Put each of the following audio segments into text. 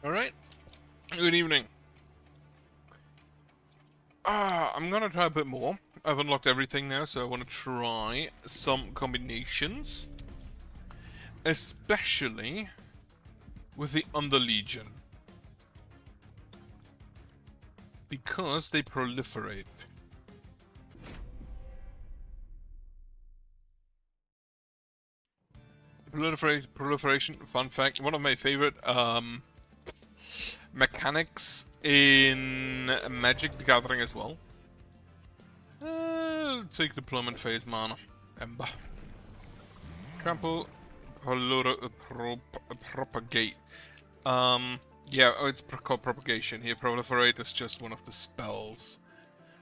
Alright, good evening. I'm gonna try a bit more. I've unlocked everything now, so I want to try some combinations. Especially with the underlegion. Because they proliferate. Proliferation, fun fact, one of my favorite mechanics in Magic the Gathering as well. Take deployment phase, man. Ember. Trample, propagate. Yeah, it's called propagation. Here, proliferate is just one of the spells.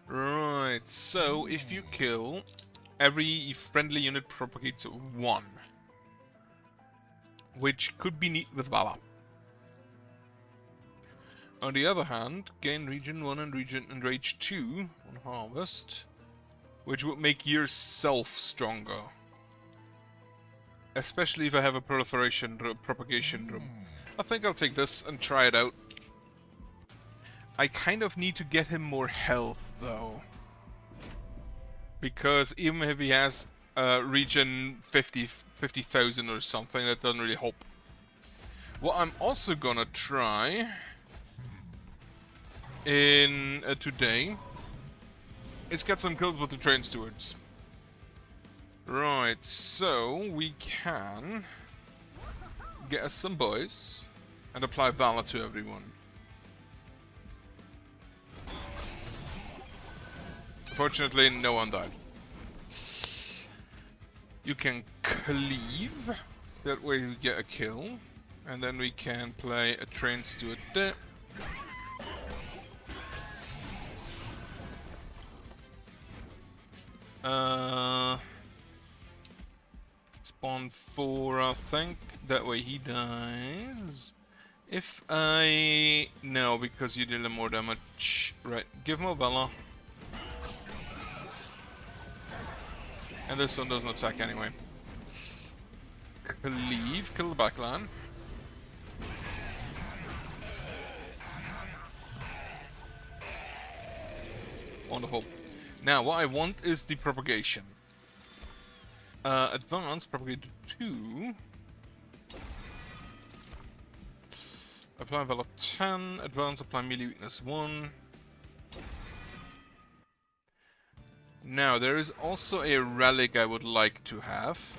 Right, so if you kill, every friendly unit propagates 1. Which could be neat with Valor. On the other hand, gain region 1 and region and rage 2 on harvest, which would make yourself stronger. Especially if I have a propagation room. I think I'll take this and try it out. I kind of need to get him more health though. Because even if he has region 50,000 or something, that doesn't really help. What I'm also gonna try in today is get some kills with the train stewards. Right, so we can get us some boys and apply Valor to everyone. Fortunately, no one died. You can cleave, that way we get a kill, and then we can play a train steward there. Spawn 4, I think. That way he dies. If I... No, because you deal him more damage. Right, give him a Valor. And this one doesn't attack anyway. Cleave, kill the backline. Wonderful. Now, what I want is the propagation. Advance, propagate 2. Apply Valor 10. Advance, apply melee weakness 1. Now, there is also a relic I would like to have.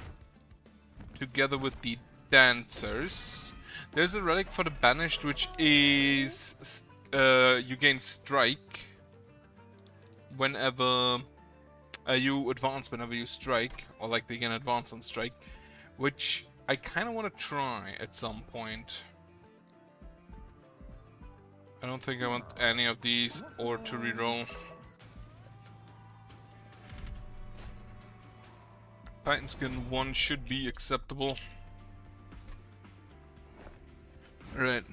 Together with the dancers. There's a relic for the banished, which is... you gain strike. Whenever... you advance whenever you strike. Or like they can advance on strike. Which I kind of want to try at some point. I don't think I want any of these or to reroll. Titan Skin 1 should be acceptable. Right,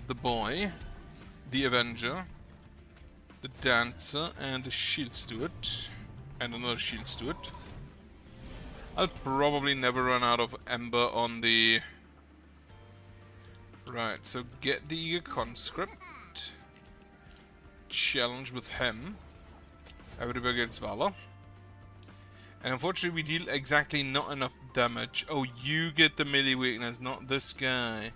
the boy, the Avenger, the Dancer, and the Shield Steward, and another Shield Steward. I'll probably never run out of Ember on the... Right, so get the Eager Conscript. Challenge with him. Everybody gets Valor. And unfortunately we deal exactly not enough damage. Oh, you get the melee weakness, not this guy.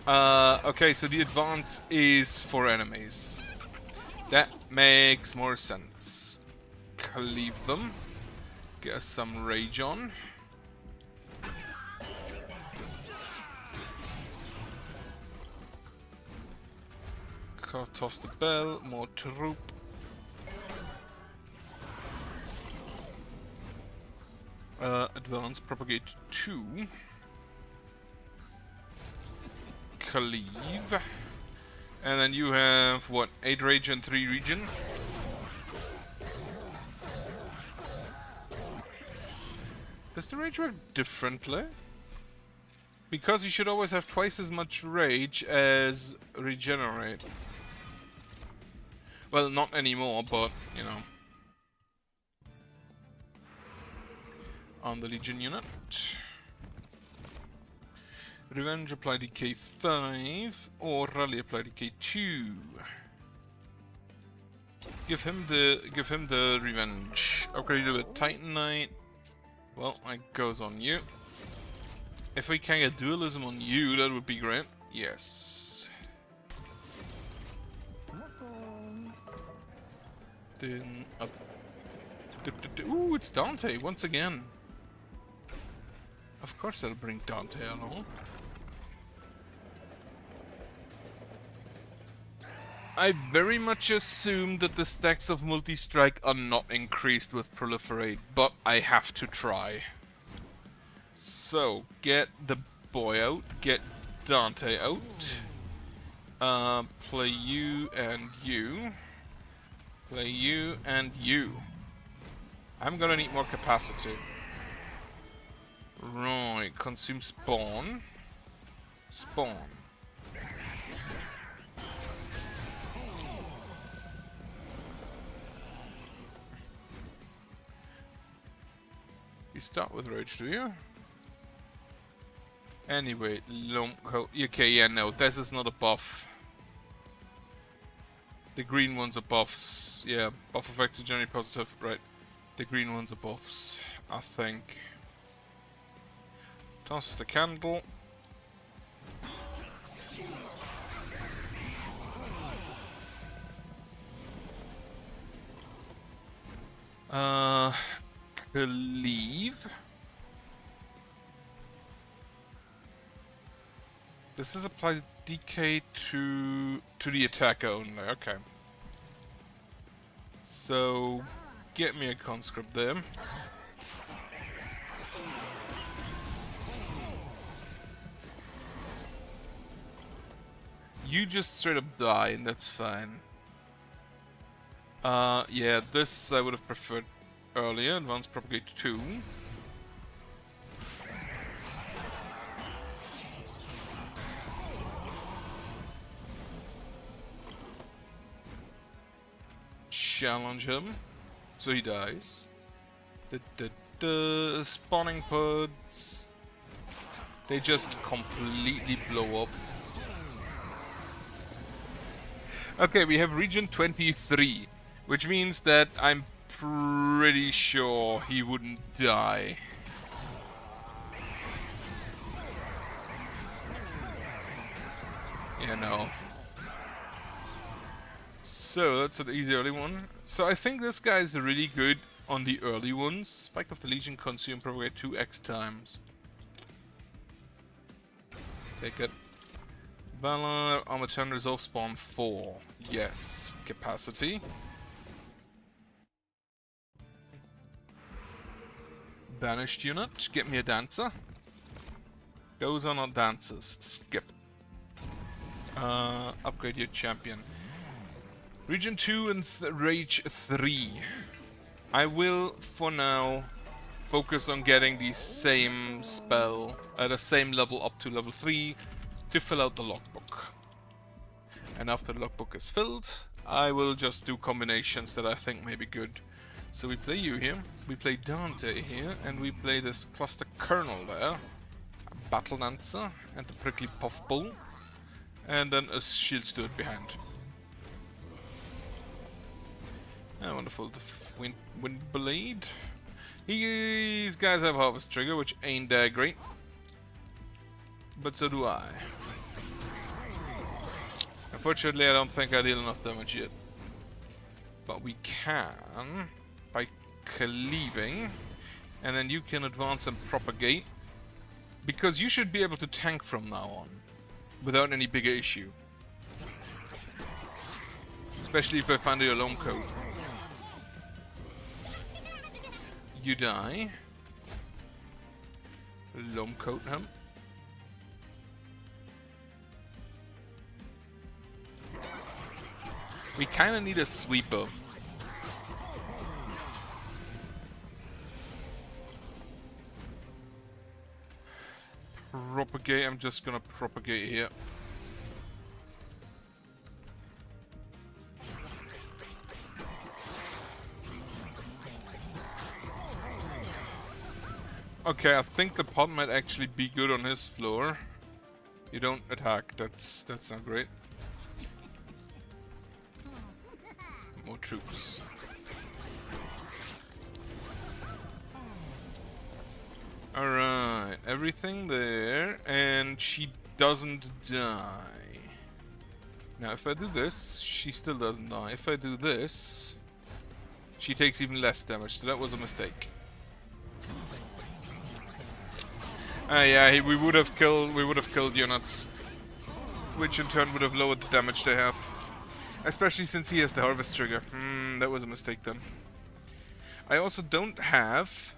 Okay, so the advance is for enemies. That makes more sense. Cleave them. Get us some rage on. Toss the bell, more troop. Advance, propagate 2. Cleave. And then you have, what, 8 rage and 3 region? Does the rage work differently? Because you should always have twice as much rage as regenerate. Well, not anymore, but, you know. On the Legion unit. Revenge apply decay 5 or rally apply decay 2. Give him the revenge. Upgrade with Titanite. Well, it goes on you. If we can get dualism on you, that would be great. Yes. Then up. Ooh, it's Dante once again. Of course I'll bring Dante along. I very much assume that the stacks of multi-strike are not increased with proliferate, but I have to try. So, get the boy out, get Dante out. Play you and you. Play you and you. I'm gonna need more capacity. Right, consume spawn. Spawn. You start with rage, do you? Anyway, okay, yeah, no, this is not a buff. The green ones are buffs. Yeah, buff effects are generally positive. Right. The green ones are buffs, I think. Toss the candle. Leave. Does this apply DK to the attacker only? Okay. So get me a conscript there. You just straight up die, and that's fine. Yeah, this I would have preferred earlier. Advanced propagate 2. Challenge him, so he dies. Spawning pods. They just completely blow up. Okay, we have region 23, which means that I'm pretty sure he wouldn't die. Yeah, no. So, that's an easy early one. So I think this guy is really good on the early ones. Spike of the Legion, consume, propagate 2x times. Take it. Valor, Armor 10, Resolve Spawn 4. Yes. Capacity. Banished unit, get me a dancer. Those are not dancers. Skip. Upgrade your champion. Region 2 and Rage 3. I will, for now, focus on getting the same spell at the same level up to level 3 to fill out the logbook. And after the logbook is filled, I will just do combinations that I think may be good. So we play you here, we play Dante here, and we play this cluster colonel there, a battle dancer, and the prickly puffball, and then a shield steward behind. Oh, wonderful, the wind blade. These guys have harvest trigger, which ain't that great, but so do I. Unfortunately, I don't think I deal enough damage yet, but we can by cleaving, and then you can advance and propagate, because you should be able to tank from now on without any bigger issue, especially if I find your loam code. You die. Loam coat him. We kinda need a sweeper. Propagate, I'm just gonna propagate here. Okay, I think the pod might actually be good on his floor. You don't attack. That's not great. More troops. Alright, everything there, and she doesn't die. Now if I do this, she still doesn't die. If I do this, she takes even less damage, so that was a mistake. Yeah, we would have killed units, which in turn would have lowered the damage they have. Especially since he has the harvest trigger. That was a mistake then. I also don't have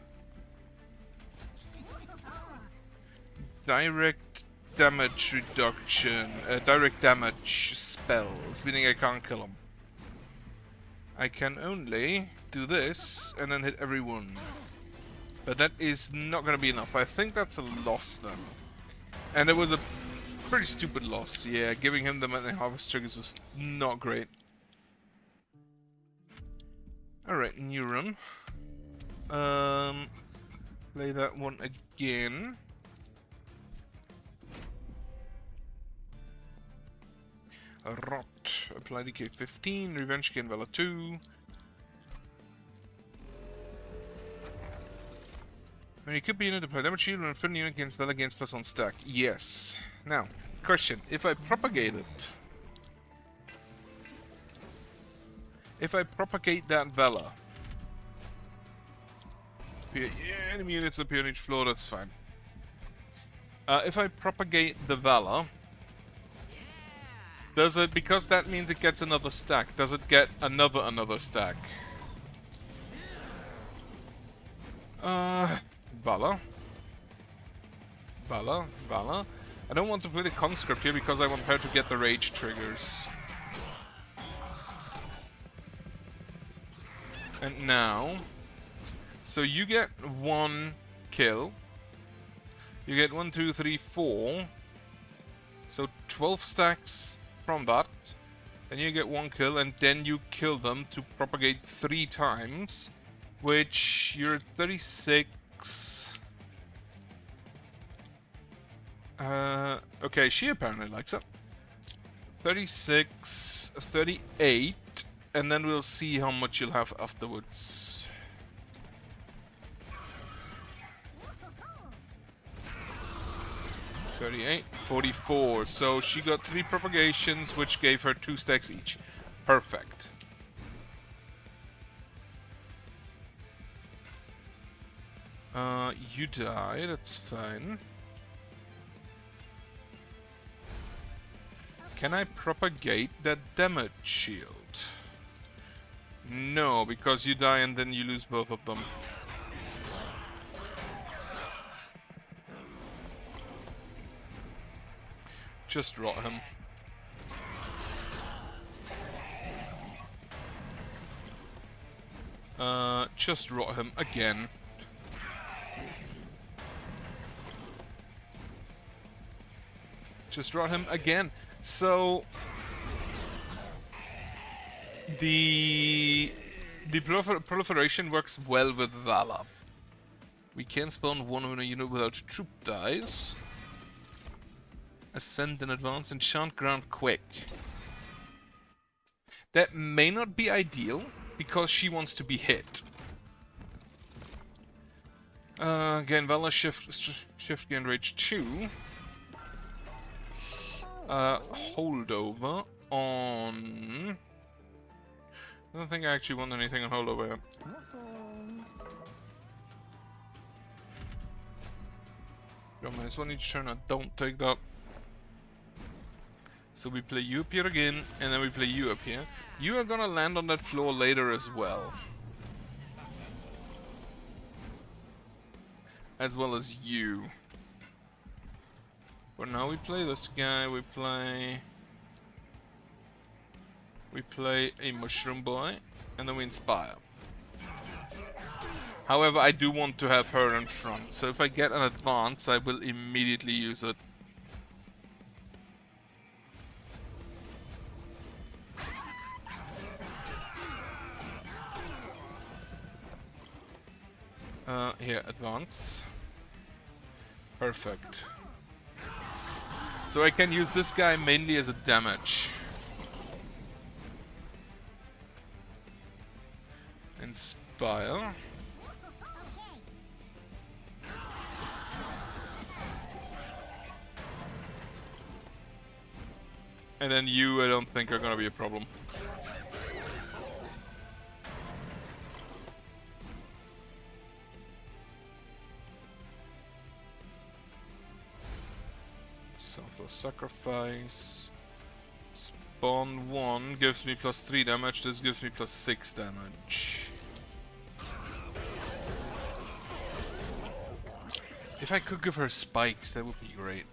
direct damage reduction, direct damage spells, meaning I can't kill him. I can only do this and then hit everyone. But that is not going to be enough. I think that's a loss then. And it was a pretty stupid loss. Yeah, giving him the many harvest triggers was not great. Alright, new run. Play that one again. Rot. Apply DK 15. Revenge gain Valor 2. When you could be unit, apply damage shield when a friendly unit gains Valor gains +1 stack. Yes. Now, question. If I propagate it. If I propagate that Valor. Yeah, enemy units appear on each floor, that's fine. If I propagate the Valor. Does it, because that means it gets another stack, does it get another stack? Valor. I don't want to play the conscript here because I want her to get the rage triggers. And now, so you get 1 kill. You get 1, 2, 3, 4. So 12 stacks from that. Then you get 1 kill, and then you kill them to propagate 3 times. Which you're at 36. Okay, she apparently likes it. 36, 38, and then we'll see how much you'll have afterwards. $38, $44. So she got 3 propagations, which gave her 2 stacks each. Perfect. You die, that's fine. Can I propagate that damage shield? No, because you die and then you lose both of them. Just rot him. Just rot him again. Just rot him again. So the proliferation works well with Valor. We can spawn one in a unit without troop dies. Ascend in advance, enchant ground quick. That may not be ideal because she wants to be hit. Gain Valor, shift gain rage 2. Holdover on... I don't think I actually want anything on holdover yet. Go -1 each turn, I don't take that. So we play you up here again, and then we play you up here. You are gonna land on that floor later as well. As well as you. But now we play this guy, we play a mushroom boy, and then we inspire. However, I do want to have her in front, so if I get an advance, I will immediately use it. Here, advance. Perfect. So I can use this guy mainly as a damage. Inspire. And then you, I don't think are gonna be a problem. Selfless sacrifice. Spawn 1 gives me plus 3 damage, this gives me plus 6 damage. If I could give her spikes, that would be great.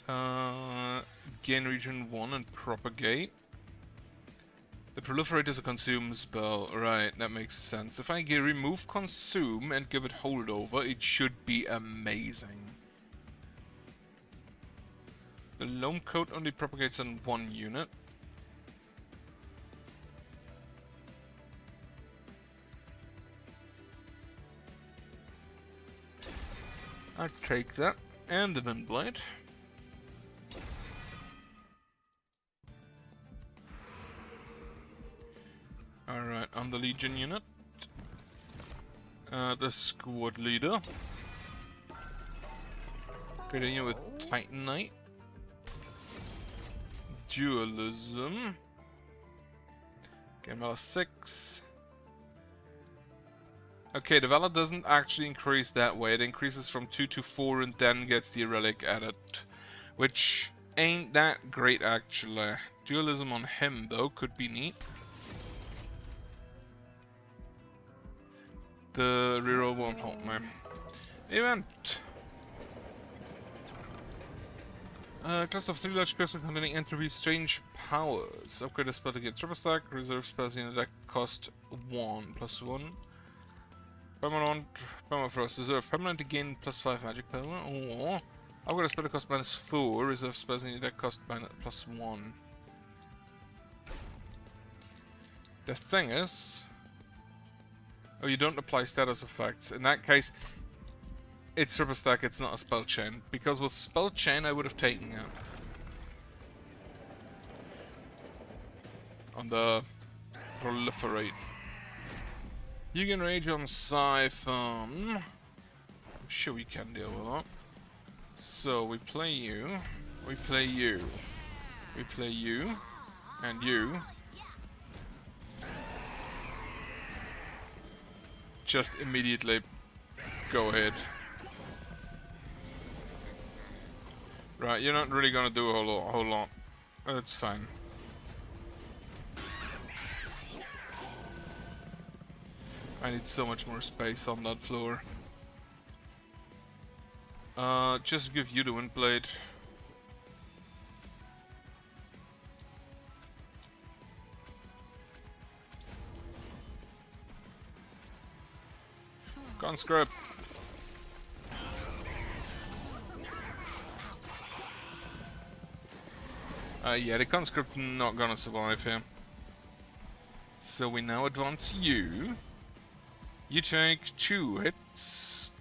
Gain region 1 and propagate. The proliferate is a consume spell. Right, that makes sense. If I remove consume and give it holdover, it should be amazing. The loam coat only propagates on 1 unit. I'll take that. And the Windblade. Alright, underlegion unit. The squad leader. Continue with Titanite. Dualism. Game Valor 6. Okay, the Valor doesn't actually increase that way. It increases from 2 to 4 and then gets the relic added. Which ain't that great actually. Dualism on him though could be neat. The reroll won't help me. Event! Class of 3 large crystals containing entropy strange powers. Upgrade a spell to get triple stack. Reserve spells in the deck cost 1 plus 1. Permanent Permafrost. Reserve permanent to gain plus 5 magic power. Or upgrade a spell to cost minus 4. Reserve spells in the deck cost plus 1. The thing is... Oh, you don't apply status effects. In that case, it's triple stack, it's not a spell chain. Because with spell chain, I would have taken it. On the proliferate. You can rage on Siphon. I'm sure we can deal with that. So we play you, we play you, we play you, and you. Just immediately go ahead. Right, you're not really gonna do a whole lot. That's fine. I need so much more space on that floor. Just give you the Windblade. Conscript. Yeah, the conscript's not gonna survive here. So we now advance you. You take 2 hits.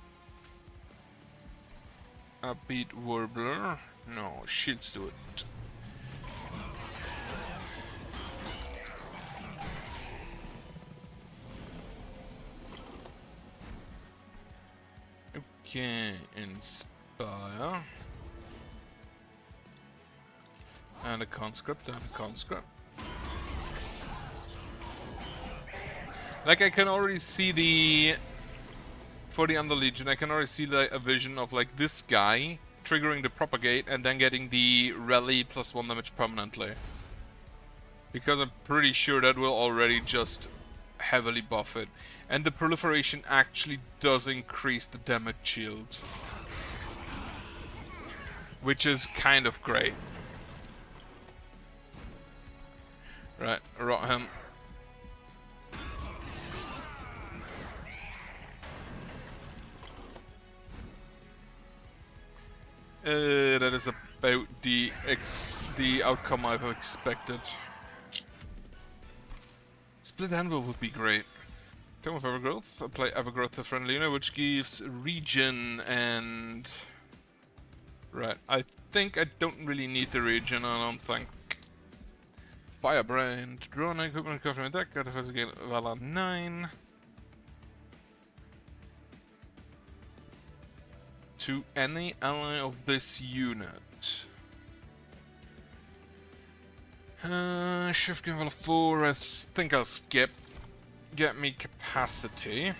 Upbeat Warbler. No, shields do it. Okay, inspire. And a conscript, and a conscript. Like, I can already see the... For the underlegion, I can already see a vision of, like, this guy triggering the propagate and then getting the rally plus 1 damage permanently. Because I'm pretty sure that will already just heavily buff it. And the proliferation actually does increase the damage shield. Which is kind of great. Right, rot him. That is about the outcome I've expected. Split Anvil would be great. Tome of Evergrowth. Apply Evergrowth to friendly unit, which gives regen and Right, I think I don't really need the region, I don't think. Firebrand, drone equipment covering deck, got a first again, Valor 9. To any ally of this unit. Shift game Valor 4, I think I'll skip. Get me capacity.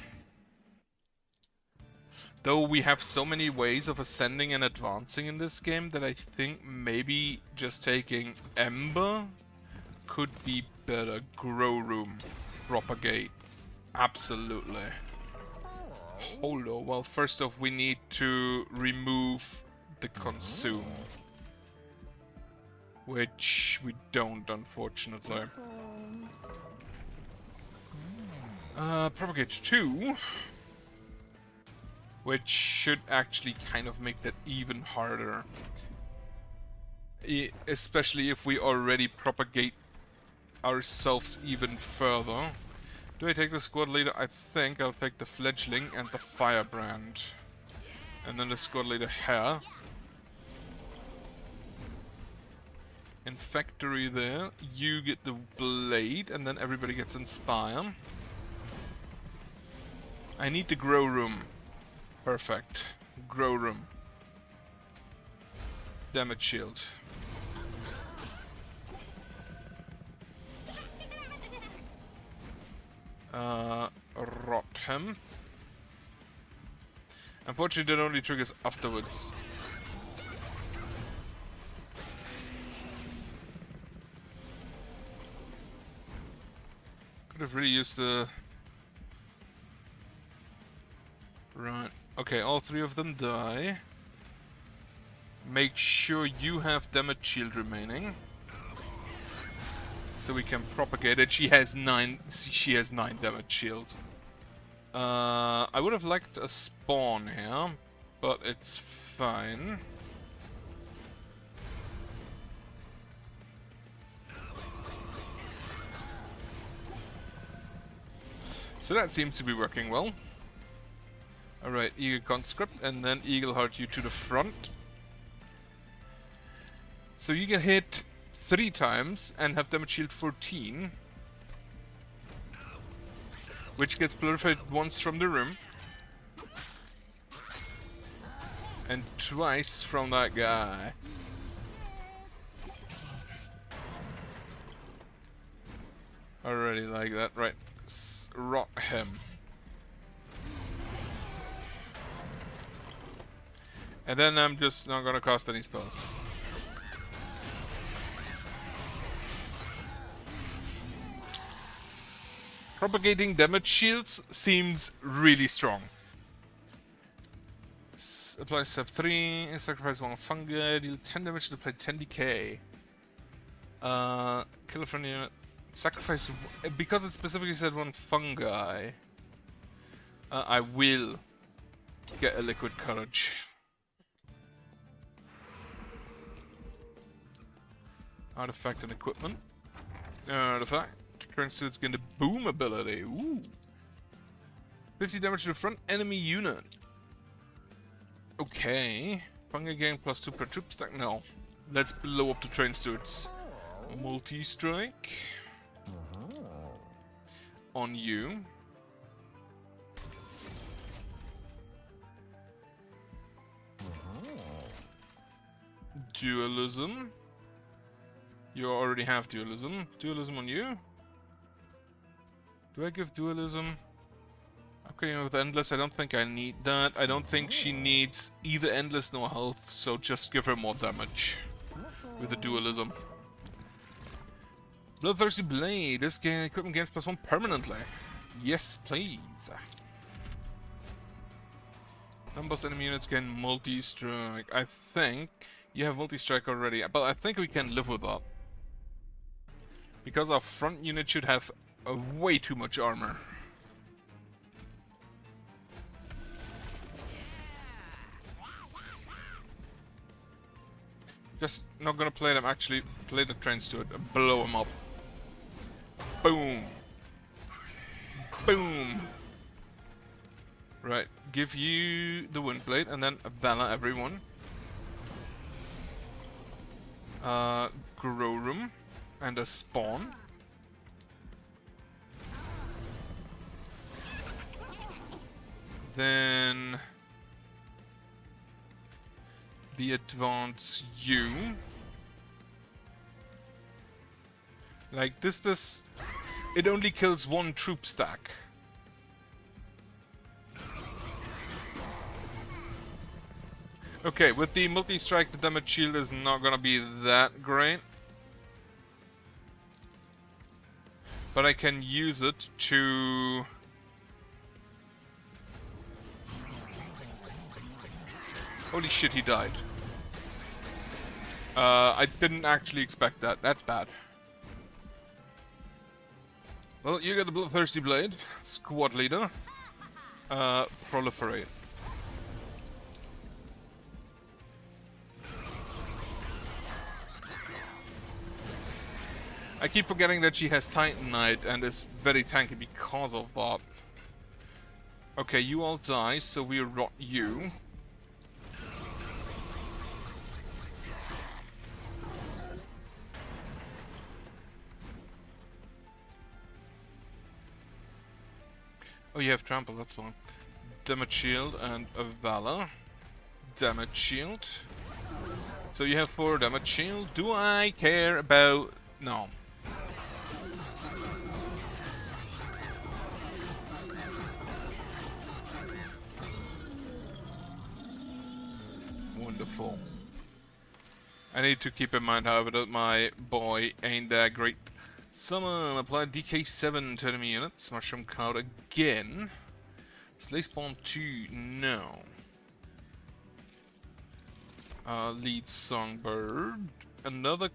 Though we have so many ways of ascending and advancing in this game that I think maybe just taking Ember could be better. Grow room. Propagate. Absolutely. Hold on. Well, first off, we need to remove the consume. Which we don't, unfortunately. Propagate 2. Which should actually kind of make that even harder. Especially if we already propagate ourselves even further. Do I take the squad leader? I think I'll take the fledgling and the firebrand. And then the squad leader here. In factory there, you get the blade and then everybody gets inspire. I need the grow room. Perfect. Grow room. Damage shield. Rot him. Unfortunately, that only triggers afterwards. Could have really used the... Right. Okay, all 3 of them die. Make sure you have damage shield remaining. So we can propagate it. She has 9 damage shield. I would have liked a spawn here, but it's fine. So that seems to be working well. Alright, Eagle Conscript, and then Eagle Heart you to the front. So you get hit 3 times and have damage shield 14. Which gets proliferated once from the room. And twice from that guy. Already like that, right. Rot him. And then I'm just not gonna cast any spells. Propagating damage shields seems really strong. Apply step 3, sacrifice 1 fungi, deal 10 damage to play 10 decay. Kill from unit. Sacrifice, because it specifically said 1 fungi. I will get a liquid courage. Artifact and equipment. Artifact. Turns to its gain the boom ability. Ooh. 50 damage to the front enemy unit. Okay. Fungi gain +2 per troop stack. No. Let's blow up the train stewards. Multi-strike. On you. Dualism. You already have dualism. Dualism on you. Do I give dualism? Okay, with endless, I don't think I need that. I don't think she needs either endless nor health, so just give her more damage with the dualism. Bloodthirsty Blade. This equipment gains +1 permanently. Yes, please. Non-boss enemy units gain multi-strike. I think you have multi-strike already, but I think we can live with that. Because our front unit should have way too much armor. Just not gonna play them, actually play the trains to it and blow them up. Boom. Boom. Right, give you the Windblade and then Bella everyone. grow room and a spawn. Then the advance you. Like this, it only kills one troop stack. Okay, with the multi-strike, the damage shield is not gonna be that great. But I can use it to... Holy shit, he died. I didn't actually expect that. That's bad. Well, you got the Bloodthirsty Blade. Squad leader. Proliferate. I keep forgetting that she has Titanite and is very tanky because of that. Okay, you all die, so we rot you. Oh, you have trample, that's fine. Damage shield and a Valor. Damage shield. So you have 4 damage shield. Do I care about... No. Wonderful. I need to keep in mind, however, that my boy ain't that great. Summon, apply DK7 to enemy units. Mushroom Cloud again. Slay Spawn 2, no. Lead Songbird. Another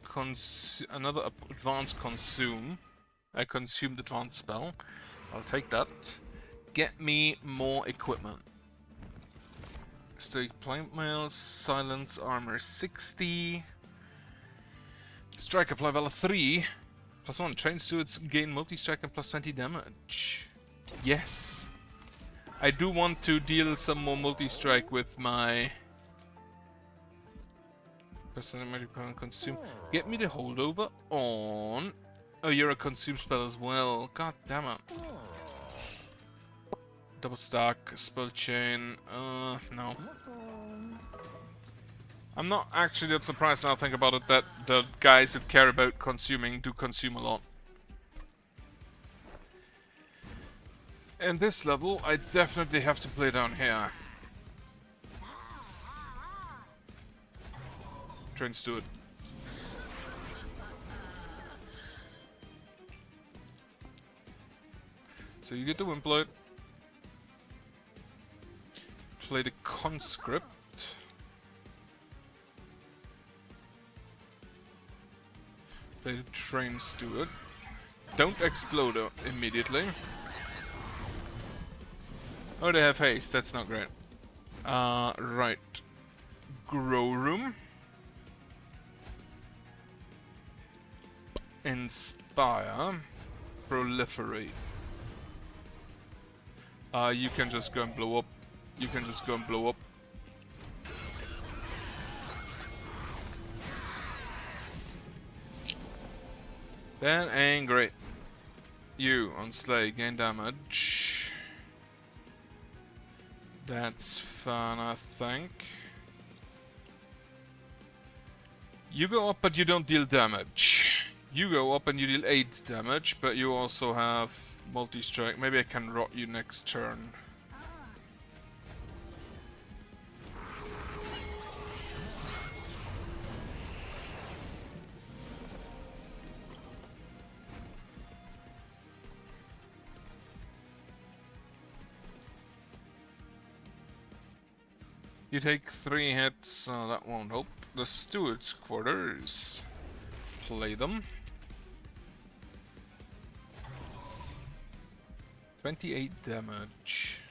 advanced consume. I consumed advanced spell. I'll take that. Get me more equipment. Stake plant mail, silence armor 60. Strike apply valor 3. +1. Train stewards gain multi-strike and +20 damage. Yes. I do want to deal some more multi-strike with my personal magic power and consume. Get me the holdover on. Oh, you're a consume spell as well. God damn it. Double stack, spell chain. No. I'm not actually that surprised now I think about it that the guys who care about consuming do consume a lot. And this level, I definitely have to play down here. Train steward. So you get the Wimploid. Play the conscript. Play the train steward. Don't explode immediately. Oh, they have haste. That's not great. Right. Grow room. Inspire. Proliferate. You can just go and blow up. You can just go and blow up. That ain't great. You, on Slay, gain damage. That's fun, I think. You go up, but you don't deal damage. You go up and you deal 8 damage, but you also have multi-strike. Maybe I can rot you next turn. You take 3 hits, so that won't help. The steward's quarters. Play them. 28 damage.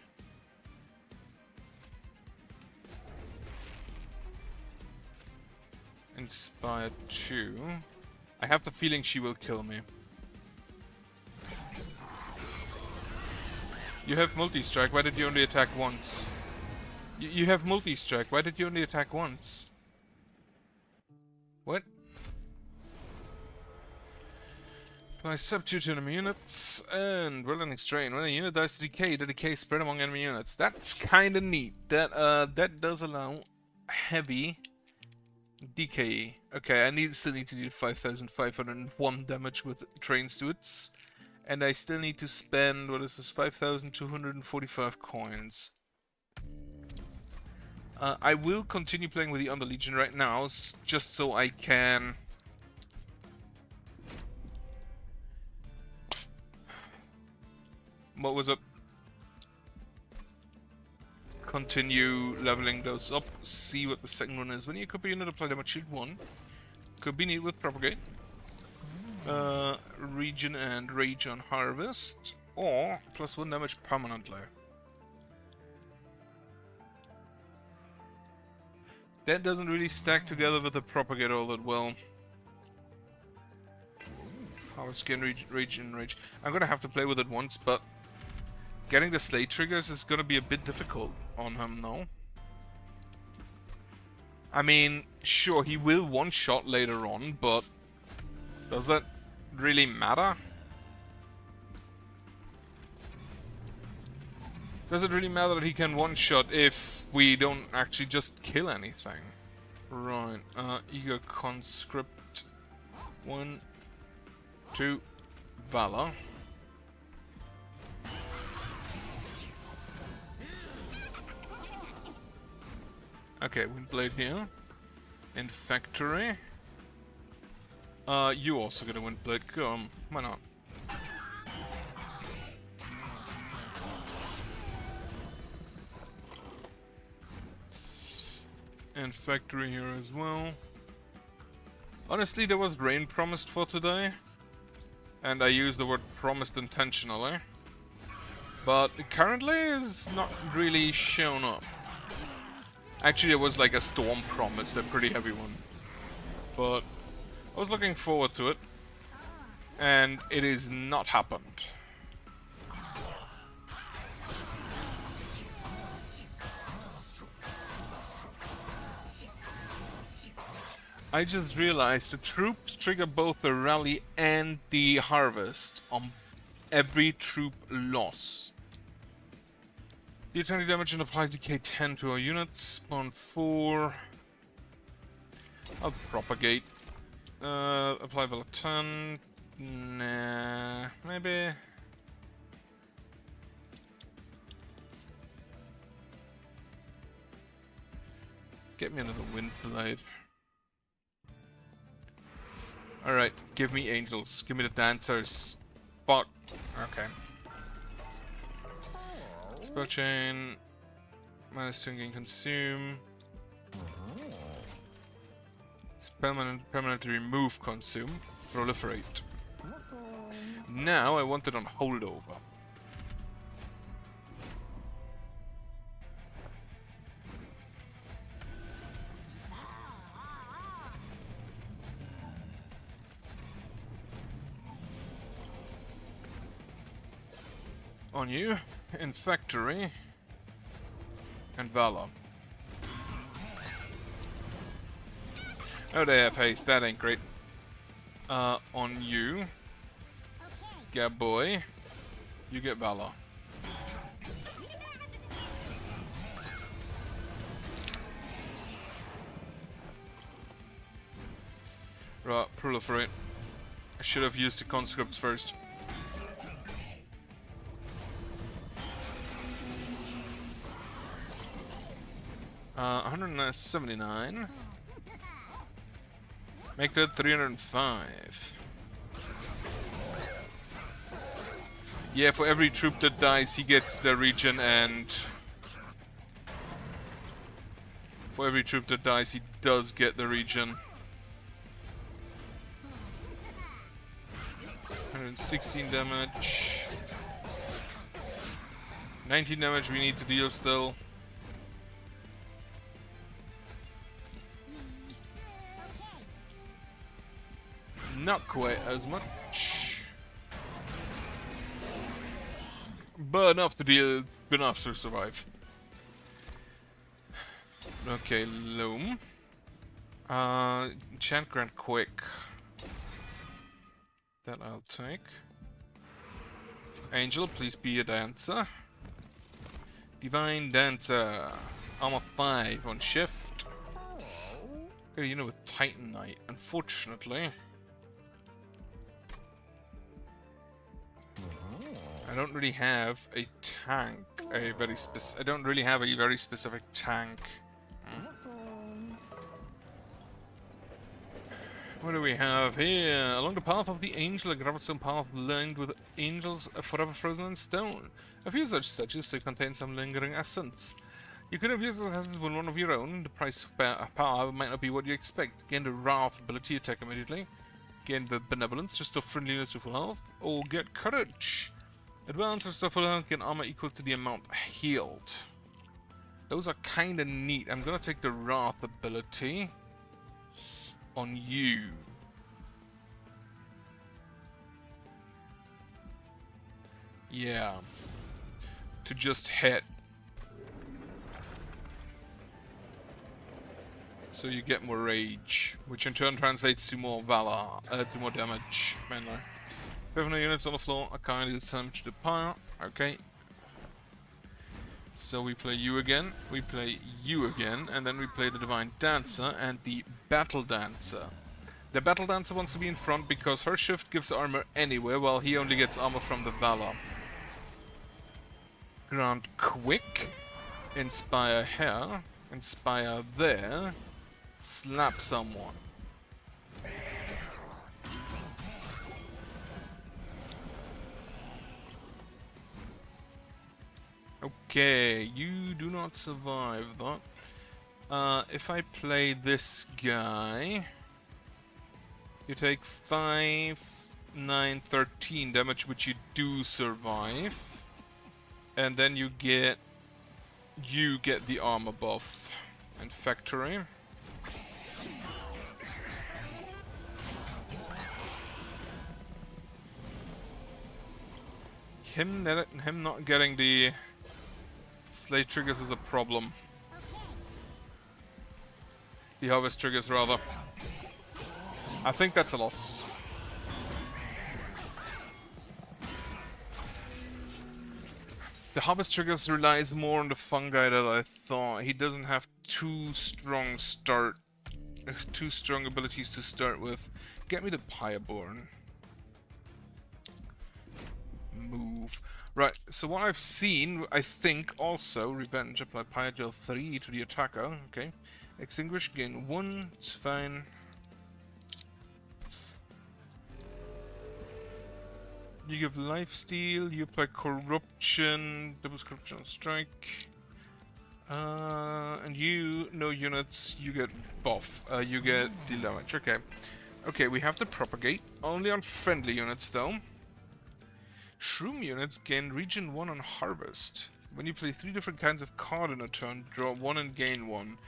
Inspire 2. I have the feeling she will kill me. You have multi-strike, why did you only attack once? You have multi-strike, why did you only attack once? What? Apply substitute to enemy units, and relenting strain. When a unit dies to decay, the decay spread among enemy units. That's kinda neat. That does allow heavy decay. Okay, still need to do 5,501 damage with train suits. And I still need to spend, what is this, 5,245 coins. I will continue playing with the underlegion right now, just so I can... What was it? Continue leveling those up, see what the second one is. When you copy unit, apply damage shield 1. Could be neat with propagate. Region and rage on harvest, or +1 damage permanently. That doesn't really stack together with the propagate all that well. Harvest skin, rage and rage. I'm gonna have to play with it once, but getting the slate triggers is gonna be a bit difficult on him now. I mean, sure, he will one-shot later on, but does that really matter? Does it really matter that he can one-shot if we don't actually just kill anything? Right, Eager Conscript. 1, 2, Valor. Okay, Windblade here. In Factory. You also get a Windblade. Come, why not? And Factory here as well. Honestly, there was rain promised for today. And I used the word promised intentionally. But currently is not really shown up. Actually, there was like a storm promised, a pretty heavy one. But I was looking forward to it. And it is not happened. I just realized the troops trigger both the rally and the harvest on every troop loss. Deal 20 damage and apply decay 10 to our units. Spawn 4. I'll propagate. Apply Valor 10. Nah, maybe. Get me another Windblade. Alright, give me angels. Give me the dancers. Fuck. Okay. Spell chain. -2 gain consume. Permanently remove consume. Proliferate. Now I want it on holdover. On you, in Factory, and Valor. Oh, they have haste, that ain't great. On you, yeah boy, you get Valor. Right, proliferate. I should have used the conscripts first. Uh, 179. Make that 305. Yeah, for every troop that dies, he gets the region, and for every troop that dies, he does get the region. 116 damage. 19 damage we need to deal still. Not quite as much, but enough to deal, enough to survive. Okay, Loam. Enchant Grant quick. That I'll take. Angel, please be a dancer. Divine Dancer. Armor 5 on shift. Got a unit with Titan Knight, unfortunately. I don't really have a tank. I don't really have a very specific tank. What do we have here? Along the path of the angel, a gravestone path lined with angels forever frozen in stone. A few such statues to contain some lingering essence. You could have used this essence with one of your own. The price of power might not be what you expect. Gain the Wrath ability, attack immediately. Gain the Benevolence, restore friendliness to full health. Or get Courage. Advance, restore full health, gain armor equal to the amount healed. Those are kinda neat. I'm gonna take the Wrath ability on you. Yeah. To just hit. So you get more rage, which in turn translates to more valor, to more damage, mainly. 500 units on the floor, I can't do damage to the pile. Okay. So we play you again, we play you again, and then we play the Divine Dancer and the Battle Dancer. The Battle Dancer wants to be in front because her shift gives armor anywhere, while he only gets armor from the Valor. Grant Quick, Inspire here, Inspire there, slap someone. Okay, you do not survive that. If I play this guy, you take 5, 9, 13 damage, which you do survive. And then you get the armor buff and factory. Him not getting the Slay triggers is a problem. The Harvest triggers, rather. I think that's a loss. The Harvest triggers relies more on the fungi than I thought. He doesn't have too strong abilities to start with. Get me the Pyreborn. Move. Right, so what I've seen, I think also, Revenge, apply Pyre 3 to the attacker, okay. Extinguish, gain 1, it's fine. You give Lifesteal, you apply Corruption, double Corruption Strike. And you, no units, you get buff, you get deal damage, okay. Okay, we have to Propagate, only on friendly units though. Shroom units gain region 1 on Harvest. When you play 3 different kinds of card in a turn, draw 1 and gain 1.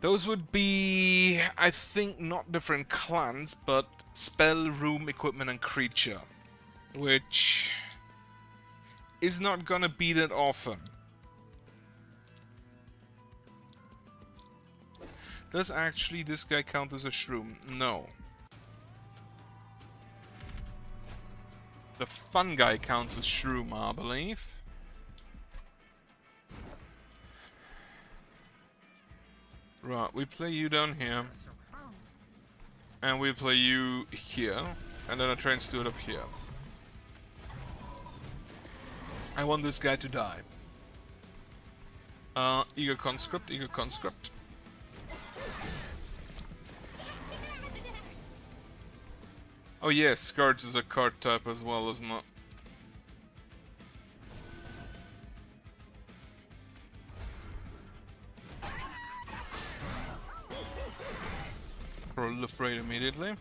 Those would be, I think, not different clans, but spell, room, equipment, and creature. Which is not gonna be that often. Does actually this guy count as a shroom? No. The fun guy counts as shroom, I believe. Right, we play you down here. And we play you here. And then I train Stewart up here. I want this guy to die. Eager Conscript, Eager Conscript. Oh yeah, Scourge is a card type as well, isn't it? Proliferate immediately.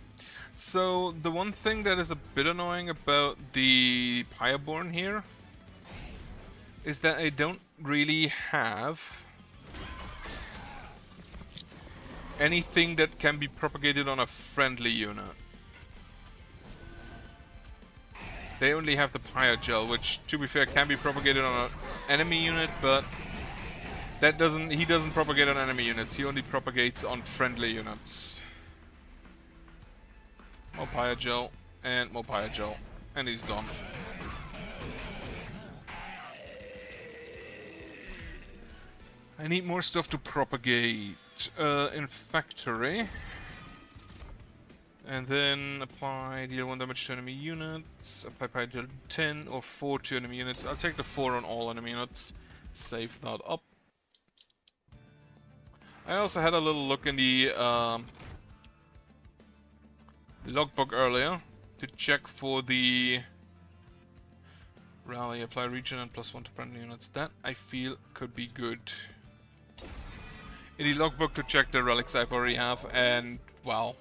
So, the one thing that is a bit annoying about the Pyreborn here is that I don't really have anything that can be propagated on a friendly unit. They only have the Pyre Gel, which, to be fair, can be propagated on an enemy unit, but that he doesn't propagate on enemy units. He only propagates on friendly units. More Pyre Gel. and more Pyogel. And he's done. I need more stuff to propagate. In factory. And then apply deal 1 damage to enemy units. Apply Pyogel 10 or 4 to enemy units. I'll take the 4 on all enemy units. Save that up. I also had a little look in the logbook earlier to check for the rally. Apply region and +1 to friendly units. That I feel could be good. In the logbook to check the relics I've already have, and well,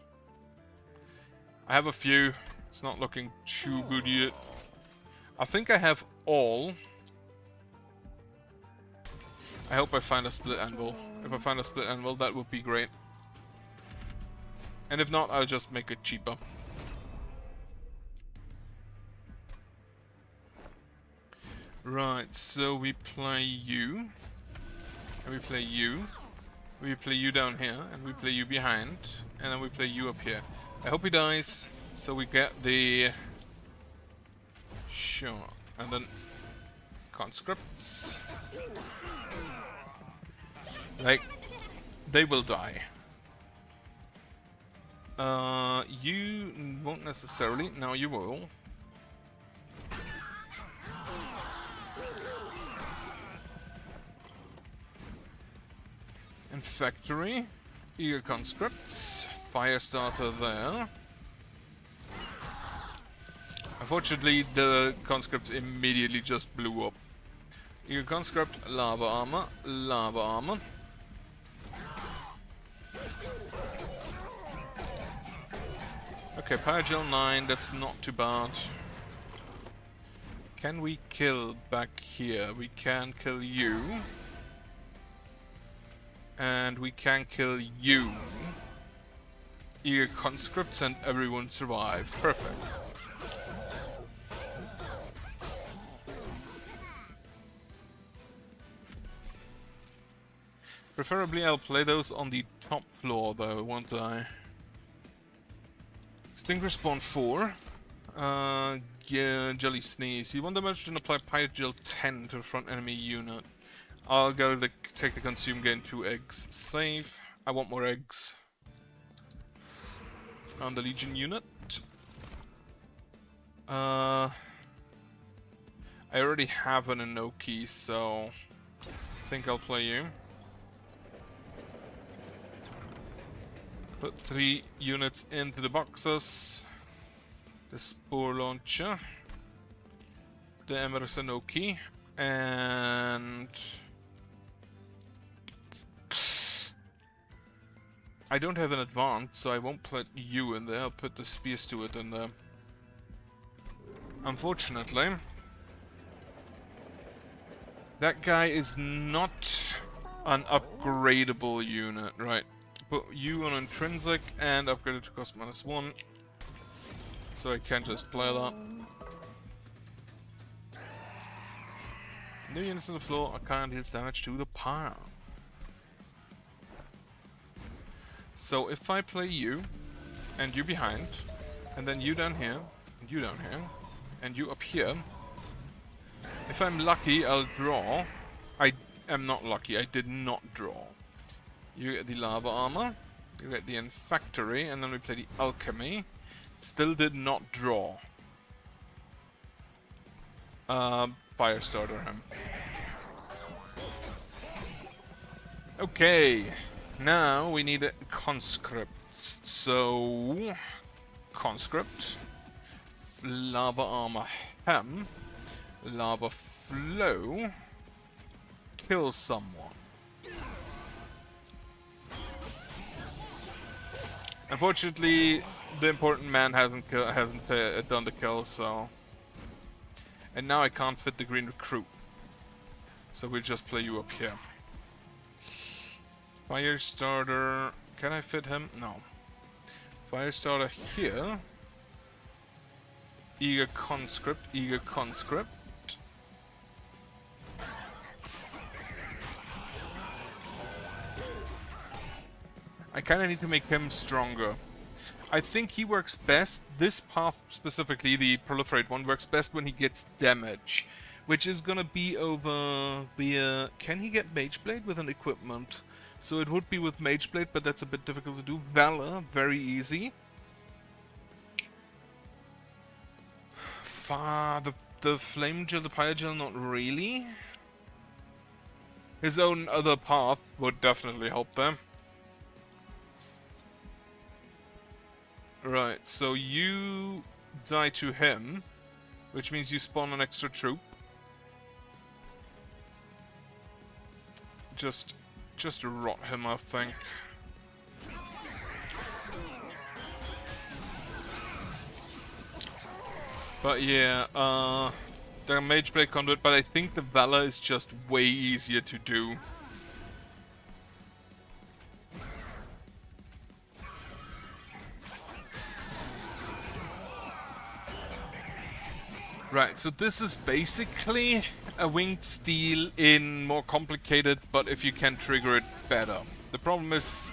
I have a few. It's not looking too good yet. I think I have all. I hope I find a split anvil. If I find a split anvil, that would be great. And if not, I'll just make it cheaper. Right, so we play you. And we play you. We play you down here, and we play you behind. And then we play you up here. I hope he dies, so we get the... Sure. And then... conscripts. Like, they will die. You won't necessarily. No, you will. In factory, eager conscripts, fire starter there. Unfortunately, the conscripts immediately just blew up. Eager conscript, lava armor, lava armor. Okay, Pyogel 9, that's not too bad. Can we kill back here? We can kill you. And we can kill you. Eager conscripts and everyone survives. Perfect. Preferably I'll play those on the top floor though, won't I? Stinker spawn 4. Yeah, Jelly Sneeze. You want damage and apply Pyogel 10 to the front enemy unit. I'll go take the consume, gain 2 eggs. Save. I want more eggs. Underlegion unit. I already have an Inoki, so I think I'll play you. Put 3 units into the boxes. The Spore Launcher. The Emerson Inoki. And... I don't have an advance, so I won't put you in there. I'll put the Spear Steward in there. Unfortunately, that guy is not an upgradable unit, right? Put you on intrinsic and upgrade it to cost -1. So I can't just play that. New units on the floor, I can't deal damage to the pile. So if I play you, and you behind, and then you down here, and you down here, and you up here, if I'm lucky, I'll draw. I am not lucky, I did not draw. You get the lava armor, you get the infactory, and then we play the alchemy. Still did not draw. Firestarter him. Okay, now we need conscripts. So, conscript, lava armor hem, lava flow, kill someone. Unfortunately, the important man hasn't done the kill, so... And now I can't fit the green recruit. So we'll just play you up here. Firestarter... Can I fit him? No. Firestarter here. Eager conscript, eager conscript. I kinda need to make him stronger. I think he works best, this path specifically, the proliferate one, works best when he gets damage. Which is gonna be over via... Can he get Mage Blade with an equipment? So it would be with Mage Blade, but that's a bit difficult to do. Valor, very easy. The Flame Gel, the Pyre Gel, not really. His own other path would definitely help them. Right, so you die to him, which means you spawn an extra troop. Just rot him, I think. But yeah, the Mage Blade Conduit, but I think the Valor is just way easier to do. Right, so this is basically a Winged Steel in more complicated, but if you can trigger it better. The problem is,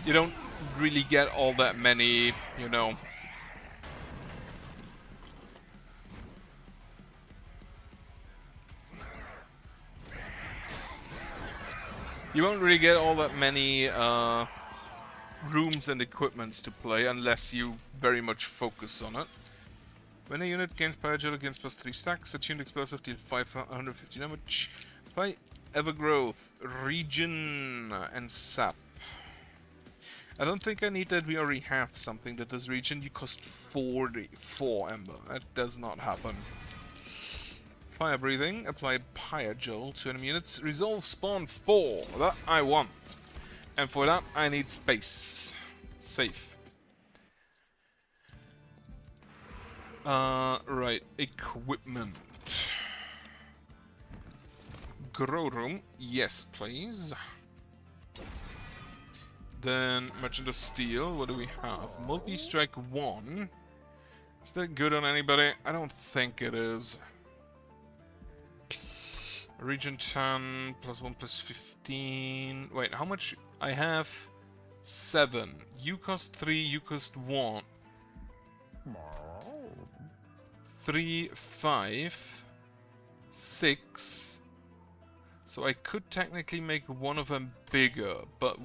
you don't really get all that many, you know. You won't really get all that many rooms and equipments to play unless you very much focus on it. When a unit gains Pyre Gel against +3 stacks, a tuned explosive deal 550 damage. Apply Evergrowth, Regen, and Sap. I don't think I need that. We already have something that does Regen. You cost 44 Ember. That does not happen. Fire Breathing, apply Pyre Gel to enemy units. Resolve Spawn 4. That I want. And for that, I need space. Safe. Right, equipment. Grow room, yes please. Then Merchant of Steel, what do we have? Multi-strike 1. Is that good on anybody? I don't think it is. Region 10, +1, +15. Wait, how much? I have 7. You cost 3, you cost 1. 3, 5, 6. So I could technically make one of them bigger, but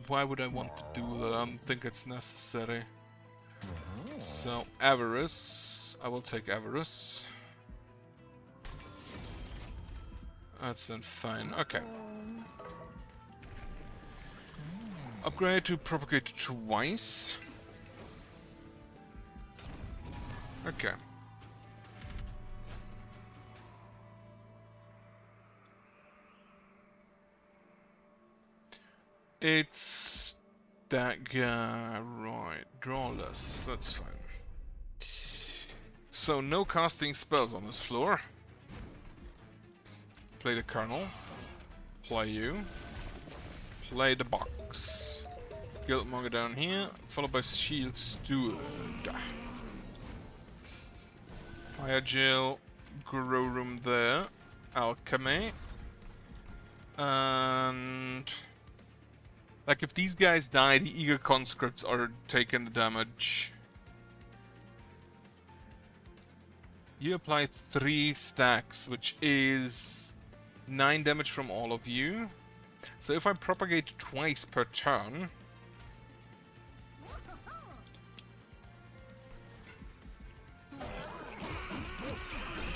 why would I want to do that? I don't think it's necessary. So, Avarice. I will take Avarice. That's then fine. Okay. Upgrade to propagate twice. Okay. It's that guy, right? Drawless, that's fine. So no casting spells on this floor. Play the Colonel. Play you. Play the box. Guildmonger down here, followed by Shield Steward. Fire Gel, Grow Room there. Alchemy. And... like, if these guys die, the Eager Conscripts are taking the damage. You apply 3 stacks, which is 9 damage from all of you. So if I propagate twice per turn...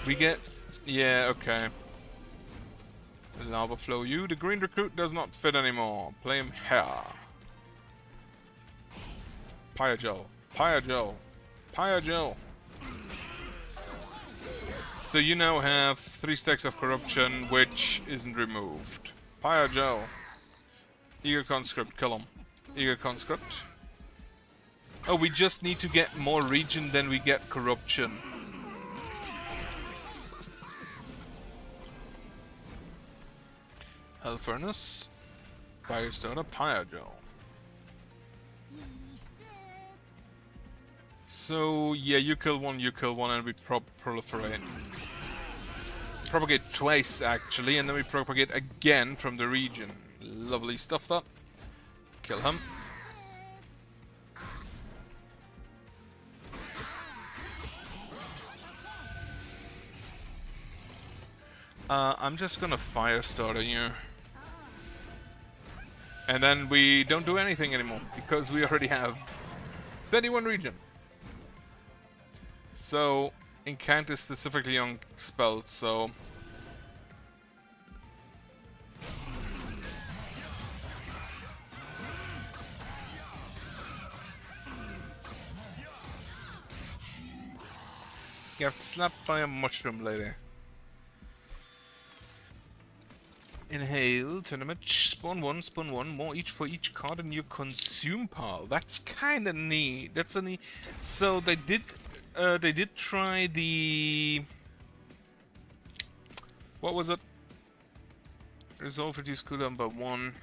we get... yeah, okay. Lava Flow you. The green recruit does not fit anymore. Play him here. Pyre Gel. Pyre Gel. Pyre Gel. So you now have 3 stacks of corruption, which isn't removed. Pyre Gel. Eager Conscript, kill him. Eager Conscript. Oh, we just need to get more region than we get corruption. Hell Furnace. Fire Starter, Pyre Gel. So, yeah, you kill one, and we proliferate. Propagate twice, actually, and then we propagate again from the region. Lovely stuff, that. Kill him. I'm just gonna Firestarter you. And then we don't do anything anymore, because we already have 31 region. So, Incant is specifically on spells, so... You have to slap by a mushroom lady. Inhale, tournament, spawn one, more each for each card in your consume pile. That's kinda neat. That's a neat. So they did try the... What was it? Resolve reduce cooldown by 1.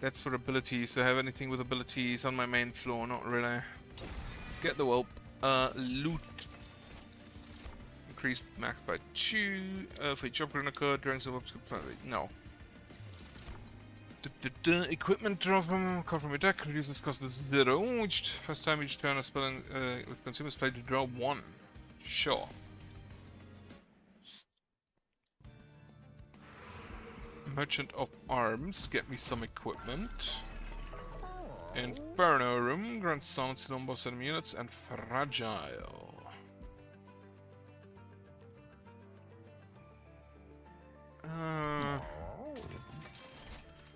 That's for abilities. Do I have anything with abilities on my main floor? Not really. Get the whelp. Loot. Increase max by 2. For each upgrade occur during some upgrade. No. Equipment draw from your deck reduces cost to 0. First time each turn a spell with consumers play to draw 1. Sure. Merchant of Arms, get me some equipment. Inferno Room, grants silence to non-boss enemy units, and Fragile.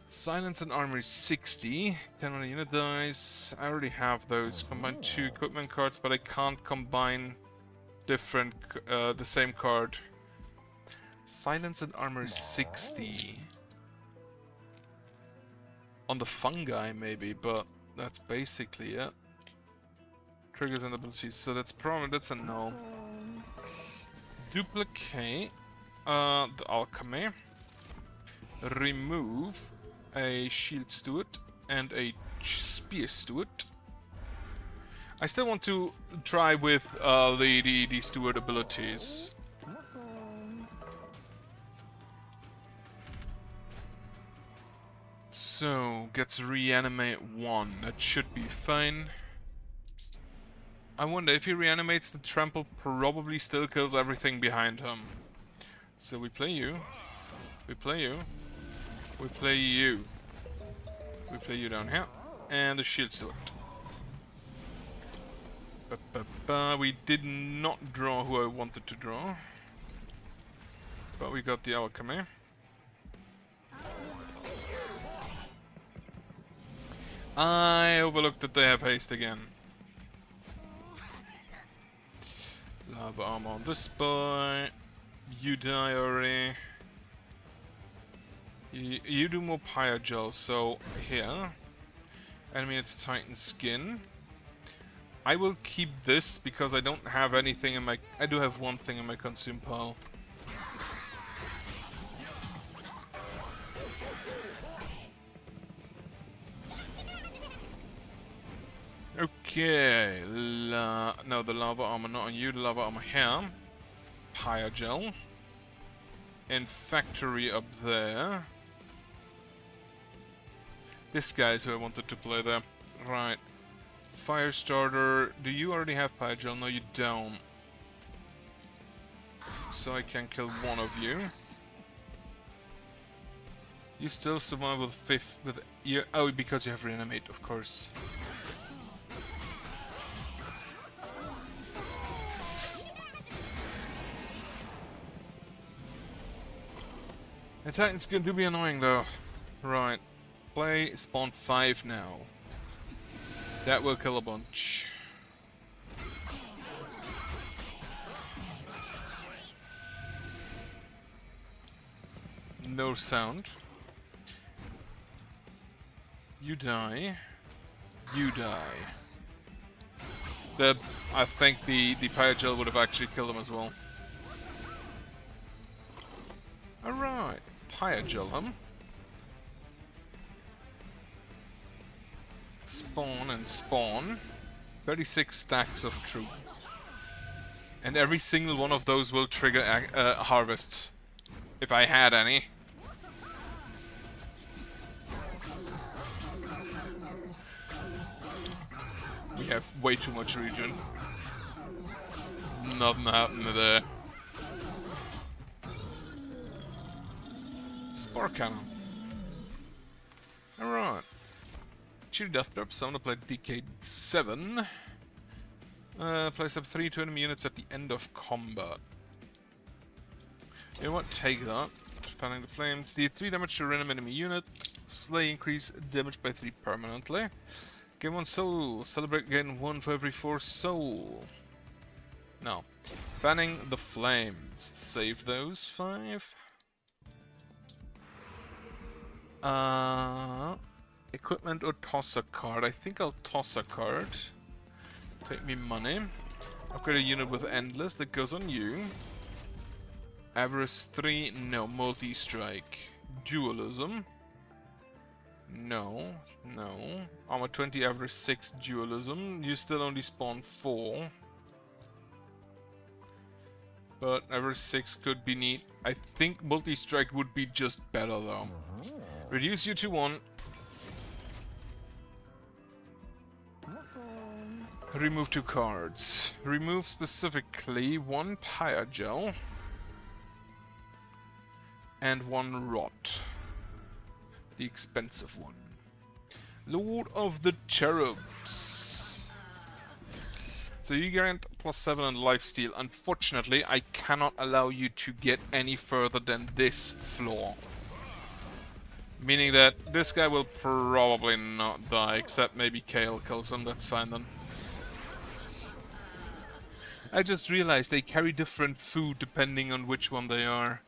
Silence and Armor is 60. 10 on a unit dies. I already have those. Combine 2 equipment cards, but I can't combine different, the same card. Silence and Armor is 60. On the fungi, maybe, but that's basically it. Triggers and abilities, so that's probably a no. Duplicate the alchemy. Remove a shield steward and a spear steward. I still want to try with the steward abilities. So, gets reanimate 1. That should be fine. I wonder if he reanimates, the trample probably still kills everything behind him. So we play you. We play you. We play you. We play you down here. And the shield steward. We did not draw who I wanted to draw. But we got the alchemy. I overlooked that they have haste again. Lava armor on this boy. You die already. You do more pyre gel, so here. Enemy at Titan skin. I will keep this because I don't have anything in my... I do have one thing in my consume pile. Okay, no, the lava armor not on you, the lava armor here. Pyre gel. And factory up there. This guy is who I wanted to play there. Right. Firestarter, do you already have pyre gel? No, you don't. So I can kill one of you. You still survive with fifth with you. Oh, because you have reanimate, of course. The Titan's going to be annoying though. Right. Play spawn 5 now. That will kill a bunch. No sound. You die. You die. I think the pyre gel would have actually killed him as well. Alright. Pyre gel him. Spawn and spawn. 36 stacks of truth. And every single one of those will trigger harvest. If I had any. We have way too much regen. Nothing happening there. Spore Cannon. Alright. Cheery Death Drop, someone applied DK7. Place up 3 to enemy units at the end of combat. You won't take that. Fanning the Flames. Deal 3 damage to a random enemy unit. Slay increase damage by 3 permanently. Gain 1 soul. Celebrate gain 1 for every 4 soul. No. Fanning the Flames. Save those 5. Equipment or toss a card. I think I'll toss a card. Take me money. Upgrade a unit with Endless. That goes on you. Avarice 3. No. Multi-strike. Dualism. No. No. Armor 20. Avarice 6. Dualism. You still only spawn 4. But Avarice 6 could be neat. I think multi-strike would be just better though. Reduce you to 1. Remove 2 cards. Remove specifically 1 Pyre Gel and 1 Rot. The expensive one. Lord of the Cherubs. So you grant +7 on lifesteal. Unfortunately, I cannot allow you to get any further than this floor. Meaning that this guy will probably not die, except maybe Kale kills him. That's fine then. I just realized they carry different food depending on which one they are.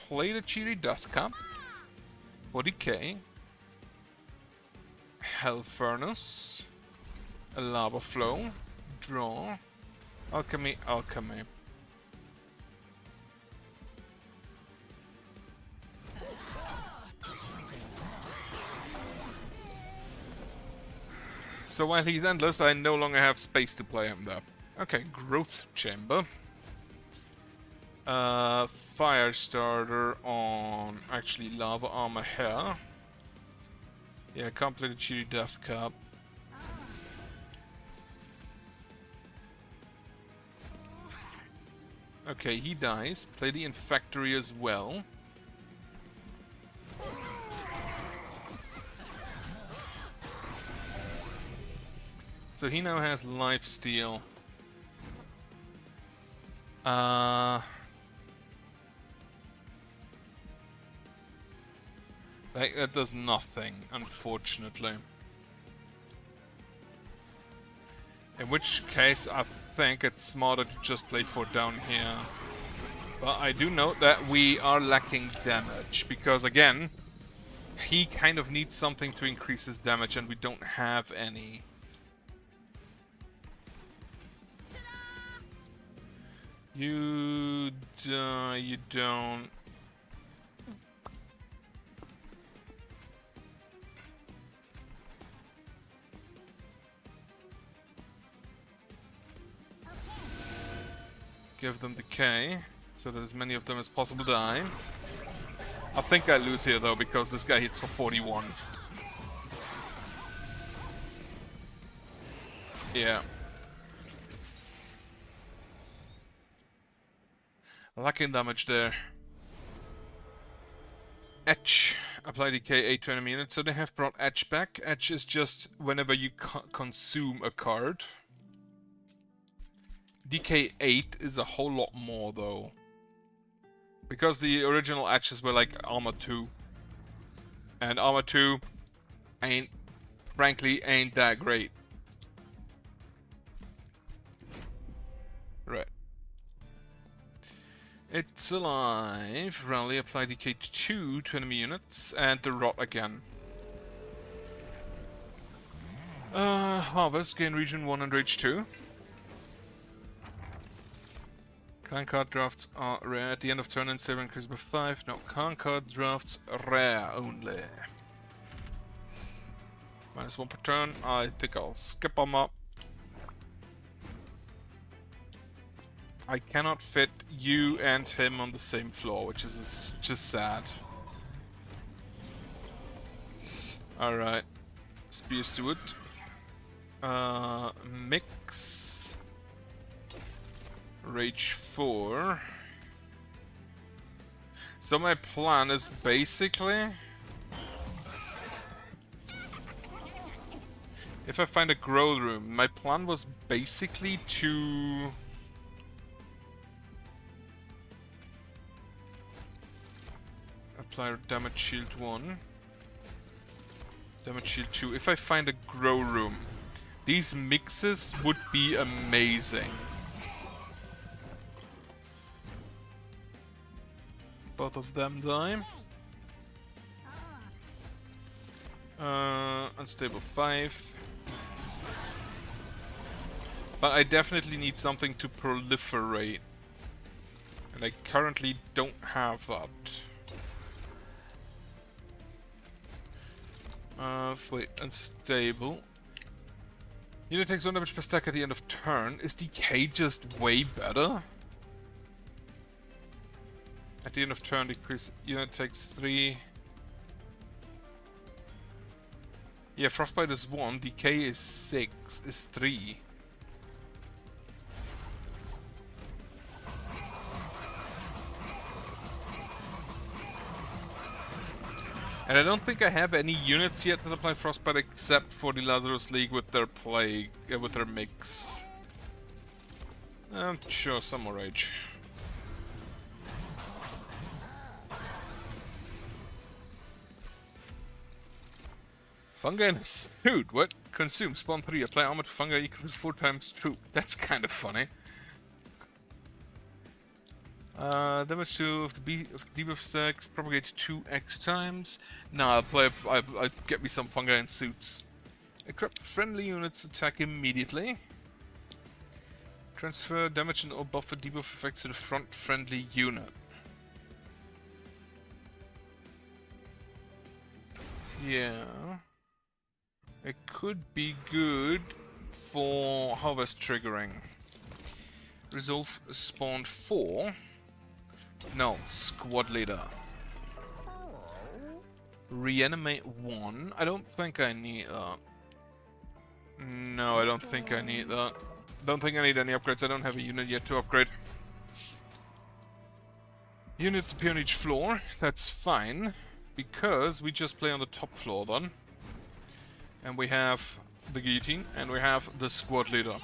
Play the Cheery Death Cup. Body K. Hell Furnace. A Lava Flow. Draw. Alchemy, Alchemy. So while he's endless, I no longer have space to play him there. Okay, Growth Chamber. Fire Starter on actually Lava Armor here. Yeah, I can't play the Cheery Death Cup. Okay, he dies. Play the Infactory as well. So he now has lifesteal. That does nothing, unfortunately. In which case, I think it's smarter to just play for down here. But I do note that we are lacking damage, because again, he kind of needs something to increase his damage, and we don't have any. You don't. Give them decay, so that as many of them as possible die. I think I lose here though, because this guy hits for 41. Yeah. Lacking damage there. Etch. Apply decay 8 to enemy units. So they have brought Etch back. Etch is just whenever you consume a card. Decay 8 is a whole lot more though. Because the original Etches were like Armor 2. And Armor 2 frankly ain't that great. Right. It's alive. Rally, apply decay 2 to enemy units, and the Rot again. Harvest, gain region 1 and rage 2. Clan card drafts are rare. At the end of turn and save increase by 5. No, clan card drafts rare only. -1 per turn. I think I'll skip them up. I cannot fit you and him on the same floor, which is just sad. Alright. Spear Steward. Mix. Rage 4. So my plan is basically... If I find a grow room, my plan was basically to... Apply damage shield 1. Damage shield 2. If I find a grow room, these mixes would be amazing. Both of them die. Unstable 5. But I definitely need something to proliferate. And I currently don't have that. Wait, unstable. Unit takes 1 damage per stack at the end of turn. Is decay just way better? At the end of turn, decrease unit takes 3. Yeah, frostbite is 1, decay is 6, is 3. And I don't think I have any units yet that apply frostbite except for the Lazarus League with their plague, with their mix. Sure, some more rage. Fungi in a suit? What? Consume. Spawn 3. Apply armor to fungi equal to 4 times troop. That's kind of funny. Damage to of the debuff stacks. Propagate 2x times. Nah, I'll get me some fungi in suits. Equip friendly units attack immediately. Transfer damage and or buffer debuff effects to the front friendly unit. Yeah. It could be good for harvest triggering. Resolve spawn 4. No, squad leader. Reanimate 1. I don't think I need that. No, I don't think I need that. Don't think I need any upgrades. I don't have a unit yet to upgrade. Units appear on each floor. That's fine. Because we just play on the top floor then. And we have the guillotine, and we have the squad leader.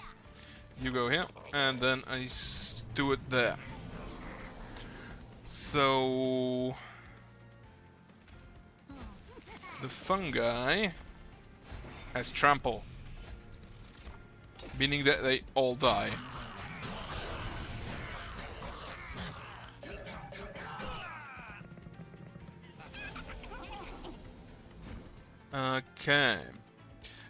You go here, and then I do it there. So... the fungi has trample. Meaning that they all die. Okay.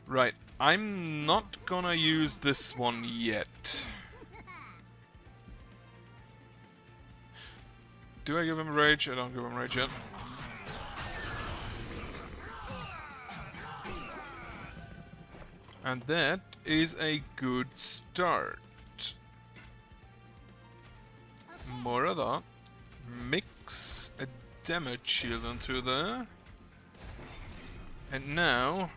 Right, I'm not gonna use this one yet. Do I give him rage? I don't give him rage yet. And that is a good start. More of that. Mix a damage shield onto there. And now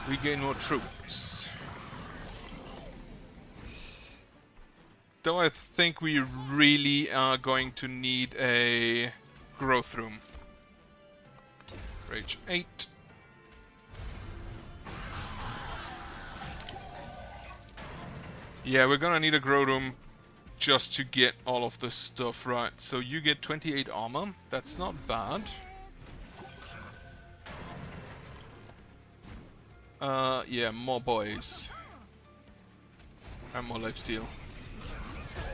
we gain more troops. Though I think we really are going to need a growth room. Rage 8. Yeah, we're gonna need a grow room just to get all of this stuff right. So you get 28 armor. That's not bad. Yeah, more boys. And more lifesteal.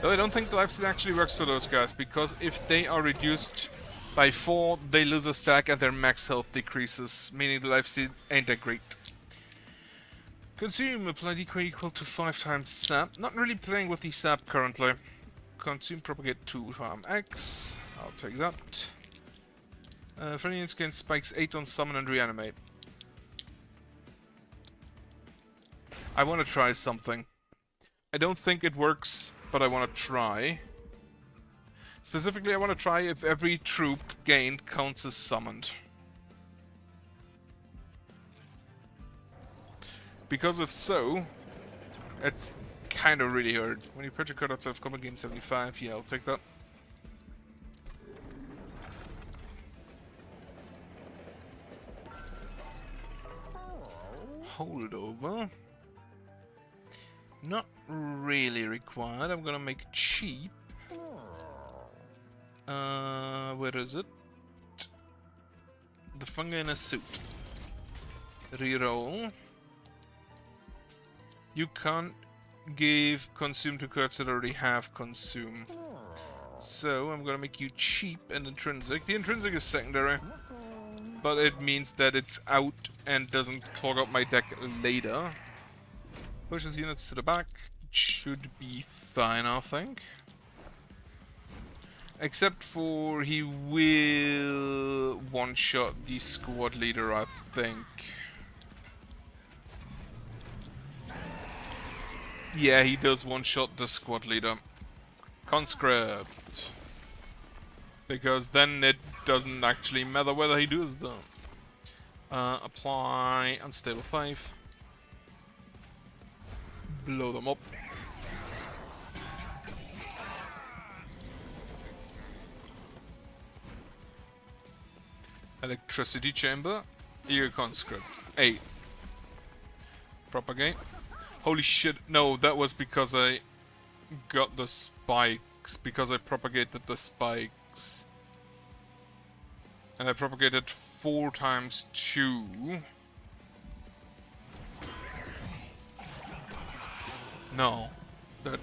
Though I don't think the lifesteal actually works for those guys, because if they are reduced by 4, they lose a stack and their max health decreases, meaning the lifesteal ain't that great. Consume, apply decay equal to 5 times sap. Not really playing with the sap currently. Consume, propagate 2 farm X. I'll take that. Friendly units gain spikes 8 on summon and reanimate. I want to try something. I don't think it works, but I want to try. Specifically, I want to try if every troop gained counts as summoned. Because if so, it's kind of really hurt. When you purchase a card outside of combat game 75, yeah, I'll take that. Holdover. Not really required. I'm gonna make it cheap. Where is it? The fungi in a suit. Reroll. You can't give consume to cards that already have consume. So I'm gonna make you cheap and intrinsic. The intrinsic is secondary, but it means that it's out and doesn't clog up my deck later. Pushes units to the back. Should be fine, I think. Except for he will one-shot the squad leader, I think. Yeah, he does one-shot the squad leader. Conscript. Because then it doesn't actually matter whether he does them. Apply Unstable 5. Blow them up. Electricity Chamber. Eager Conscript. 8. Propagate. Holy shit, no, that was because I got the spikes. Because I propagated the spikes. And I propagated 4 times 2. No. That...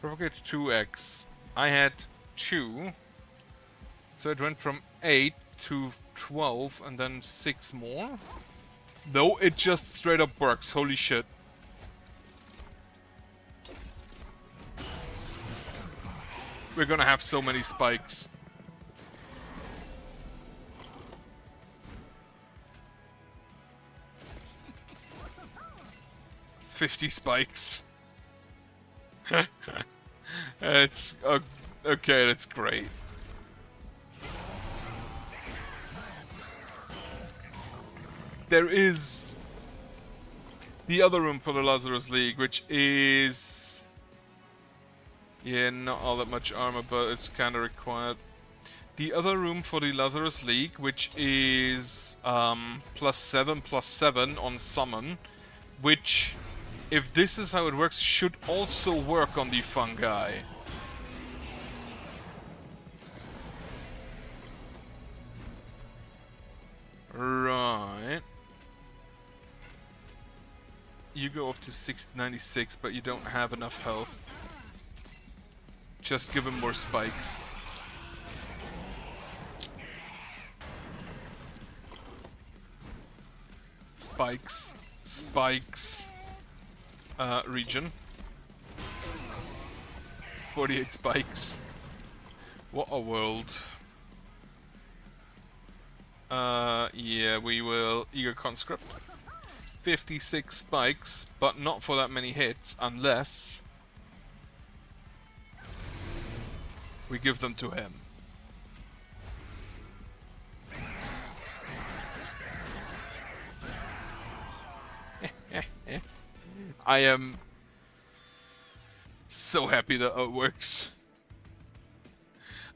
Propagate 2x. I had 2. So it went from 8 to 12 and then 6 more. No, it just straight up works. Holy shit. We're gonna have so many spikes. "50 spikes." It's... okay, that's great. There is the other room for the Lazarus League, which is... yeah, not all that much armor, but it's kind of required. The other room for the Lazarus League, which is +7/+7 on summon, which, if this is how it works, should also work on the fungi. Right. You go up to 696, but you don't have enough health. Just give him more spikes. Spikes. Spikes. Region. 48 spikes. What a world. Yeah, we will Eager Conscript. 56 spikes, but not for that many hits, unless we give them to him. I am so happy that it works.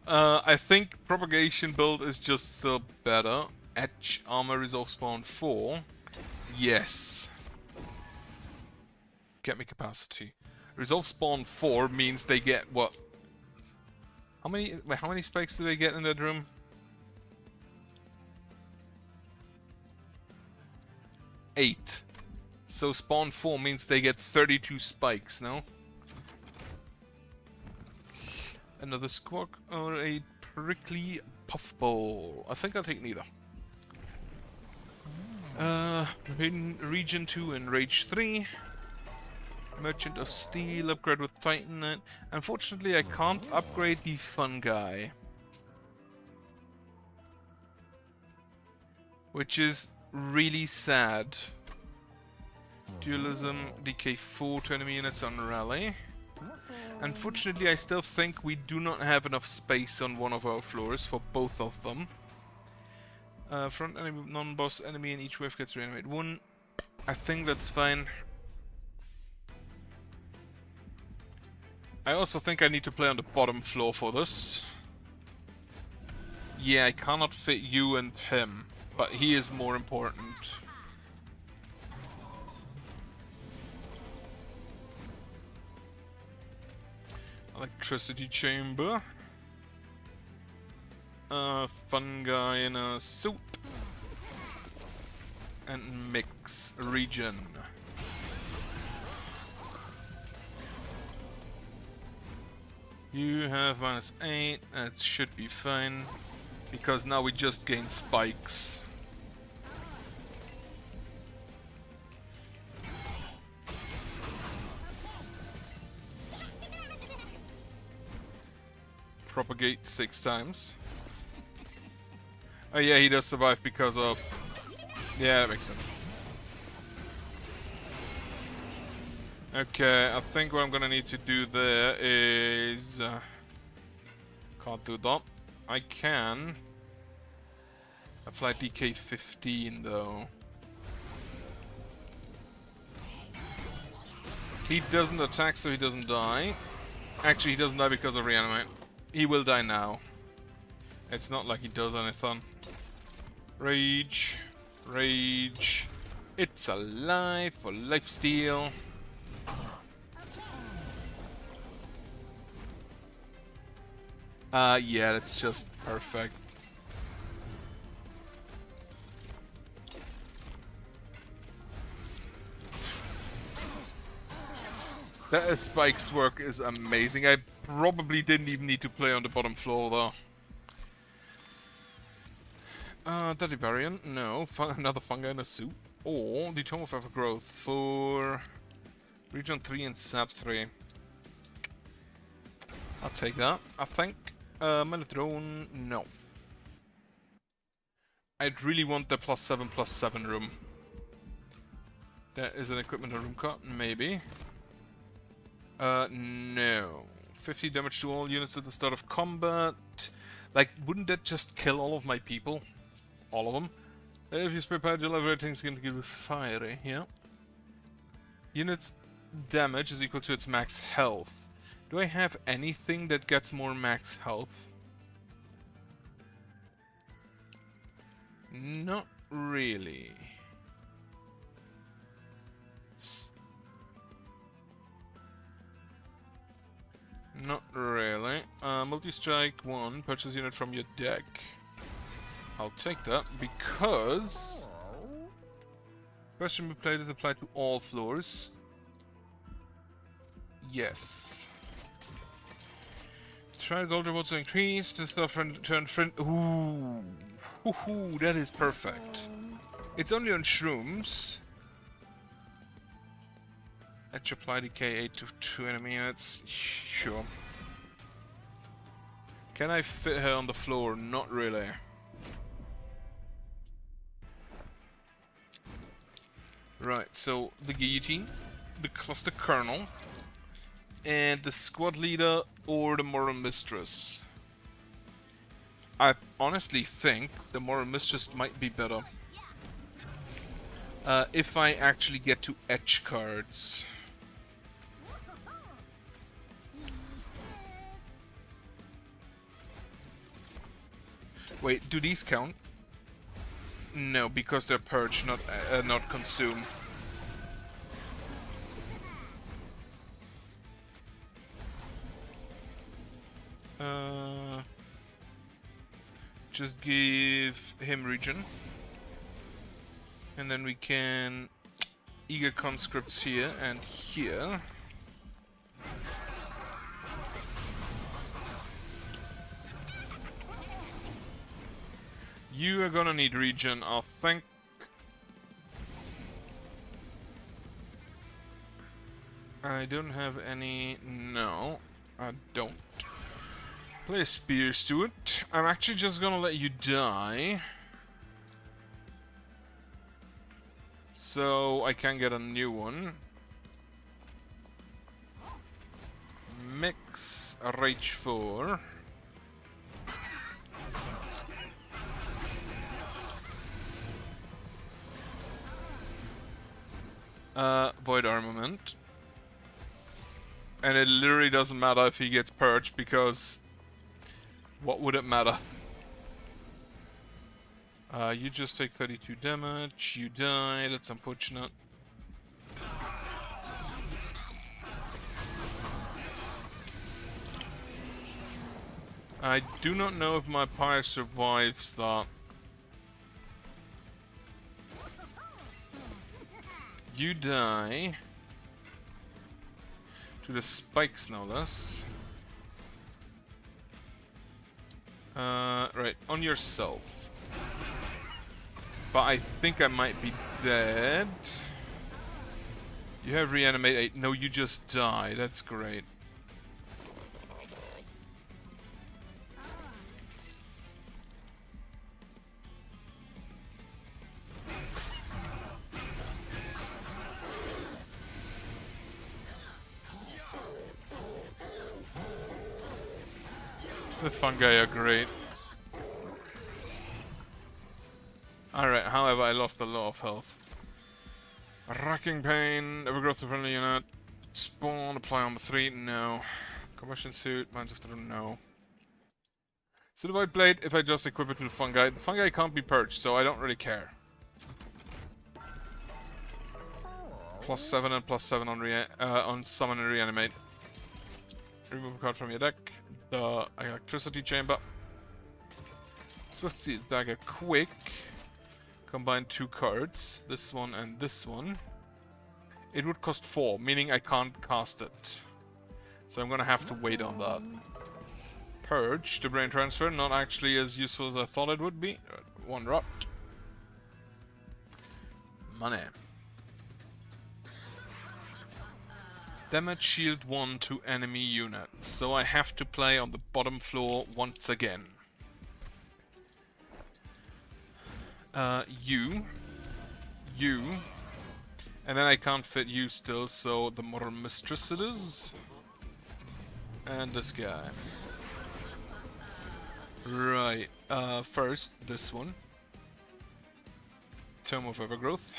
I think propagation build is just still better. Edge armor resolve spawn 4. Yes. Get me capacity. Resolve spawn 4 means they get what? How many spikes do they get in that room? 8. So spawn 4 means they get 32 spikes, no? Another squawk or a prickly puffball. I think I'll take neither. In Region 2 and Rage 3. Merchant of Steel, upgrade with Titan. Unfortunately, I can't upgrade the fungi. Which is really sad. Dualism, DK4 to enemy units on rally. Unfortunately, I still think we do not have enough space on one of our floors for both of them. Front enemy, non-boss enemy in each wave gets reanimated 1. I think that's fine. I also think I need to play on the bottom floor for this. Yeah, I cannot fit you and him, but he is more important. Electricity chamber. Fungi in a suit. And mix region. You have -8, that should be fine. Because now we just gain spikes. Propagate 6 times. Oh yeah, he does survive because of... Yeah, that makes sense. Okay, I think what I'm gonna need to do there is... can't do that. I can... apply DK 15 though. He doesn't attack, so he doesn't die. Actually, he doesn't die because of reanimate. He will die now. It's not like he does anything. Rage. Rage. It's alive for lifesteal. Yeah, that's just perfect. That Spike's work is amazing. I probably didn't even need to play on the bottom floor though. Deadly variant? No. Another fungi in a suit. Or the Tome of Evergrowth for Region 3 and Sap 3. I'll take that, I think. Melodrone? No. I'd really want the +7/+7 room. There is an equipment room cut, maybe. No. 50 damage to all units at the start of combat. Like, wouldn't that just kill all of my people? All of them? If you spray Pagel, everything's going to give fiery, yeah. Units damage is equal to its max health. Do I have anything that gets more max health? Not really. Not really. Multi-strike 1, purchase unit from your deck. I'll take that because... Question be played is applied to all floors. Yes. Try gold rewards to increase to stuff and turn friend. Ooh. Ooh, that is perfect. It's only on shrooms. Let's apply decay 8 to 2 enemy units. Sure. Can I fit her on the floor? Not really. Right, so the guillotine, the cluster colonel, and the squad leader or the moral mistress. I honestly think the moral mistress might be better. If I actually get to etch cards. Wait, do these count? No, because they're purge, not consume. Just give him region. And then we can eager conscripts here and here. You are gonna need region, I think. I don't have any... No, I don't. Play a spear steward. I'm actually just gonna let you die. So I can get a new one. Mix Rage 4. Void armament. And it literally doesn't matter if he gets purged, because what would it matter? You just take 32 damage, you die, that's unfortunate. I do not know if my pyre survives that. You die. To the spikes, no less. Right, on yourself. But I think I might be dead. You have reanimate 8. No, you just die. That's great. The fungi are great. Alright, however, I lost a lot of health. Racking pain, overgrowth of friendly unit. Spawn, apply on the 3, no. Combustion suit, mines of the no. So the Void Blade, if I just equip it to the fungi can't be purged, so I don't really care. +7 and +7 on summon and reanimate. Remove a card from your deck. The electricity chamber. Swift Seal Dagger quick. Combine 2 cards, this one and this one. It would cost 4, meaning I can't cast it. So I'm gonna have to wait on that. Purge, the brain transfer, not actually as useful as I thought it would be. 1 rot. Money. Damage shield 1 to enemy units. So I have to play on the bottom floor once again. You, and then I can't fit you still, so the Modern Mistress it is. And this guy. Right, first, this one. Tome of Evergrowth.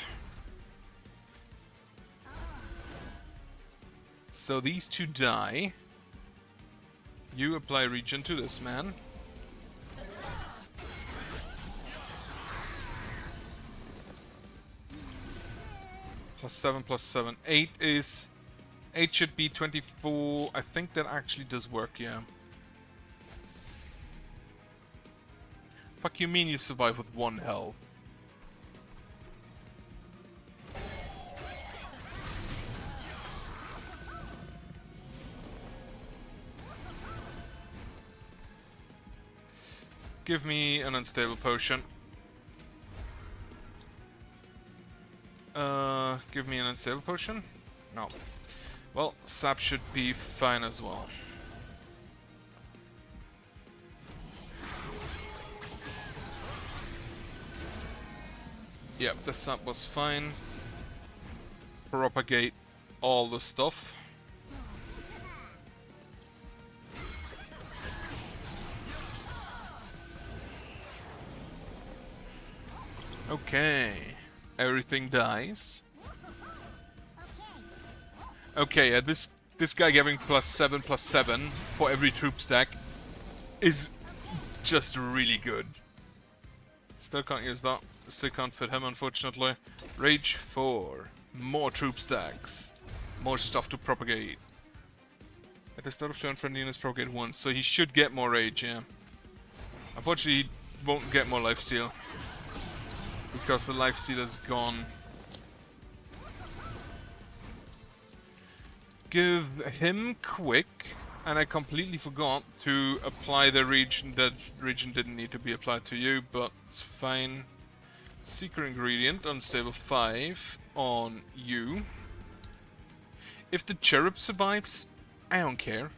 So these 2 die. You apply regen to this man. +7, +7. 8 is... 8 should be 24. I think that actually does work, yeah. Fuck you mean you survive with 1 health? Give me an unstable potion. Give me an unstable potion? No. Well, sap should be fine as well. Yep, the sap was fine. Propagate all the stuff. Okay. Everything dies. Okay, this guy giving +7, +7 for every troop stack is just really good. Still can't use that. Still can't fit him, unfortunately. Rage 4. More troop stacks. More stuff to propagate. At the start of turn, friendly units propagate once, so he should get more rage, yeah. Unfortunately, he won't get more lifesteal. Because the lifesteal is gone. Give him quick, and I completely forgot to apply the region. That region didn't need to be applied to you, but it's fine. Secret ingredient, unstable 5 on you. If the cherub survives, I don't care.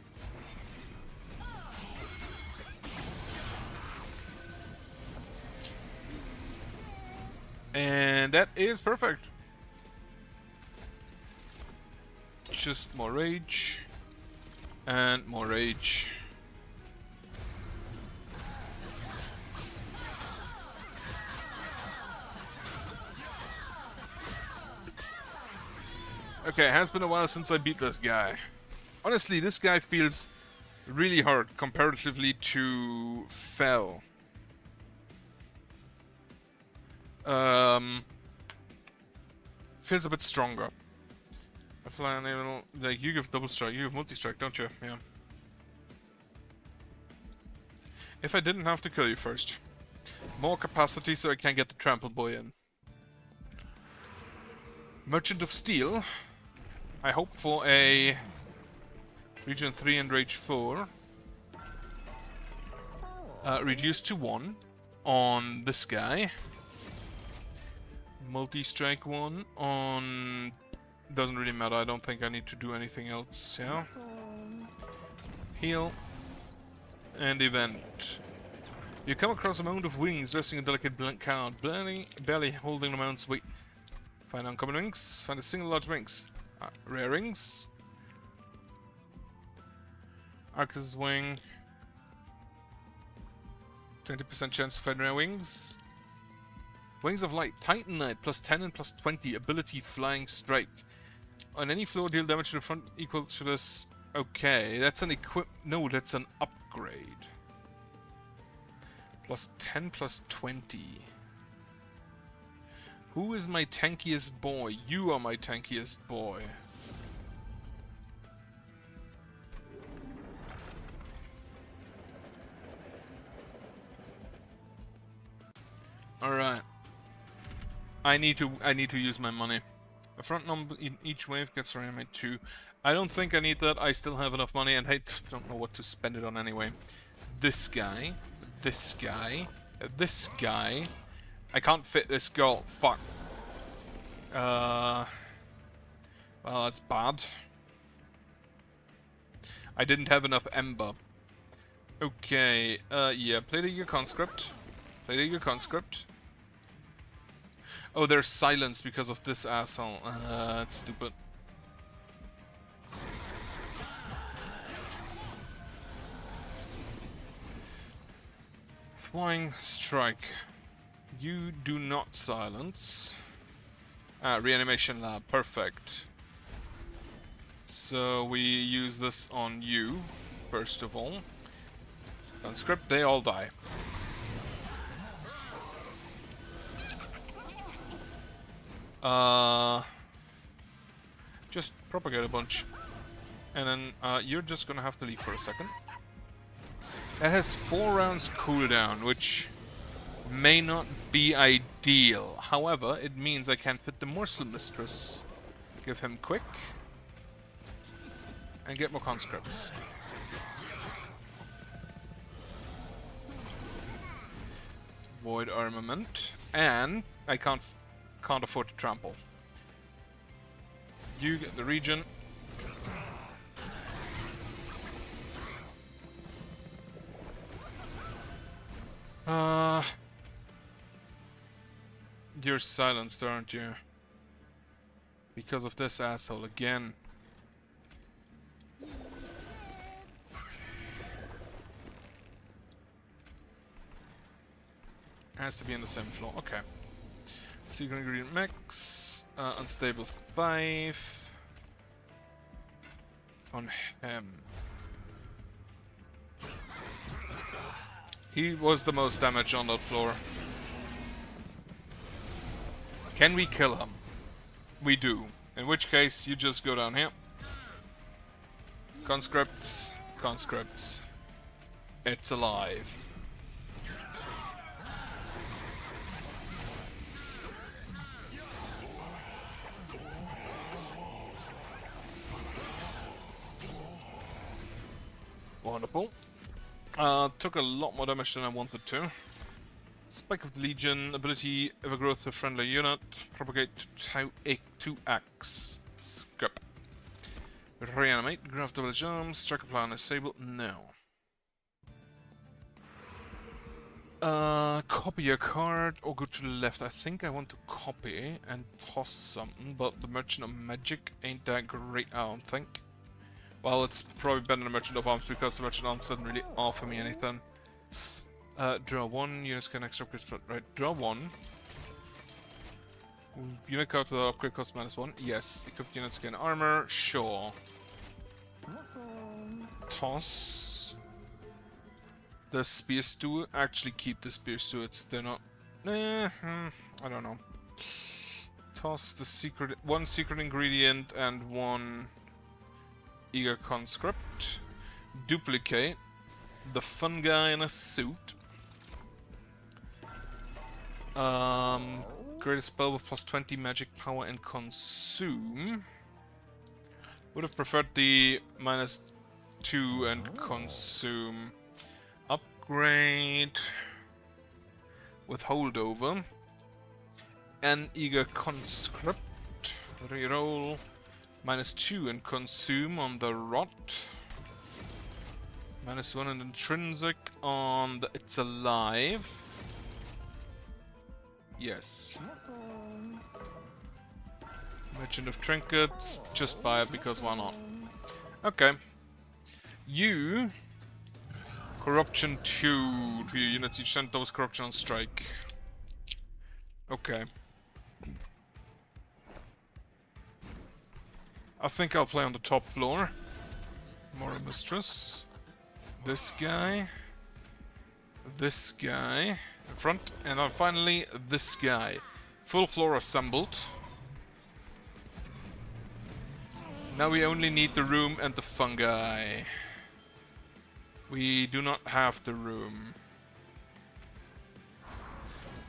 And that is perfect. Just more rage. And more rage. Okay, it has been a while since I beat this guy. Honestly, this guy feels really hard comparatively to Fel. Feels a bit stronger. I fly unable, like, you give double strike, you give multi-strike, don't you? Yeah. If I didn't have to kill you first. More capacity so I can get the trample boy in. Merchant of Steel. I hope for a Region 3 and Rage 4. Reduced to 1 on this guy. Multi-strike 1 on... Doesn't really matter, I don't think I need to do anything else, yeah? Heal. And event. You come across a mound of wings dressing a delicate blank card, barely holding the mound's weight. Find uncommon rings, find a single large rings. Rare rings. Arcus' wing. 20% chance to find rare wings. Wings of Light, Titanite, plus 10 and plus 20, ability Flying Strike. On any floor, deal damage to the front equal to this. Okay, that's an no, that's an upgrade. Plus 10, plus 20. Who is my tankiest boy? You are my tankiest boy. Alright. I need to use my money. A front number in each wave gets reanimate 2. I don't think I need that. I still have enough money and I don't know what to spend it on anyway. This guy. This guy. This guy. I can't fit this girl. Fuck. Well, that's bad. I didn't have enough ember. Okay, yeah, play the conscript. Play the conscript. Oh, there's silence because of this asshole. That's stupid. Flying strike. You do not silence. Reanimation lab. Perfect. So we use this on you, first of all. Conscript, they all die. Just propagate a bunch. And then you're just gonna have to leave for a second. That has 4 rounds cooldown, which may not be ideal. However, it means I can fit the Morsel Mistress. Give him quick. And get more conscripts. Void armament. And I can't afford to trample. You get the region. You're silenced, aren't you? Because of this asshole again. Has to be in the same floor. Okay. Secret ingredient mix. Unstable 5. On him. He was the most damage on that floor. Can we kill him? We do. In which case, you just go down here. Conscripts. Conscripts. It's alive. Wonderful. Took a lot more damage than I wanted to. Spike of the Legion, ability, overgrowth to friendly unit, propagate to 2x. Skip. Reanimate, graft double jump, strike a plan, disable, no. Copy a card or go to the left. I think I want to copy and toss something, but the Merchant of Magic ain't that great, I don't think. Well, it's probably better than the Merchant of Arms because the Merchant of Arms doesn't really offer me anything. Draw 1, units can extra crisp, right? Draw 1. Unit cards without upgrade cost -1. Yes. Equipped units gain armor. Sure. Toss. The spear stew. Actually keep the spear stewards. They're not... I don't know. Toss the secret... one secret ingredient and one eager conscript. Duplicate. The fun guy in a suit. Create a spell with +20 magic power and consume. Would have preferred the -2 and consume. Upgrade with holdover. An eager conscript. Reroll. -2 and consume on the rot. -1 and intrinsic on the it's alive. Yes. Merchant of Trinkets, just buy it because why not? Okay. You... Corruption 2 to your units, each send doubles corruption on strike. Okay. I think I'll play on the top floor. Moral Mistress. This guy. This guy. In front. And then finally, this guy. Full floor assembled. Now we only need the room and the fungi. We do not have the room.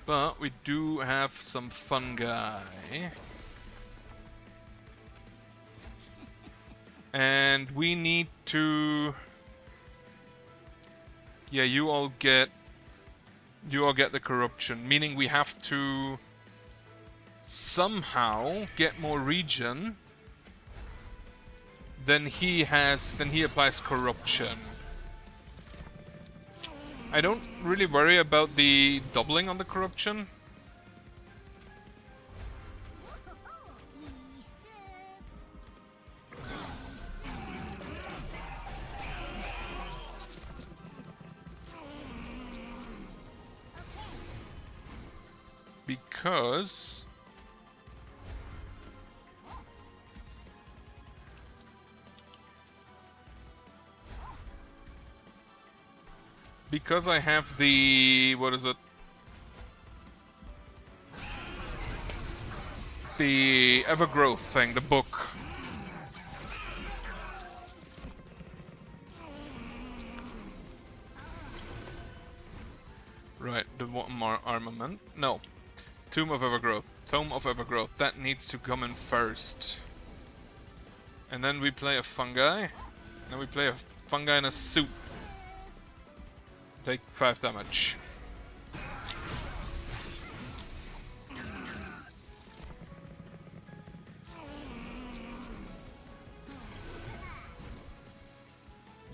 But we do have some fungi. And we need to... Yeah, you all get the corruption, meaning we have to somehow get more region than he has, then he applies corruption. I don't really worry about the doubling on the corruption. Because I have the... what is it? The Evergrowth thing, the book. Right, the armament. No. Tomb of Evergrowth. Tome of Evergrowth. That needs to come in first. And then we play a fungi. Then we play a fungi in a suit. Take 5 damage.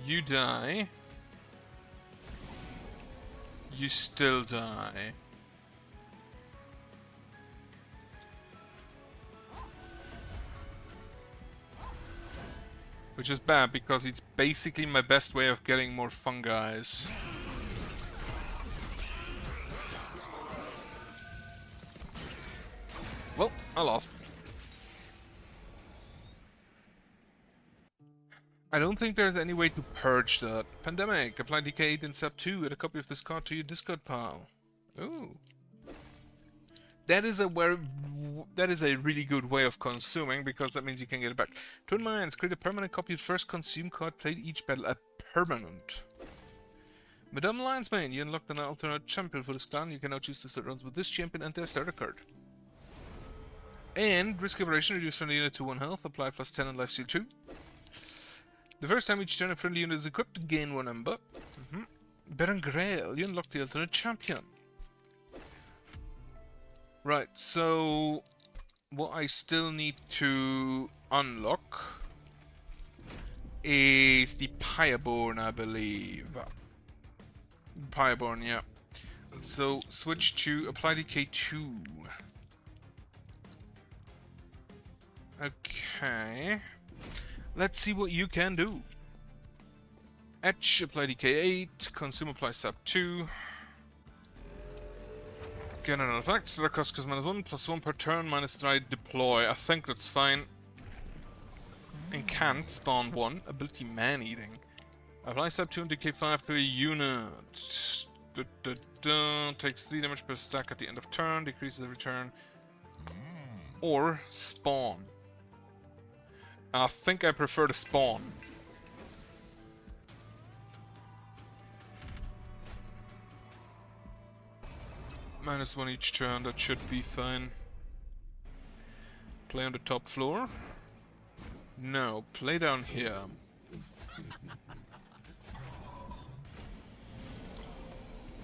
You die. You still die. Which is bad because it's basically my best way of getting more fungi. Well, I lost. I don't think there's any way to purge that. Pandemic. Apply DK8 in Step 2. Add a copy of this card to your discard pile. Ooh. That is a really good way of consuming, because that means you can get it back. Twin Mines. Create a permanent copy of first consume card played each battle. A permanent. Madame Lionsbane. You unlocked an alternate champion for this clan. You can now choose to start runs with this champion and their starter card. And risk operation, reduce friendly unit to 1 health, apply +10 and life steal 2. The first time each turn a friendly unit is equipped, gain 1 ember. Baron Grail, you unlock the alternate champion. Right, so what I still need to unlock is the Pyreborn, I believe. Pyreborn, yeah. So switch to apply decay 2. Okay. Let's see what you can do. Etch, apply decay 8. Consume, apply sub 2. Get an effect. So that costs -1, +1 per turn, -3 deploy. I think that's fine. And can't spawn 1. Ability man-eating. Apply step 2 and decay 5 to a unit. Takes 3 damage per stack at the end of turn. Decreases every turn. Or spawn. I think I prefer to spawn. -1 each turn, that should be fine. Play on the top floor? No, play down here.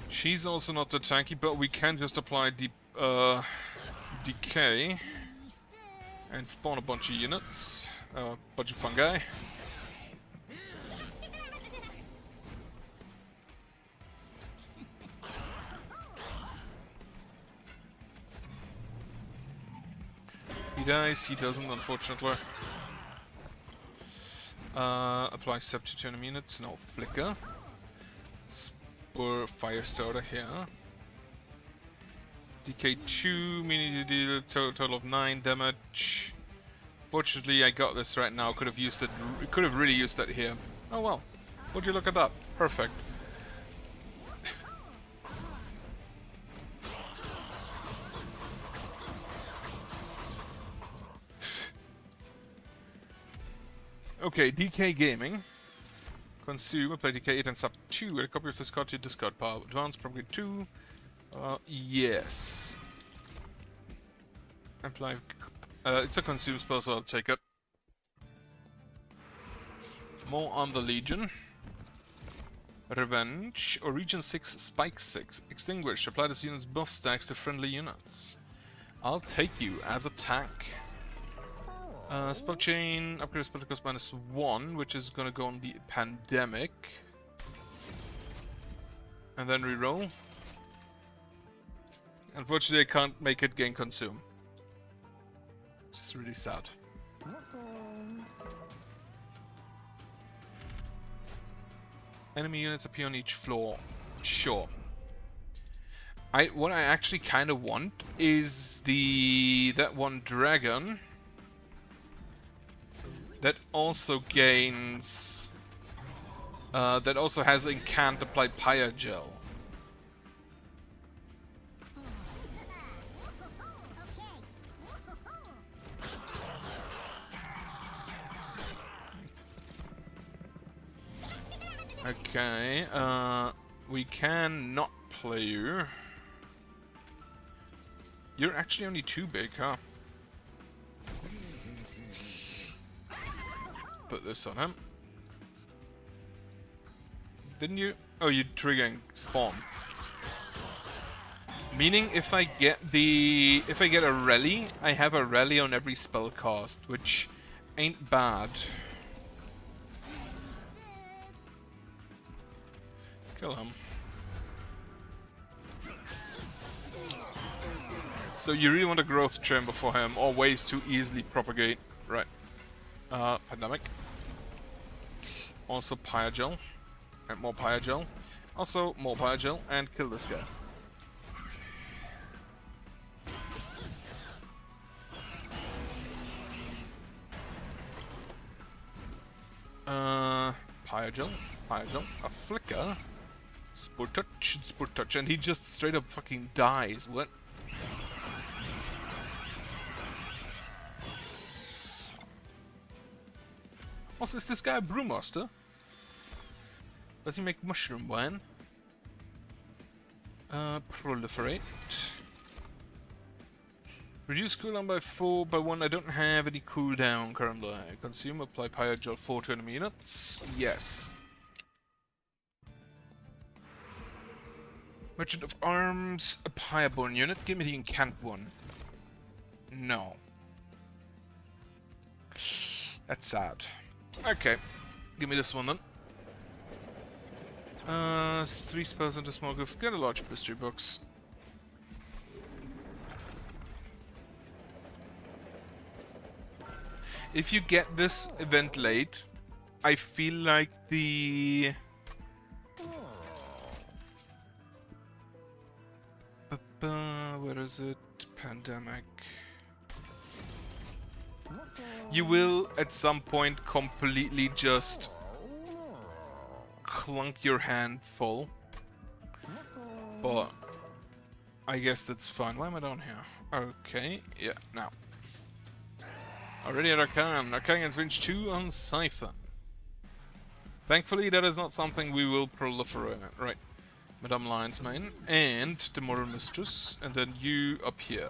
She's also not that tanky, but we can just apply decay and spawn a bunch of units, a bunch of fungi. He dies, he doesn't, unfortunately. Apply step to turn units, no flicker. Spur fire starter here. Decay 2, meaning you deal a total of 9 damage. Fortunately, I got this right now. Could have used it. Could have really used that here. Oh well. Would you look at that? Perfect. Okay, DK Gaming. Consume, apply DK 8 and sub 2. Add a copy of this card to your discard pile. Advance, probably 2. Yes. Apply. It's a consume spell, so I'll take it. More underlegion. Revenge. Or region 6, spike 6. Extinguish. Apply this unit's buff stacks to friendly units. I'll take you as a tank. Spell chain, upgrade spell cost -1, which is gonna go on the pandemic. And then reroll. Unfortunately, I can't make it gain consume. This is really sad. Enemy units appear on each floor. Sure. What I actually kind of want is that one dragon that also gains that also has incant applied pyre gel. Okay, we can not play you. You're actually only too big, huh? Put this on him. Didn't you? Oh, you're triggering spawn. Meaning if I get a rally, I have a rally on every spell cast, which ain't bad. Kill him. So you really want a growth chamber for him, or ways to easily propagate. Right. Pandemic. Also pyre gel. And more pyre gel. Also more pyre gel, and kill this guy. Pyre gel, a flicker. Spur touch, and he just straight up fucking dies. What? Also, is this guy a brewmaster? Does he make mushroom wine? Proliferate. Reduce cooldown by 4 by 1. I don't have any cooldown currently. Consume, apply pyre gel 4 to enemy units. Yes. Merchant of Arms, a Pyreborn unit. Give me the incant one. No. That's sad. Okay. Give me this one then. 3 spells into small gift. Get a large history box. If you get this event late, I feel like the... is it? Pandemic. You will at some point completely just clunk your hand full. But I guess that's fine. Why am I down here? Okay, yeah, now. Already at Arcan. Arcan gets range 2 on Siphon. Thankfully, that is not something we will proliferate. Right. Madame Lion's Mane and the Mortal Mistress, and then you up here.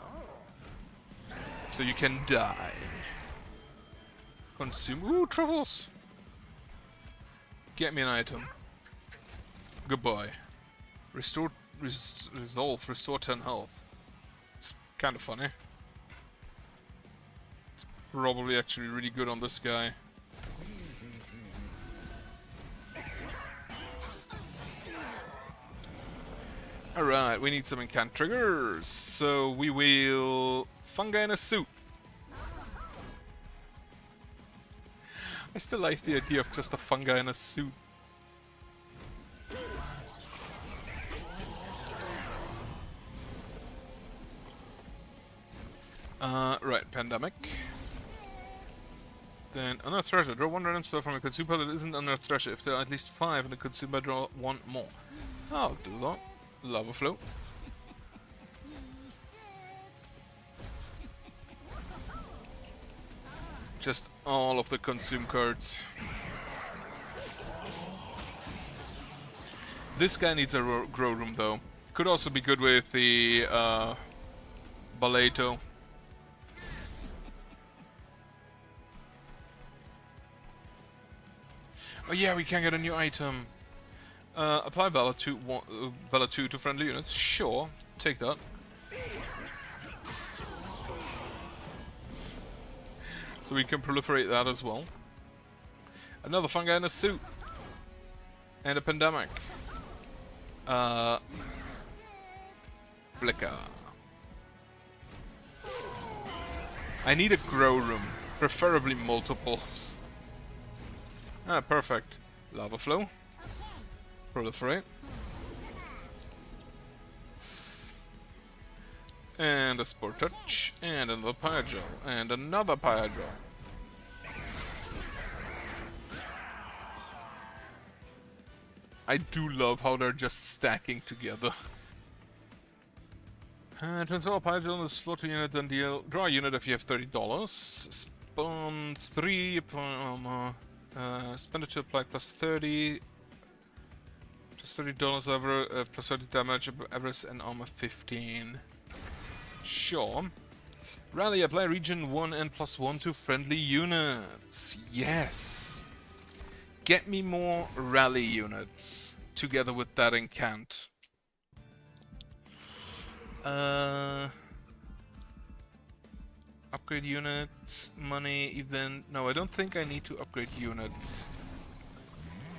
So you can die. Consume. Ooh, truffles! Get me an item. Goodbye. Restore. Resolve. Restore 10 health. It's kind of funny. It's probably actually really good on this guy. Alright, we need some incant triggers. So we will... Fungi in a suit. I still like the idea of just a fungi in a suit. Right, Pandemic. Then Unearthed Treasure. Draw 1 random spell from a consumer that isn't Unearthed Treasure. If there are at least 5 in the consumer, draw 1 more. I'll do that. Lava Flow. Just all of the consume cards. This guy needs a grow room though. Could also be good with the Baleto. Oh yeah, we can get a new item. Apply Valor 2 to friendly units. Sure, take that. So we can proliferate that as well. Another fungi in a suit. And a pandemic. Flicker. I need a grow room. Preferably multiples. Ah, perfect. Lava flow. Proliferate. And a Spore Touch. And another Pyro. And another Pyro. I do love how they're just stacking together. Transfer a Pyro on this floater unit, then deal. Draw a unit if you have $30. Spawn 3 armor. Spend it to apply plus 30. Plus $30 ever, plus 30 damage, Everest and armor 15. Sure. Rally, apply region 1 and plus 1 to friendly units. Yes! Get me more rally units together with that incant. Upgrade units, money, event. No, I don't think I need to upgrade units.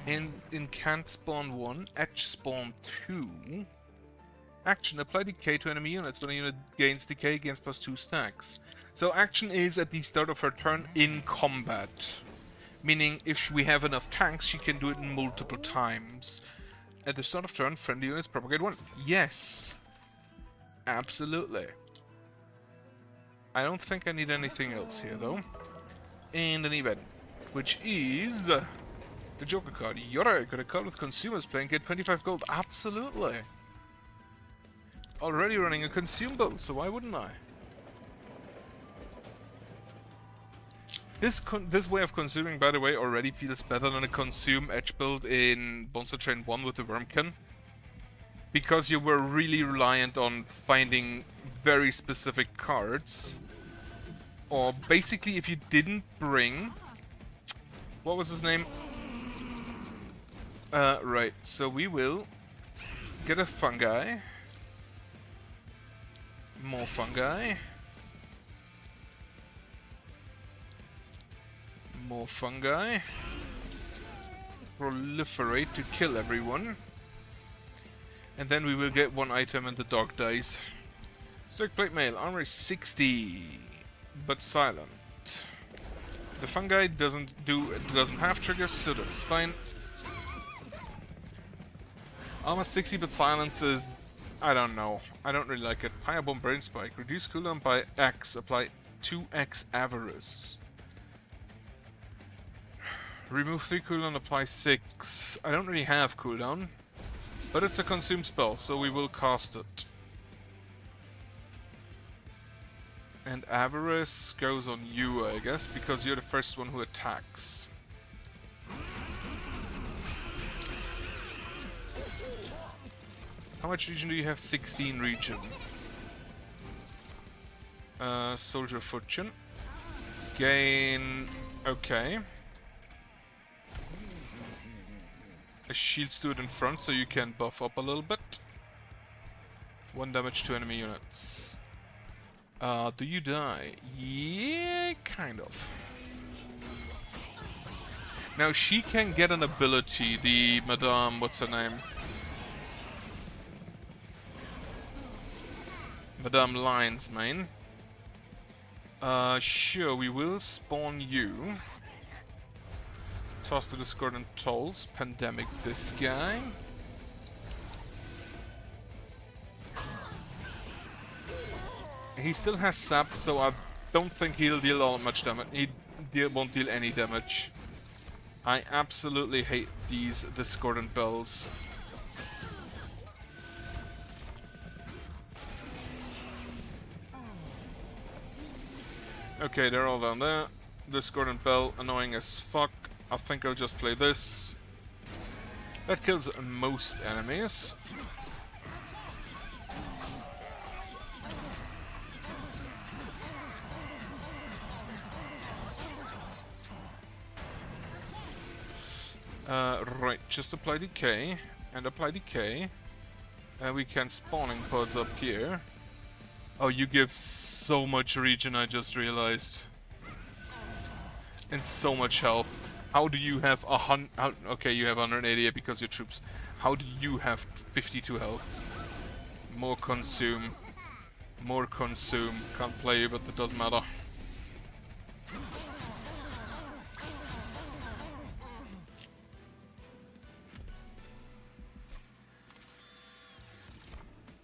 In incant spawn 1, etch spawn 2. Action, apply decay to enemy units. When a unit gains decay, gains plus 2 stacks. So action is at the start of her turn in combat. Meaning, if we have enough tanks, she can do it multiple times. At the start of turn, friendly units propagate 1. Yes! Absolutely. I don't think I need anything else here, though. And an event, which is... the Joker card. Yora, got a card with consumers playing, get 25 gold. Absolutely. Already running a consume build, so why wouldn't I? This way of consuming, by the way, already feels better than a consume edge build in Monster Train 1 with the Wormkin. Because you were really reliant on finding very specific cards. Or basically, if you didn't bring... What was his name? Right, so we will get a fungi. More fungi. More fungi. Proliferate to kill everyone. And then we will get one item and the dog dies. Stoic Plate Mail, armor is 60, but silent. The fungi doesn't have triggers, so that's fine. Armor 60 but silence is I don't know. I don't really like it. Firebomb Brain Spike. Reduce cooldown by X. Apply 2x Avarice. Remove 3 cooldown, apply 6. I don't really have cooldown. But it's a consume spell, so we will cast it. And Avarice goes on you, I guess, because you're the first one who attacks. How much region do you have? 16 region. Soldier Fortune. Gain... okay. A shield steward in front so you can buff up a little bit. 1 damage to enemy units. Do you die? Yeah, kind of. Now she can get an ability, the Madame, what's her name? Madame Lion's Mane. Sure, we will spawn you. Toss to Discordant Tolls. Pandemic this guy. He still has sap, so I don't think he'll deal all that much damage. He won't deal any damage. I absolutely hate these Discordant Bells. Okay, they're all down there. Discordant Bell, annoying as fuck. I think I'll just play this. That kills most enemies. Right, just apply decay, and apply decay. And we can spawning pods up here. Oh, you give so much regen, I just realized. And so much health. How do you have okay, you have 188 because your troops. How do you have 52 health? More consume. More consume. Can't play you, but that doesn't matter.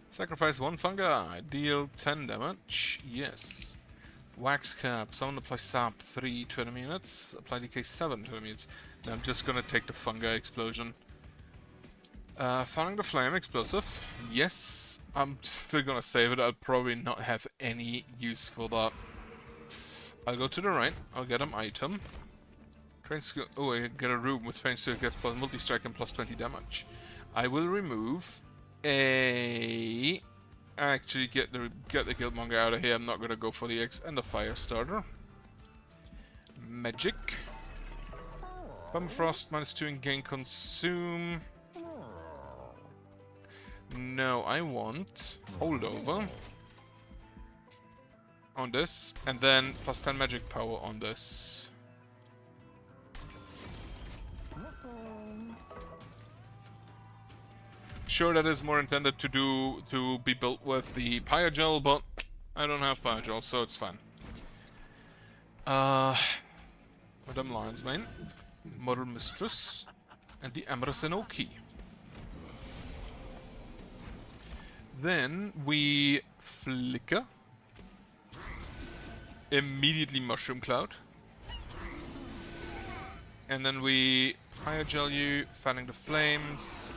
Sacrifice 1 fungi. Deal 10 damage. Yes. Wax cap. Someone apply sap 3 to enemy units. Apply decay 7 to enemy units. Now I'm just gonna take the fungi explosion. Fanning the flame explosive. Yes. I'm still gonna save it. I'll probably not have any use for that. I'll go to the right. I'll get an item. Train skill. Oh, I get a room with train skill gets plus multi-strike and plus 20 damage. I will remove a... actually get the Guildmonger out of here. I'm not gonna go for the X and the fire starter. Magic. Bumfrost -2 and gain consume. No, I want holdover on this, and then plus 10 magic power on this. Sure, that is more intended to be built with the Pyogel, but I don't have Pyogel, so it's fine. Madame Lion's Mane, Mother Mistress, and the Amarasenoki. Then we flicker. Immediately Mushroom Cloud. And then we Pyogel you, fanning the flames.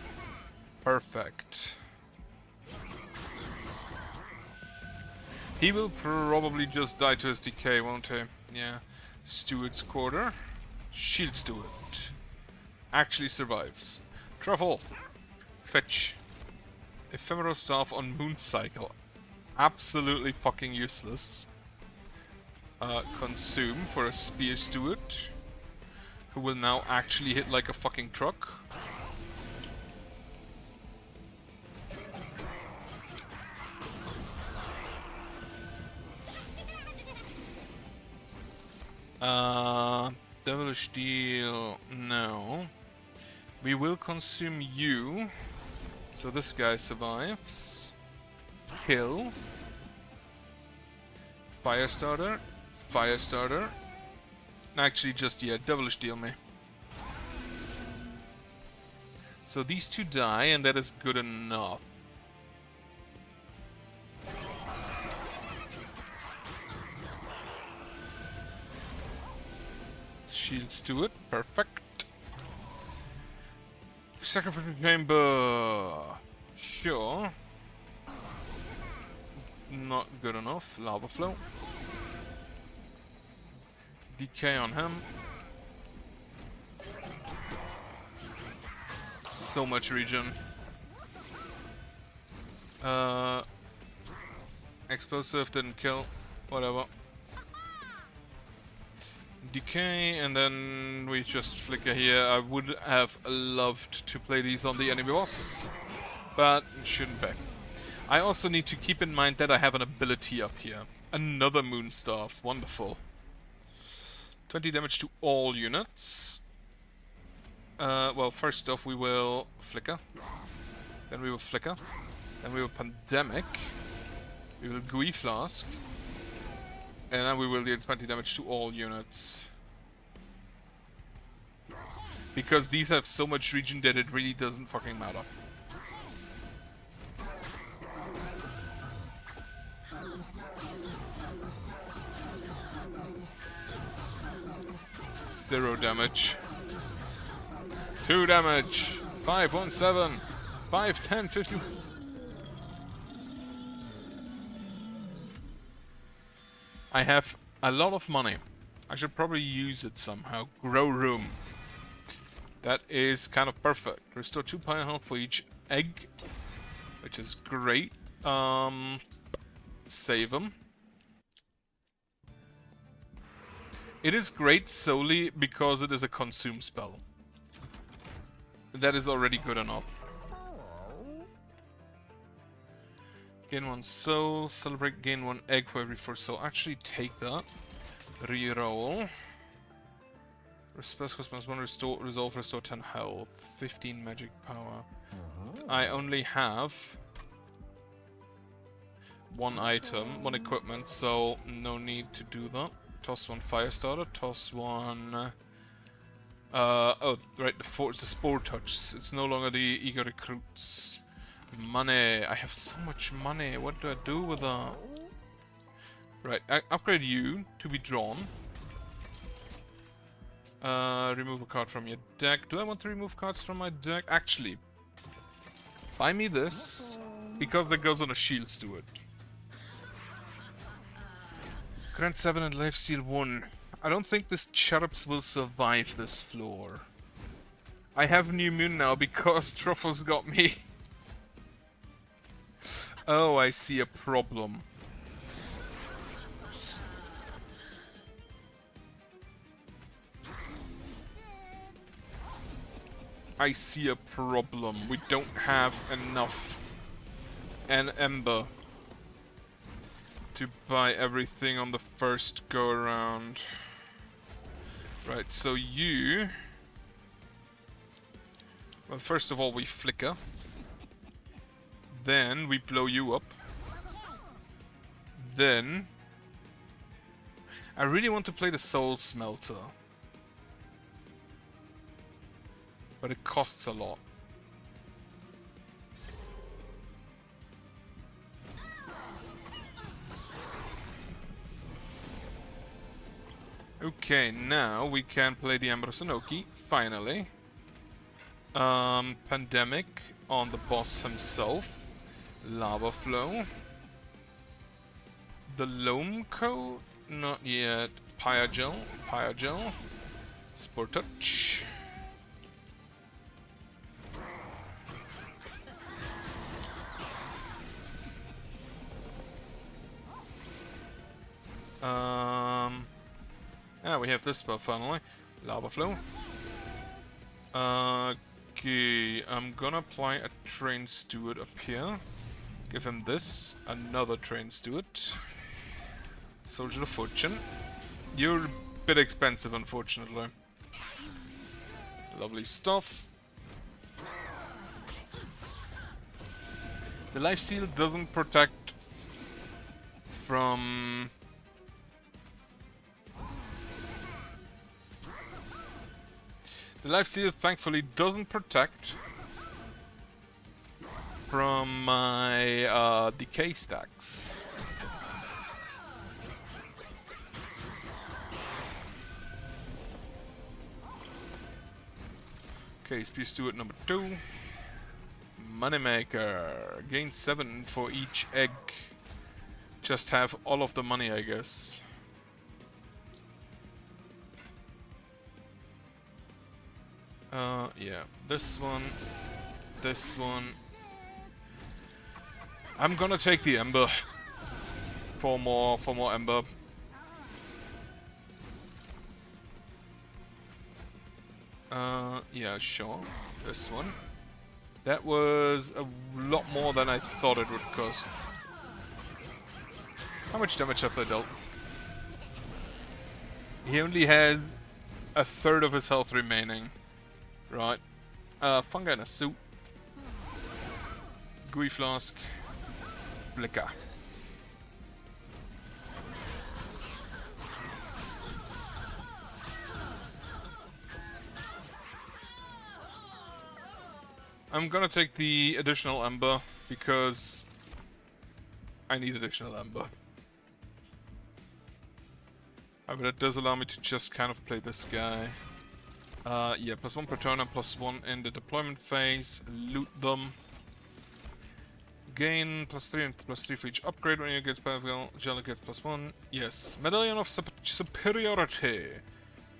Perfect. He will probably just die to his decay, won't he? Yeah. Steward's Quarter. Shield Steward. Actually survives. Truffle. Fetch. Ephemeral Staff on Moon Cycle. Absolutely fucking useless. Consume for a Spear Steward. Who will now actually hit like a fucking truck. Devilish Deal, no. We will consume you. So this guy survives. Kill. Firestarter. Firestarter. Actually, just, yeah, Devilish Deal me. So these two die, and that is good enough. shields to it. Perfect. Sacrificial chamber. Sure. Not good enough. Lava flow. Decay on him. So much regen. Explosive didn't kill. Whatever. Decay, and then we just flicker here. I would have loved to play these on the enemy boss, but shouldn't be. I also need to keep in mind that I have an ability up here. Another Moonstaff. Wonderful. 20 damage to all units. Well, first off we will flicker. Then we will flicker. Then we will pandemic. We will gooey flask. And then we will deal 20 damage to all units. Because these have so much regen that it really doesn't fucking matter. Zero damage. 2 damage. 517. 510. 50. I have a lot of money. I should probably use it somehow. Grow room. That is kind of perfect. Restore 2 power health for each egg, which is great. Save them. It is great solely because it is a consume spell. That is already good enough. Gain 1 soul, celebrate, gain 1 egg for every 4 soul. Actually take that. Reroll. Spell cost +1, restore, resolve, restore 10 health. 15 magic power. I only have 1 item, 1 equipment, so no need to do that. Toss 1 fire starter, toss 1... oh, right, the spore touch. It's no longer the eager recruits. Money. I have so much money. What do I do with that? Right, I upgrade you to be drawn. Remove a card from your deck. Do I want to remove cards from my deck? Actually, buy me this, because that goes on a shield steward. Grant 7 and lifesteal 1. I don't think this Cherubs will survive this floor. I have new moon now because Truffles got me. Oh, I see a problem. I see a problem. We don't have enough an ember to buy everything on the first go around. Right, so you... Well, first of all we flicker. Then we blow you up. Then... I really want to play the Soul Smelter. But it costs a lot. Okay, now we can play the Ember Sanoki, finally. Pandemic on the boss himself. Lava Flow. The Loam Coat? Not yet. Pyogel. Pyogel. Spore Touch. Yeah, we have this spell finally. Lava Flow. Okay, I'm gonna apply a Train Steward up here. Give him this. Another Train Steward. Soldier of Fortune. You're a bit expensive, unfortunately. Lovely stuff. The lifesteal doesn't protect from... The lifesteal thankfully doesn't protect from my decay stacks. Okay, Spear Steward number 2. Moneymaker. Gain 7 for each egg. Just have all of the money, I guess. Yeah. This one. This one. I'm gonna take the Ember. For more Ember. Yeah, sure. This one. That was a lot more than I thought it would cost. How much damage have they dealt? He only has a third of his health remaining. Right. Fungi in a suit. Gooey Flask. Flicker. I'm gonna take the additional Ember because I need additional Ember. But it does allow me to just kind of play this guy. Yeah, +1 per turn and +1 in the deployment phase. Loot them. Gain +3 and +3 for each upgrade when you get Pavel. Jelly gets +1. Yes. Medallion of Superiority.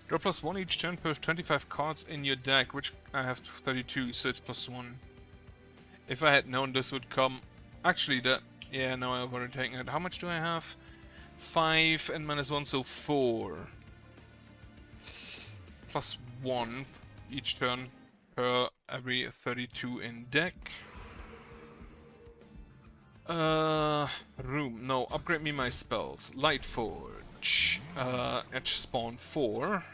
Draw +1 each turn per 25 cards in your deck, which I have 32, so it's +1. If I had known this would come... Actually, that... Yeah, no, I've already taken it. How much do I have? 5 and -1, so 4. +1 each turn per every 32 in deck. Room. No, upgrade me my spells. Lightforge. Edge spawn 4.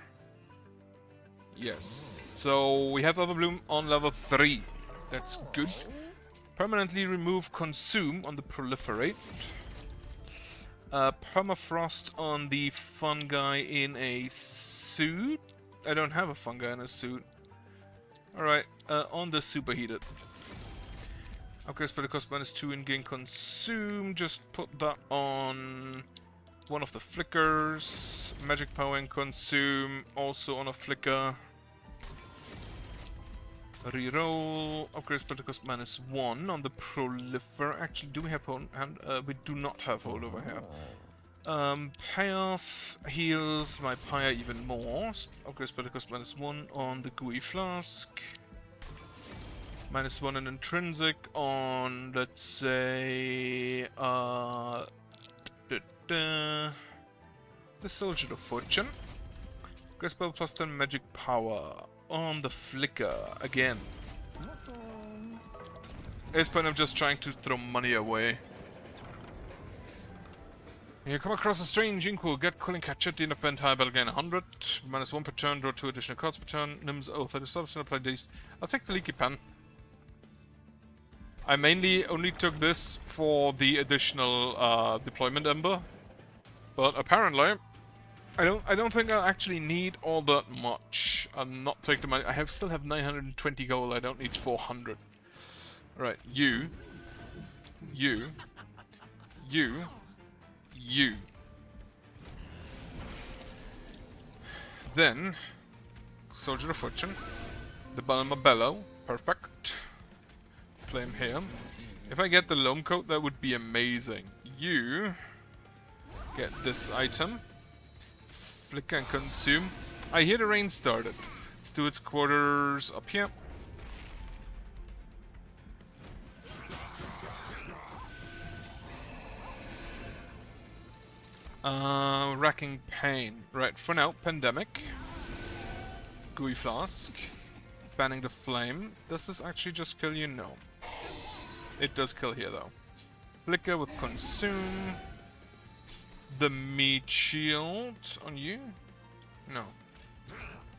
Yes. So we have Everbloom on level 3. That's good. Permanently remove Consume on the Proliferate. Permafrost on the fungi in a suit. I don't have a fungi in a suit. Alright, on the Superheated. Okay, spell cost -2 and gain Consume. Just put that on one of the flickers. Magic Power and Consume also on a flicker. Reroll. Upgrade spell cost -1 on the Prolifer. Actually, do we have hold? We do not have hold over here. Payoff heals my Pyre even more. Upgrade spell cost -1 on the Gooey Flask. -1 in intrinsic on, let's say, the Soldier of Fortune. Upgrade spell +10 magic power on the Flicker again. At this point, I'm just trying to throw money away. You come across a strange ink will get Cooling Cachet in a Pentire Battle gain 100. -1 per turn, draw 2 additional cards per turn. Nim's Oath, I stops and apply these. I'll take the Leaky Pen. I mainly only took this for the additional deployment Ember. But apparently, I don't think I actually need all that much. I'll not take the money. I still have 920 gold. I don't need 400. Right, you. Then, Soldier of Fortune. The Balmabello. Perfect. Play him here. If I get the Loam Coat, that would be amazing. You get this item. Flicker and Consume. I hear the rain started. Steward's Quarters up here. Racking Pain. Right, for now, Pandemic. Gooey Flask. Banning the Flame. Does this actually just kill you? No. It does kill here, though. Flicker with Consume. The Meat Shield on you? No.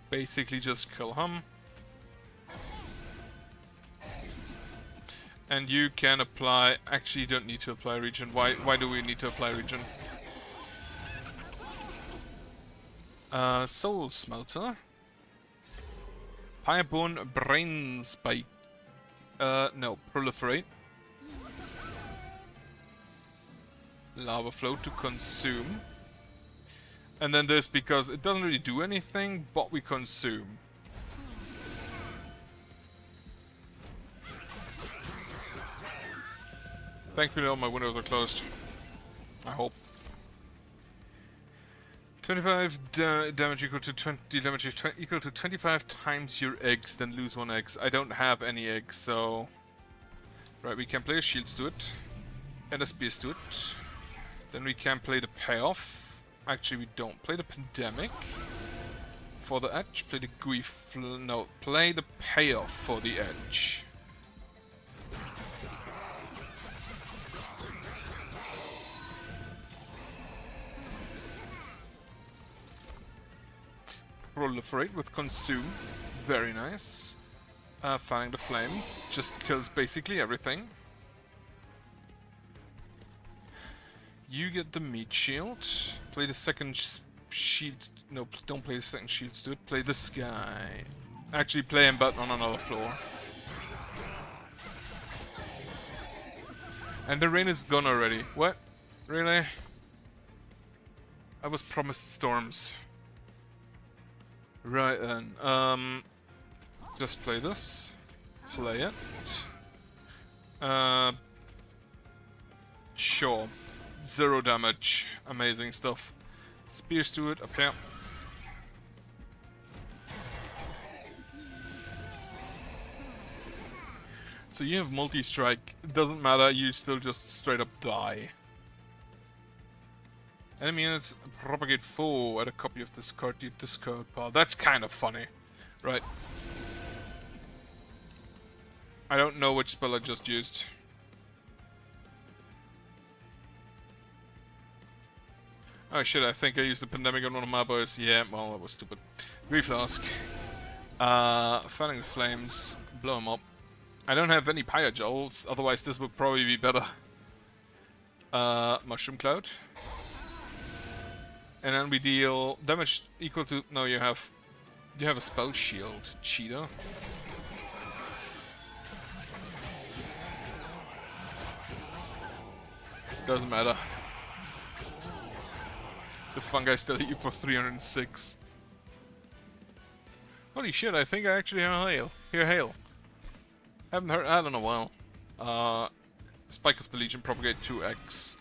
Basically just kill him. And you can apply... Actually, you don't need to apply Regen. Why do we need to apply Regen? Soul Smelter. Firebone Brain Spike. No, Proliferate. Lava Flow to Consume. And then this, because it doesn't really do anything, but we consume. Thankfully all my windows are closed. I hope. 25 damage equal to 20 damage equal to 25 times your eggs, then lose 1 egg. I don't have any eggs, so... Right, we can play a Shields to it. And a Spears to it. Then we can play the Payoff. Actually, we don't. Play the Pandemic. For the edge. Play the Gooey no, play the Payoff for the edge. Proliferate with Consume. Very nice. Fanning the Flames. Just kills basically everything. You get the Meat Shield. Play the second shield. No, don't play the second shields to it. Play the Sky. Actually, play him but on another floor. And the rain is gone already. What? Really? I was promised storms. Right then. Just play this. Play it. Sure. 0 damage. Amazing stuff. Spears to it, up here. So you have multi-strike. It doesn't matter, you still just straight up die. Enemy units propagate 4 at a copy of discard your discard pile. That's kind of funny. Right. I don't know which spell I just used. Oh shit, I think I used the Pandemic on one of my boys. Yeah, well, that was stupid. Grief Flask. Fanning the Flames. Blow him up. I don't have any Pyrojols, otherwise this would probably be better. Mushroom Cloud. And then we deal damage equal to... No, you have a Spell Shield. Cheater. Doesn't matter. The fungi still hit you for 306. Holy shit, I think I actually hear hail. Haven't heard that in a while. Spike of the Legion, propagate 2x.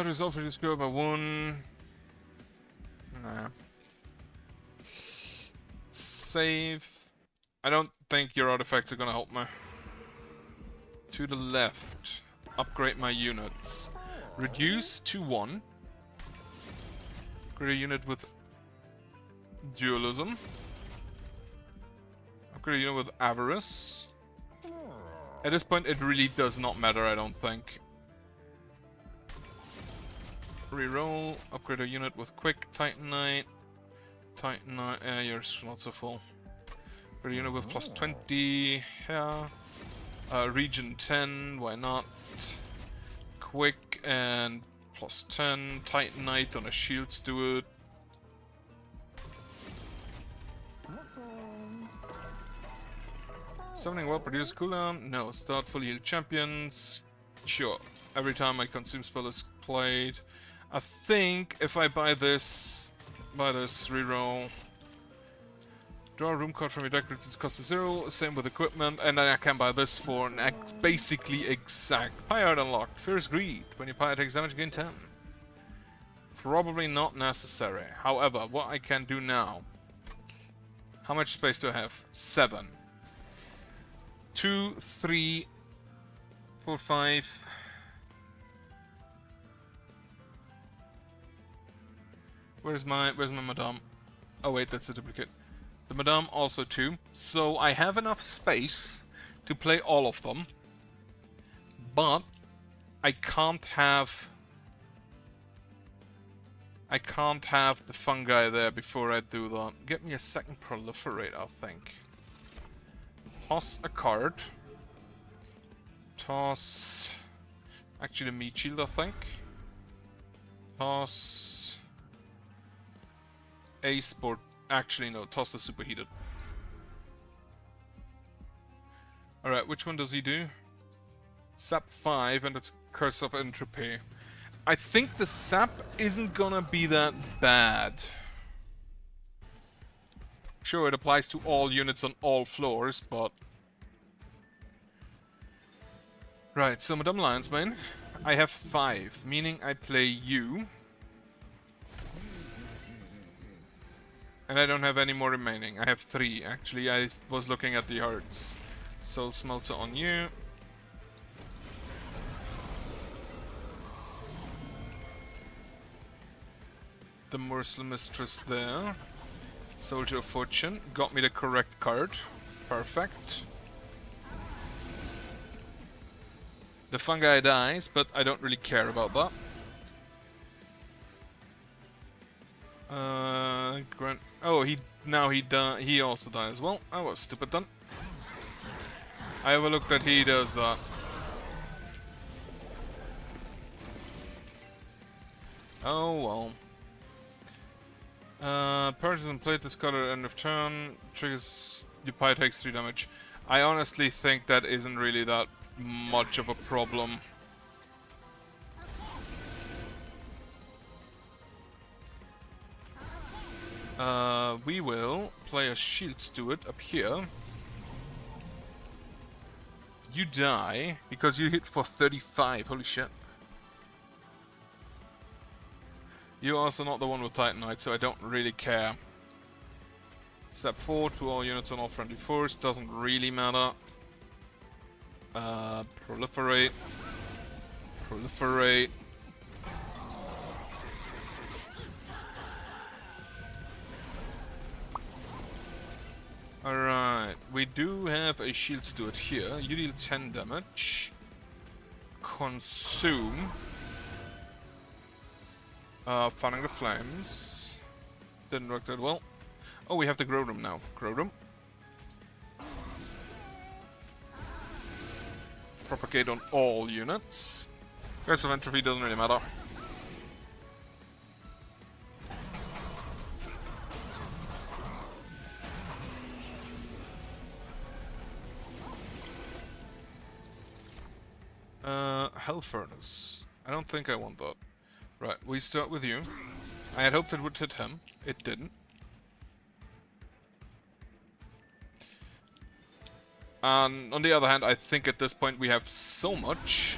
Resolve reduce score by 1. Nah. Save. I don't think your artifacts are gonna help me. To the left. Upgrade my units. Reduce to 1. Upgrade a unit with Dualism. Upgrade a unit with Avarice. At this point it really does not matter, I don't think. Reroll. Upgrade a unit with Quick Titanite. Titanite, you're not so full. Upgrade a unit with plus 20. Yeah. Region 10, why not? Quick and plus 10. Titanite on a shields to it. Summoning well produces cooldown? No. Start fully healed champions? Sure. Every time my consume spell is played. I think if I buy this reroll. Draw a room card from your deck, reduces cost to 0, same with equipment, and then I can buy this for an basically exact Pyre unlocked. Fierce Greed. When your Pyre takes damage, gain 10. Probably not necessary. However, what I can do now. How much space do I have? 7. 2, 3, 4, 5. Where's my Madame? Oh wait, that's a duplicate. The Madame also 2. So I have enough space to play all of them. But I can't have the fungi there before I do that. Get me a second proliferate, I think. Toss a card. Toss actually the Meat Shield, I think. Toss a Sport. Actually, no, toss the Superheated. Alright, which one does he do? Sap 5, and it's Curse of Entropy. I think the Sap isn't gonna be that bad. Sure, it applies to all units on all floors, but... Right, so Madame Lionsmane, I have 5, meaning I play you. And I don't have any more remaining. I have 3, actually. I was looking at the hearts. Soul Smelter on you. The Merciless Mistress there. Soldier of Fortune. Got me the correct card. Perfect. The fungi dies, but I don't really care about that. Grant. Oh, he also dies as well. I was stupid then. I overlooked that he does that. Oh well. Persian plate this card at end of turn. Triggers. Your pie takes 3 damage. I honestly think that isn't really that much of a problem. We will play a Shield Steward up here. You die because you hit for 35. Holy shit. You're also not the one with Titanite, so I don't really care. Step 4 to all units on all friendly foes. Doesn't really matter. Proliferate. Proliferate. Alright, we do have a Shield Steward here. You deal 10 damage. Consume. Fanning the Flames. Didn't work that well. Oh, we have the Grow Room now. Grow Room. Propagate on all units. Curse of Entropy doesn't really matter. Hell Furnace. I don't think I want that. Right, we start with you. I had hoped it would hit him. It didn't. On the other hand, I think at this point we have so much.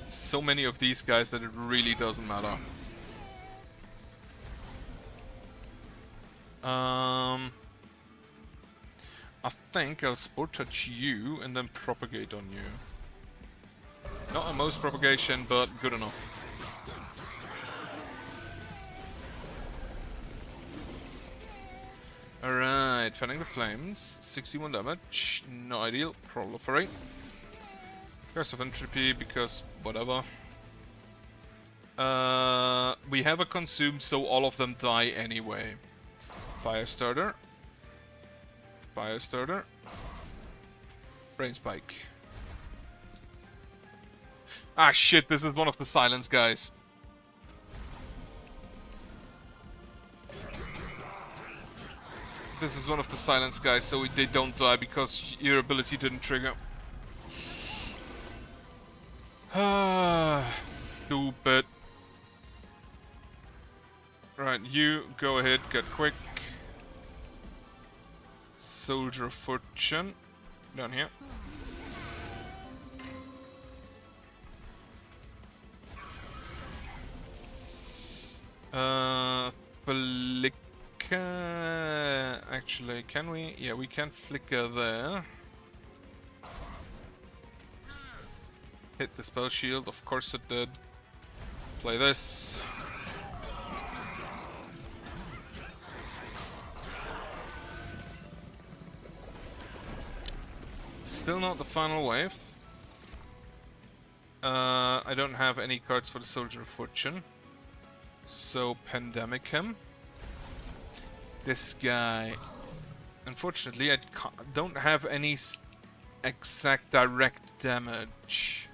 So many of these guys that it really doesn't matter. I think I'll Sport Touch you and then Propagate on you. Not a most propagation, but good enough. Alright, Fanning the Flames, 61 damage, not ideal, Proliferate. Curse of Entropy, because whatever. We have a Consume, so all of them die anyway. Firestarter. Firestarter. Brain Spike. Ah shit, this is one of the silence guys. This is one of the silence guys, so they don't die because your ability didn't trigger. Stupid. Right, you go ahead, get quick. Soldier of Fortune. Down here. Flicker. Actually, can we? Yeah, we can flicker there. Hit the spell shield, of course it did. Play this. Still not the final wave. I don't have any cards for the Soldier of Fortune. So, Pandemic him. This guy. Unfortunately, I don't have any exact direct damage.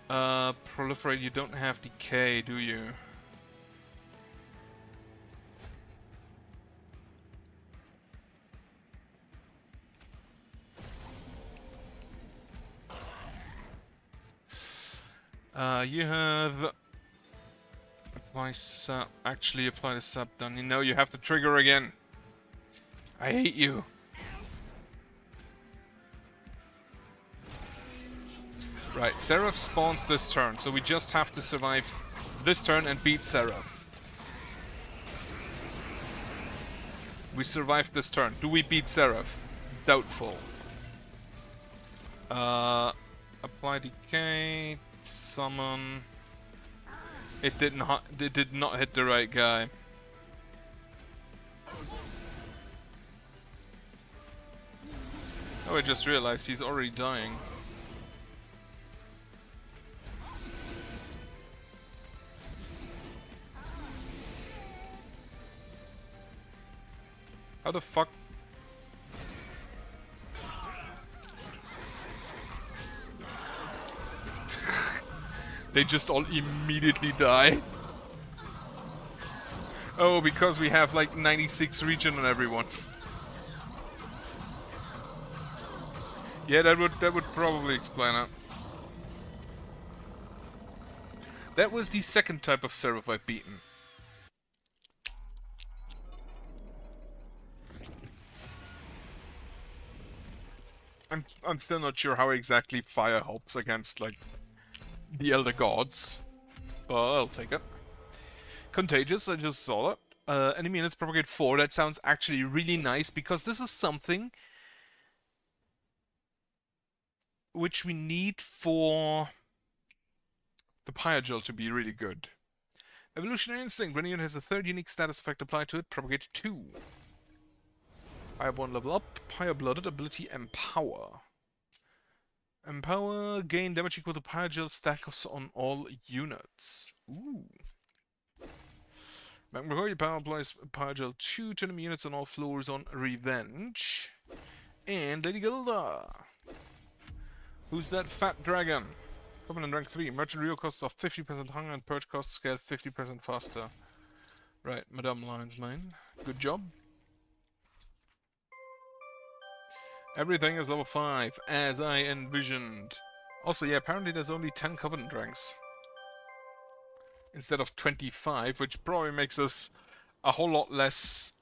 Proliferate, you don't have Decay, do you? You have... Apply sap. Actually, apply the sap done. You know, you have to trigger again. I hate you. Right, Seraph spawns this turn, so we just have to survive this turn and beat Seraph. We survived this turn. Do we beat Seraph? Doubtful. Apply decay, summon. It did not hit the right guy. Oh, I just realized he's already dying. How the fuck? They just all immediately die. Oh, because we have like 96 regen on everyone. Yeah, that would probably explain it. That was the second type of Seraph I've beaten. I'm still not sure how exactly fire helps against like the Elder Gods, but I'll take it. Contagious, I just saw that. Enemy units propagate 4. That sounds actually really nice because this is something which we need for the Pyogel to be really good. Evolutionary Instinct. When a unit has a third unique status effect applied to it, propagate 2. Fireborn level up. Pyre-blooded ability Empower. Empower, gain damage equal to Pyogel stacks on all units. Ooh. Before your power applies Pyogel 2 to enemy units on all floors on Revenge. And Lady Gilda. Who's that fat dragon? Covenant rank 3. Merchant real costs off 50% hunger and purge costs scale 50% faster. Right, Madame Lion's Mane. Good job. Everything is level 5, as I envisioned. Also, yeah, apparently there's only 10 Covenant ranks. Instead of 25, which probably makes us a whole lot less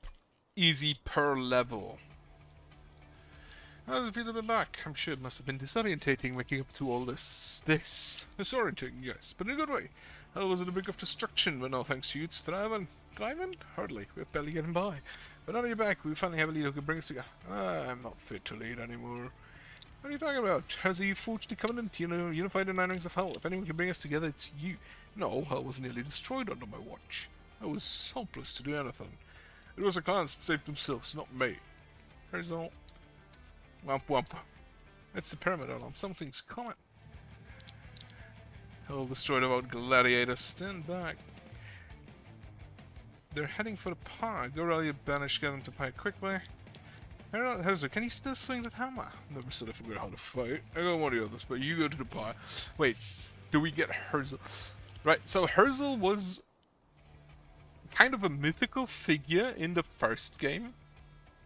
easy per level. How does it feel to be back? I'm sure it must have been disorientating waking up to all this. Disorientating, yes, but in a good way. Hell, was it a big of destruction, but no thanks to you, it's thriving. Thriving? Hardly. We're barely getting by. But now that you're back, we finally have a leader who can bring us together. I'm not fit to lead anymore. What are you talking about? Has he forged the Covenant? You know, unified the Nine Rings of Hell. If anyone can bring us together, it's you. No, Hell was nearly destroyed under my watch. I was helpless to do anything. It was the clans that saved themselves, not me. Here's all. Womp womp. It's the Pyramid Island. Something's coming. Hell destroyed about gladiators. Stand back. They're heading for the Pyre. Go rally your banish, get them to Pyre quickly. Herzog, can you still swing that hammer? Never said I forgot how to fight. I got one of the others, but you go to the Pyre. Wait, do we get Herzog? Right, so Herzog was kind of a mythical figure in the first game.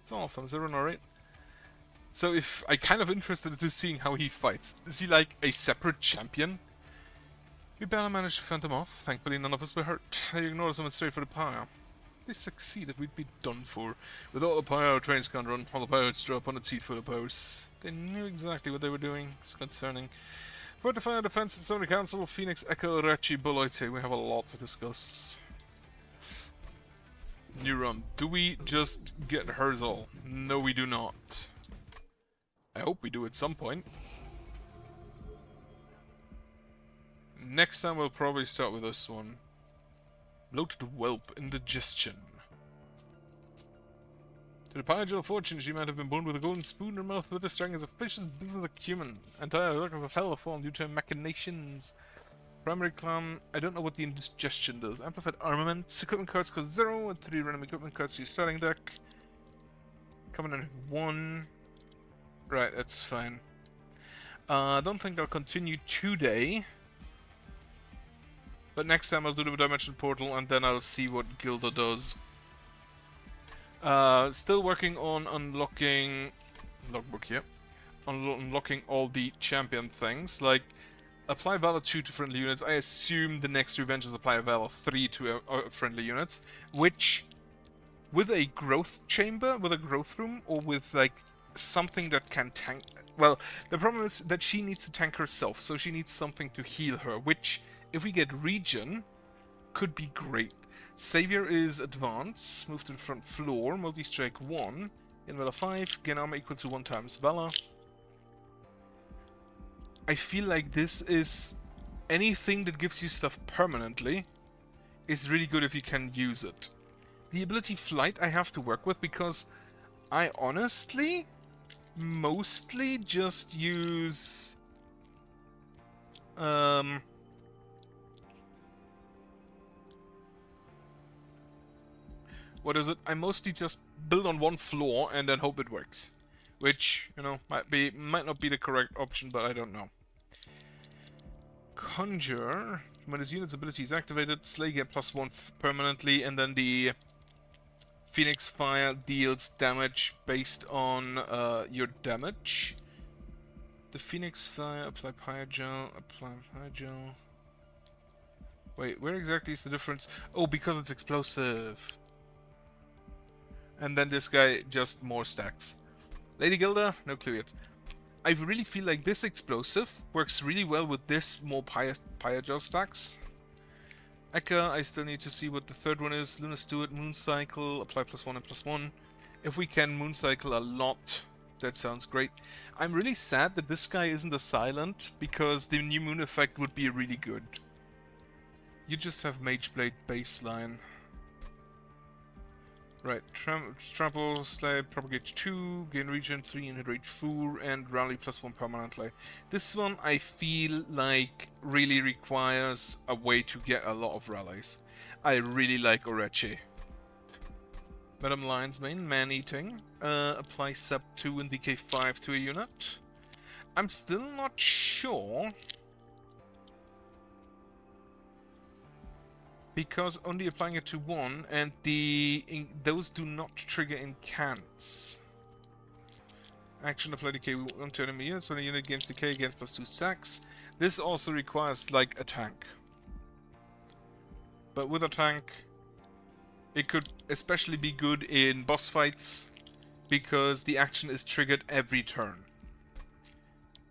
It's awesome. Is everyone alright? So if I'm kind of interested in seeing how he fights. Is he like a separate champion? We barely managed to fend him off. Thankfully none of us were hurt. They ignored us and went straight for the Pyre. If they succeeded, we'd be done for. With all the Pyre, trains can't run. All the pirates drop on its heat full of powers. They knew exactly what they were doing. It's concerning. Fortify defense and Sony Council, Phoenix, Echo, Rachi, Boloite. We have a lot to discuss. New run. Do we just get Herzog? No, we do not. I hope we do at some point. Next time we'll probably start with this one. Bloated whelp, indigestion. To the Pyogel fortune, she might have been born with a golden spoon in her mouth, but as strong as a fish's business acumen. Entire work of a fellow form due to her machinations. Primary clan, I don't know what the indigestion does. Amplified armaments, equipment cards cost 0, and 3 random equipment cards to your starting deck. Coming in 1. Right, that's fine. I don't think I'll continue today. But next time I'll do the Dimension Portal and then I'll see what Gilda does. Still working on unlocking... Logbook here. Unlocking all the champion things. Like, apply Valor 2 to friendly units. I assume the next Revenge is apply Valor 3 to friendly units. Which with a growth chamber, with a growth room, or with like something that can tank. Well, the problem is that she needs to tank herself, so she needs something to heal her, which, if we get regen, could be great. Savior is advanced, move to the front floor, multi-strike 1, in Valor 5, gain armor equal to 1 times Valor. I feel like this is anything that gives you stuff permanently is really good if you can use it. The ability Flight I have to work with because I honestly mostly just use what is it? I mostly just build on one floor and then hope it works. Which, you know, might not be the correct option, but I don't know. Conjure. When his unit's ability is activated, Slay get +1 permanently, and then the Phoenix Fire deals damage based on your damage. The Phoenix Fire, apply Pyogel, apply Pyogel. Wait, where exactly is the difference? Oh, because it's explosive. And then this guy just more stacks. Lady Gilda, no clue yet. I really feel like this explosive works really well with this more Pyogel stacks. Eka, I still need to see what the third one is. Luna Stewart, Moon Cycle, apply +1 and +1. If we can Moon Cycle a lot, that sounds great. I'm really sad that this guy isn't a silent, because the new moon effect would be really good. You just have Mageblade baseline. Right, Trample, Slay, Propagate 2, gain regen 3 and hit rate 4, and rally +1 permanently. This one I feel like really requires a way to get a lot of rallies. I really like Orechi. Madam Lion's Mane, Man-Eating. Apply Sub 2 and DK 5 to a unit. I'm still not sure, because only applying it to 1, and those do not trigger incants. Action, apply decay 1 to enemy units. When a unit gains decay, gains +2 stacks. This also requires like a tank. But with a tank, it could especially be good in boss fights, because the action is triggered every turn.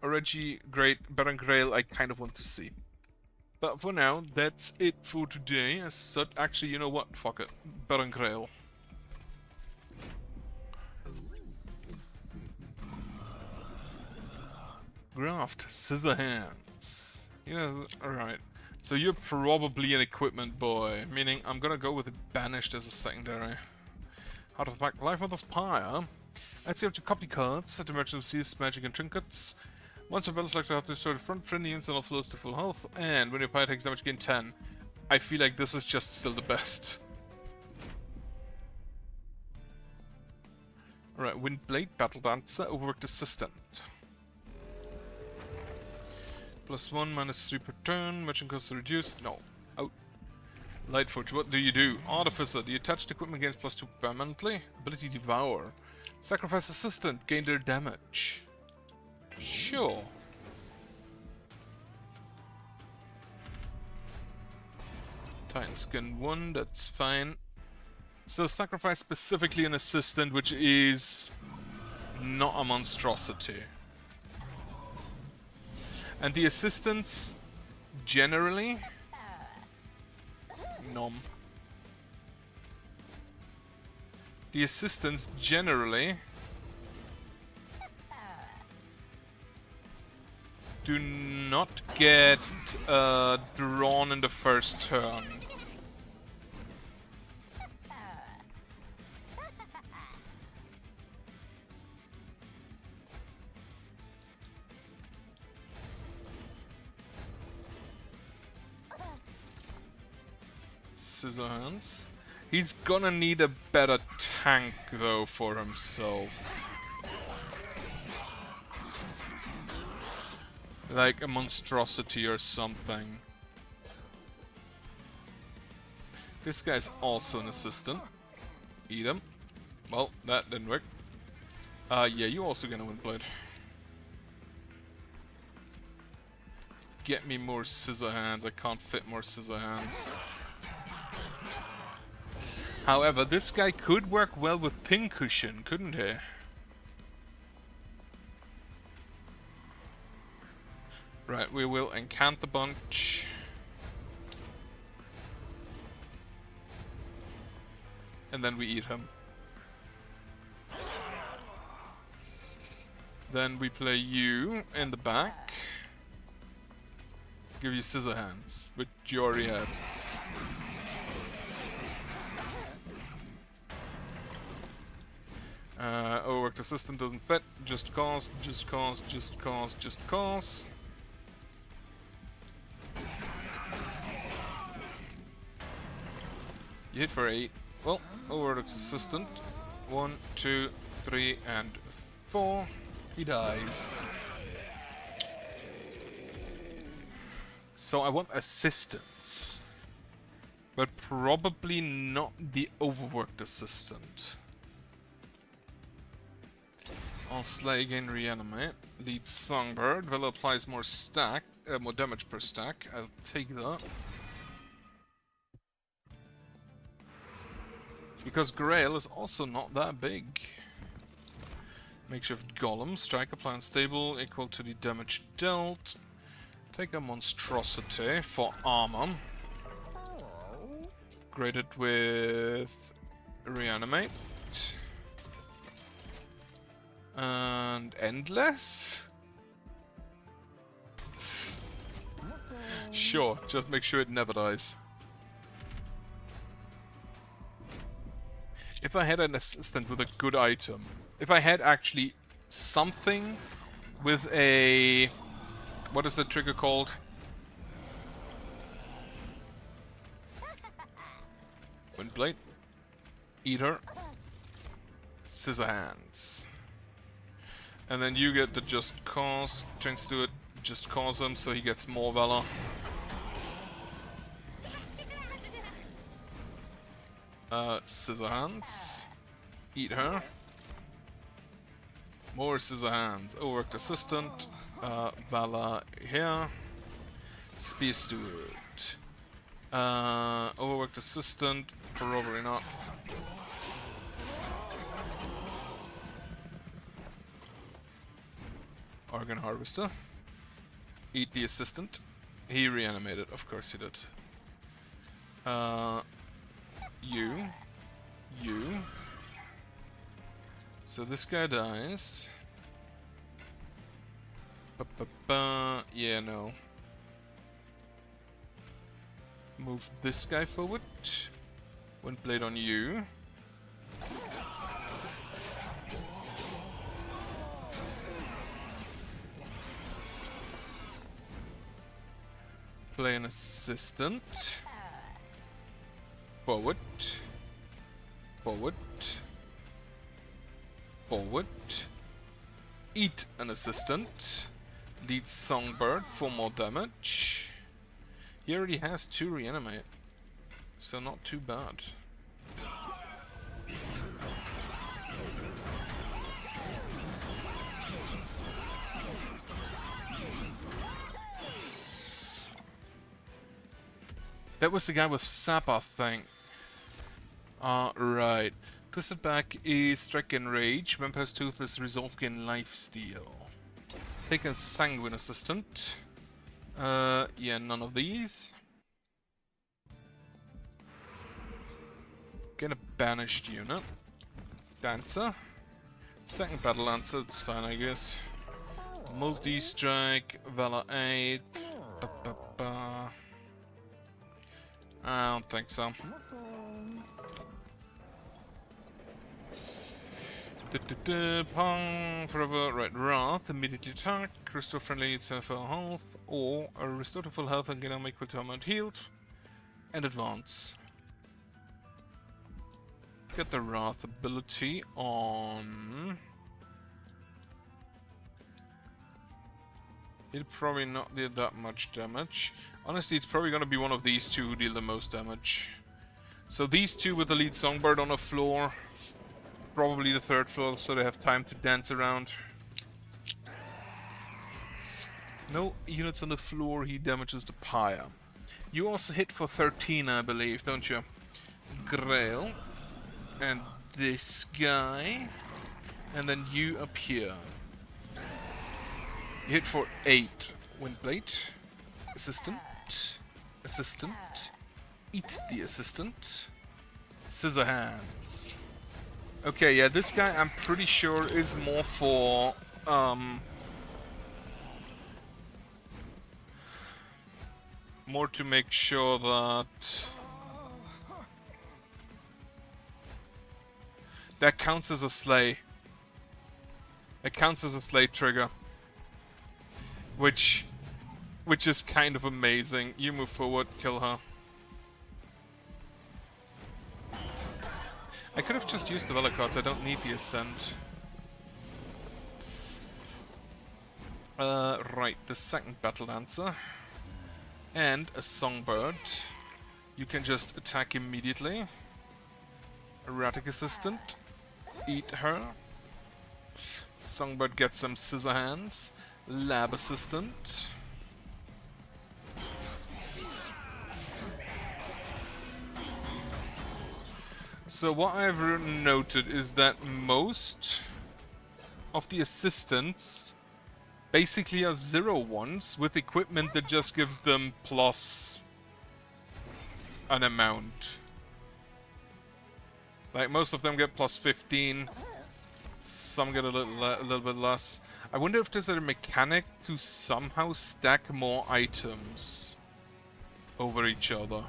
Oregi, great. Baron Grail, I kind of want to see. But for now, that's it for today. As such, actually, you know what? Fuck it. Baron Grail. Graft, Scissor Hands. Yeah, alright. So you're probably an equipment boy, meaning I'm gonna go with it banished as a secondary. Heart of the Pack, Life of the Spire. Let's see up to copy cards, set emergencies, magic and trinkets. Once a battle selector has destroyed front, friendly units and flows to full health, and when your player takes damage, gain 10. I feel like this is just still the best. Alright, Windblade, Battle Dancer, Overworked Assistant. +1, -3 per turn, merchant cost reduced, no. Out. Lightforge, what do you do? Artificer, the attached equipment gains +2 permanently. Ability Devour. Sacrifice Assistant, gain their damage. Sure. Titan Skin 1, that's fine. So sacrifice specifically an assistant, which is not a monstrosity. And the assistants generally The assistants generally do not get drawn in the first turn. Scissorhands. He's gonna need a better tank though for himself. Like a monstrosity or something. This guy's also an assistant. Eat him. Well, that didn't work. Yeah, you also gonna Windblade. Get me more scissor hands. I can't fit more scissor hands. However, this guy could work well with Pincushion, couldn't he? Right, we will encant the bunch. And then we eat him. Then we play you in the back. Give you scissor hands, which you already had. Overworked assistant doesn't fit. Just cause, just cause, just cause, just cause. You hit for 8. Well, overworked assistant. 1, 2, 3, and 4. He dies. So I want assistance. But probably not the overworked assistant. I'll slay again, reanimate. Lead Songbird. Vela applies more more damage per stack. I'll take that. Because Grail is also not that big. Makeshift Golem. Strike apply unstable equal to the damage dealt. Take a monstrosity for armor. Grade it with reanimate. And endless? Sure, just make sure it never dies. If I had an assistant with a good item, if I had actually something with a... what is the trigger called? Windblade. Eater. Scissor hands. And then you get the just cause. Change to it. Just cause him so he gets more valor. Scissor hands. Eat her. More scissor hands. Overworked assistant. Valor here. Spear steward. Overworked assistant. Probably not. Organ harvester. Eat the assistant. He reanimated, of course he did. You. So this guy dies. Yeah, no. Move this guy forward. Windblade on you. Play an assistant. Forward. Forward. Forward. Eat an assistant. Lead Songbird for more damage. He already has 2 reanimate. So not too bad. That was the guy with Sap, I think. Right. Twisted Back is Strike and Rage. Vampire's Tooth is Resolve Gain Lifesteal. Take a Sanguine Assistant. Yeah, none of these. Get a Banished unit. Dancer. Second Battle Lancer, it's fine, I guess. Multi-Strike, Valor 8. I don't think so. Pong forever, right, Wrath, immediately attack, restore friendly to full health, or restore to full health and get them equal to amount healed, and advance. Get the Wrath ability on... It'll probably not deal that much damage. Honestly, it's probably gonna be one of these two who deal the most damage. So these two with the lead Songbird on the floor. Probably the 3rd floor, so they have time to dance around. No units on the floor, he damages the pyre. You also hit for 13, I believe, don't you? Grail. And this guy. And then you up here. You hit for 8. Windblade. Assistant. Assistant. Eat the assistant. Scissor hands. Okay, yeah, this guy I'm pretty sure is more for more to make sure that counts as a slay. It counts as a slay trigger. Which is kind of amazing. You move forward, kill her. I could have just used the Valor cards, I don't need the Ascent. Right, the second Battle Dancer. And a Songbird. You can just attack immediately. Erratic Assistant. Eat her. Songbird gets some Scissor Hands. Lab Assistant. So what I've noted is that most of the assistants basically are 0-1s with equipment that just gives them plus an amount. Like most of them get plus 15, some get a little bit less. I wonder if there's a mechanic to somehow stack more items over each other.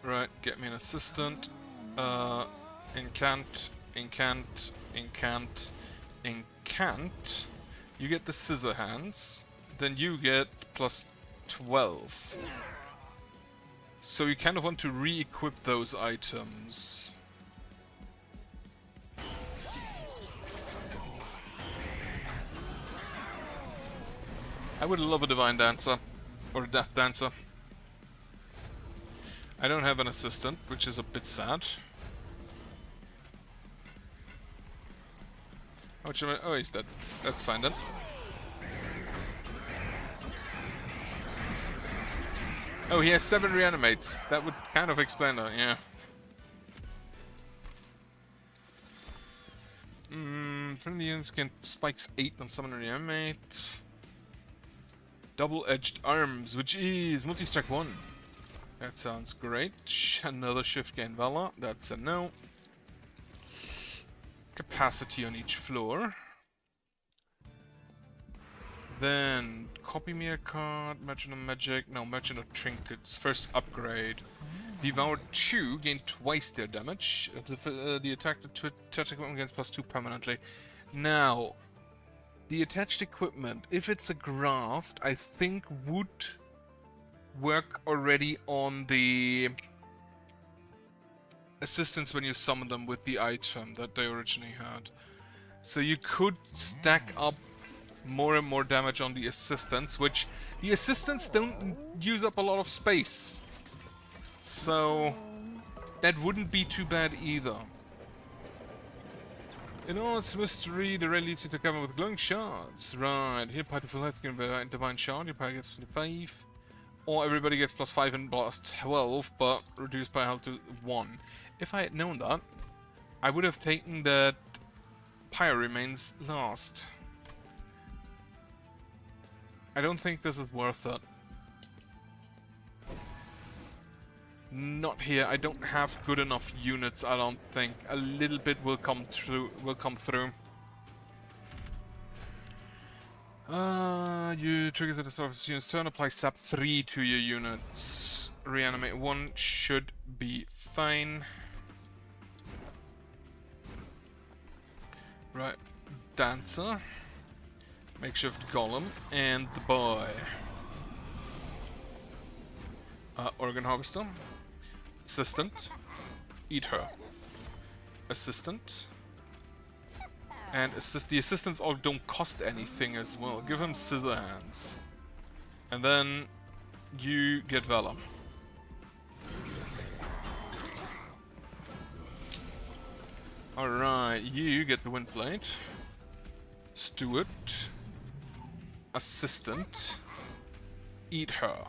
Right, get me an assistant. Incant, incant, incant, incant. You get the Scissor Hands. Then you get plus 12. So you kind of want to re-equip those items. I would love a Divine Dancer. Or a Death Dancer. I don't have an assistant, which is a bit sad. How much am I? Oh, he's dead. That's fine then. Oh, he has 7 reanimates. That would kind of explain that, yeah. Friendly units can spikes 8 on summon reanimate. Double-edged arms, which is multi-strike 1. That sounds great. Another shift gain Valor. That's a no. Capacity on each floor. Then copy me a card. Merchant of Magic. No, Merchant of Trinkets. First upgrade. Devour 2. Gain twice their damage. The attack to attached equipment gains +2 permanently. Now, the attached equipment, if it's a graft, I think would work already on the assistants when you summon them with the item that they originally had. So you could stack up more and more damage on the assistants, which the assistants don't use up a lot of space. So that wouldn't be too bad either. In all its mystery, the ray leads you to cover with glowing shards. Right, here part of full health can be a divine shard, your power gets 25. Or everybody gets +5 and +12, but reduced by health to 1. If I had known that, I would have taken that Pyre Remains last. I don't think this is worth it. Not here. I don't have good enough units, I don't think. A little bit will come through. You triggers at the start of the unit's turn, apply sap 3 to your units. Reanimate 1 should be fine. Right, Dancer, Makeshift Golem, and the boy. Organ Harvester, Assistant, Eat Her, Assistant. And the assistants all don't cost anything as well. Give him Scissor Hands. And then you get Valor. Alright, you get the Windblade. Steward. Assistant. Eat her.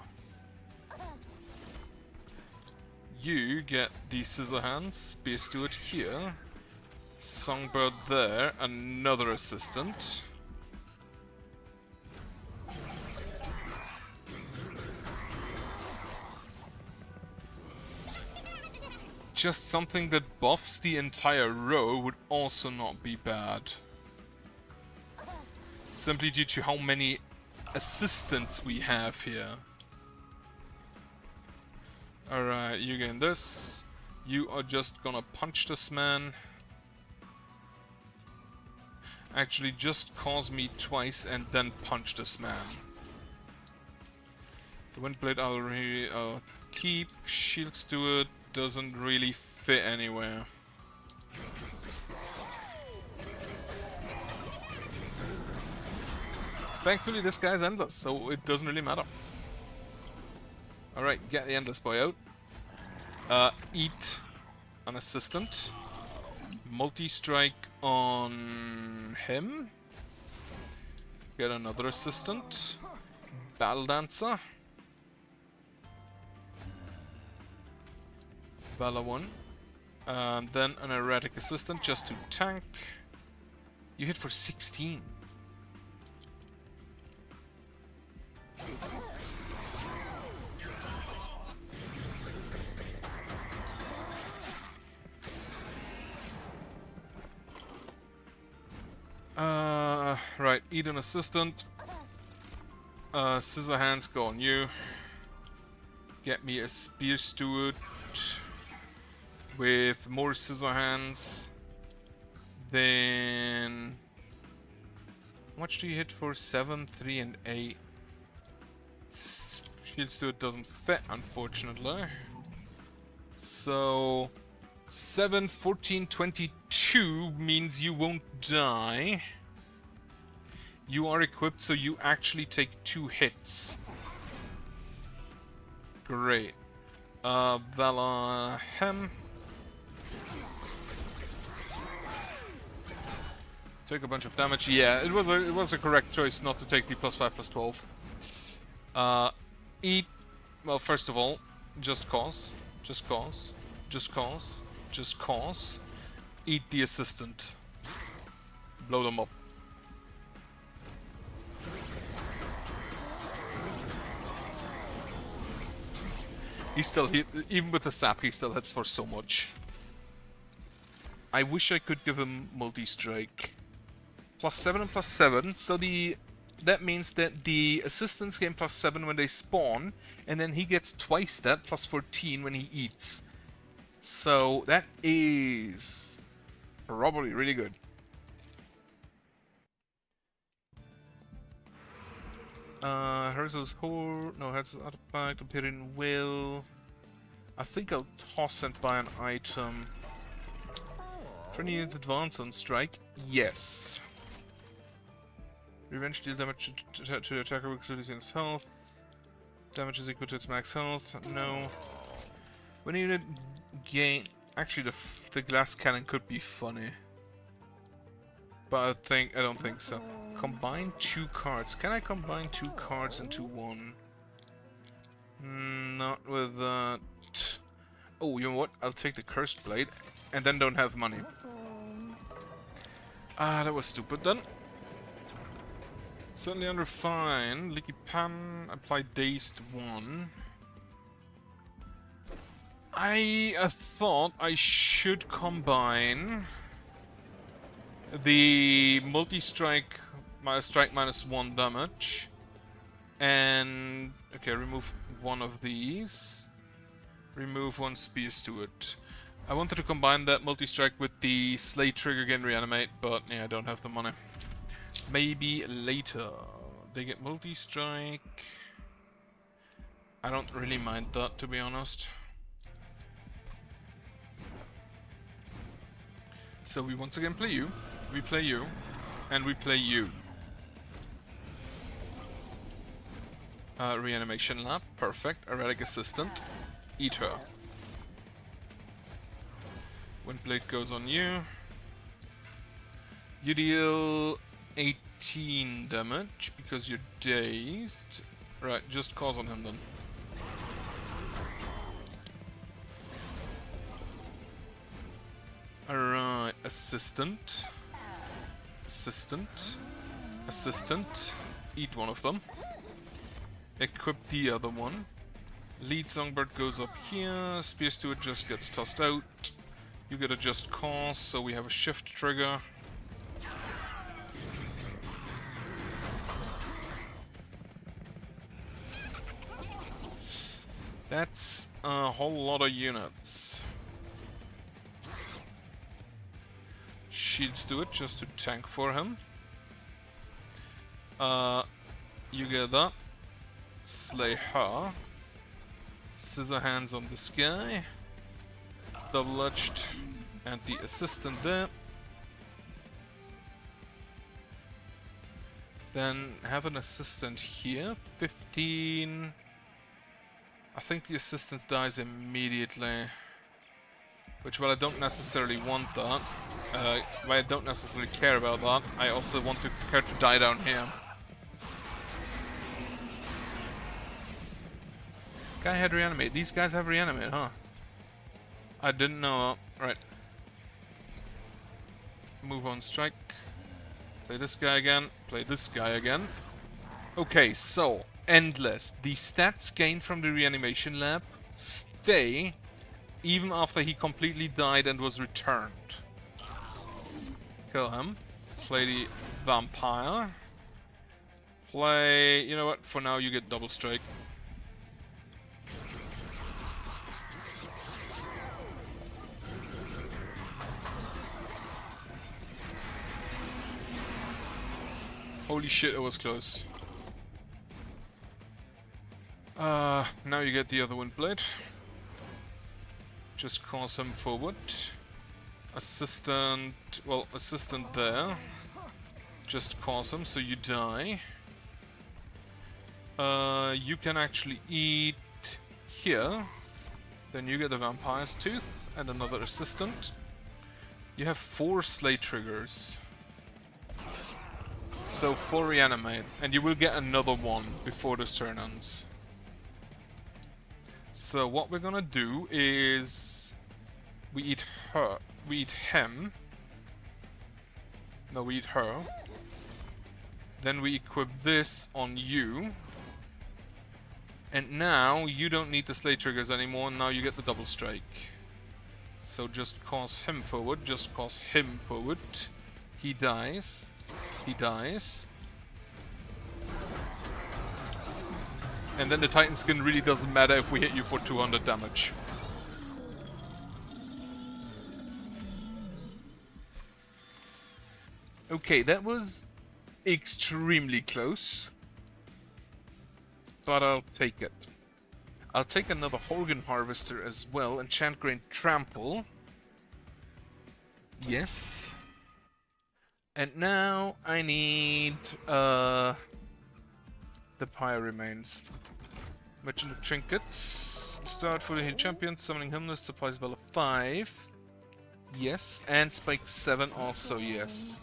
You get the scissor hands, spear steward here. Songbird there, another assistant. Just something that buffs the entire row would also not be bad. Simply due to how many assistants we have here. Alright, you gain this. You are just gonna punch this man. Actually, just cause me twice and then punch this man. The Windblade I'll keep. Shield Steward doesn't really fit anywhere. Thankfully, this guy's endless, so it doesn't really matter. Alright, get the endless boy out. Eat an assistant. Multi-strike on him. Get another assistant. Battle Dancer. Valor 1. And then an erratic assistant just to tank. You hit for 16. Right, eat an assistant. Scissor hands go on you. Get me a spear steward with more scissor hands. Then how much do you hit for? 7, 3, and 8. Shield steward doesn't fit, unfortunately. So 7, 14, 22 means you won't die. You are equipped, so you actually take 2 hits. Great. Valahem. Take a bunch of damage. Yeah, it was a correct choice not to take the +5/+12. Eat. Well, first of all, just cause. Just cause. Just cause. Just cause. Eat the assistant. Blow them up. He still hit, even with the sap, he still hits for so much. I wish I could give him multi-strike. +7 and +7, so that means that the assistants gain +7 when they spawn, and then he gets twice that, +14 when he eats. So that is probably really good. Herzl's Horde, no, Herzl's Artifact, Imperial Will. I think I'll toss and buy an item. Friendly units advance on strike? Yes. Revenge deal damage to the attacker with its health. Damage is equal to its max health? No. When a unit gain... Actually, the glass cannon could be funny. But I don't think so. Combine 2 cards. Can I combine 2 cards into 1? Not with that. Oh, you know what? I'll take the Cursed Blade and then don't have money. Ah, that was stupid then. Certainly under fine. Licky Pan, apply Dazed 1. I thought I should combine the multi-strike, strike -1 damage, and okay, remove one of these, remove 1 spear steward. I wanted to combine that multi-strike with the slay trigger again, reanimate, but yeah, I don't have the money. Maybe later. They get multi-strike. I don't really mind that, to be honest. So we once again play you. We play you, and we play you. Reanimation lab, perfect. Erratic assistant, eat her. Windblade goes on you. You deal 18 damage because you're dazed. Right, just cause on him then. Alright, assistant. Assistant. Assistant. Eat one of them. Equip the other one. Lead Songbird goes up here. Spear Steward just gets tossed out. You get a just cause, so we have a shift trigger. That's a whole lot of units. Shield Steward just to tank for him. You get that. Slay her. Scissor hands on this guy. Double-edged. And the assistant there. Then have an assistant here. 15. I think the assistant dies immediately. Which, while I don't necessarily want that, while I don't necessarily care about that, I also want to care to die down here. Guy had reanimate. These guys have reanimate, huh? I didn't know. Right. Move on strike. Play this guy again. Play this guy again. Okay, so Endless. The stats gained from the reanimation lab stay even after he completely died and was returned. Kill him. Play the vampire. Play... You know what? For now you get double strike. Holy shit, it was close. Now you get the other wind blade. Just cause him forward. Assistant... Well, assistant there. Just cause him, so you die. You can actually eat here. Then you get the vampire's tooth and another assistant. You have 4 slay triggers. So 4 reanimate, and you will get another one before this turn ends. So what we're gonna do is we eat her, we eat him. No, we eat her. Then we equip this on you. And now you don't need the slay triggers anymore, now you get the double strike. So just cause him forward, just cause him forward. He dies. He dies. And then the Titan skin really doesn't matter if we hit you for 200 damage. Okay, that was extremely close. But I'll take it. I'll take another Horgan Harvester as well. Enchant Grain Trample. Yes. And now I need the Pyre Remains. Merchant of Trinkets. Start fully healed champion. Summoning Hymnus. Supplies Valor 5. Yes. And Spike 7 also yes.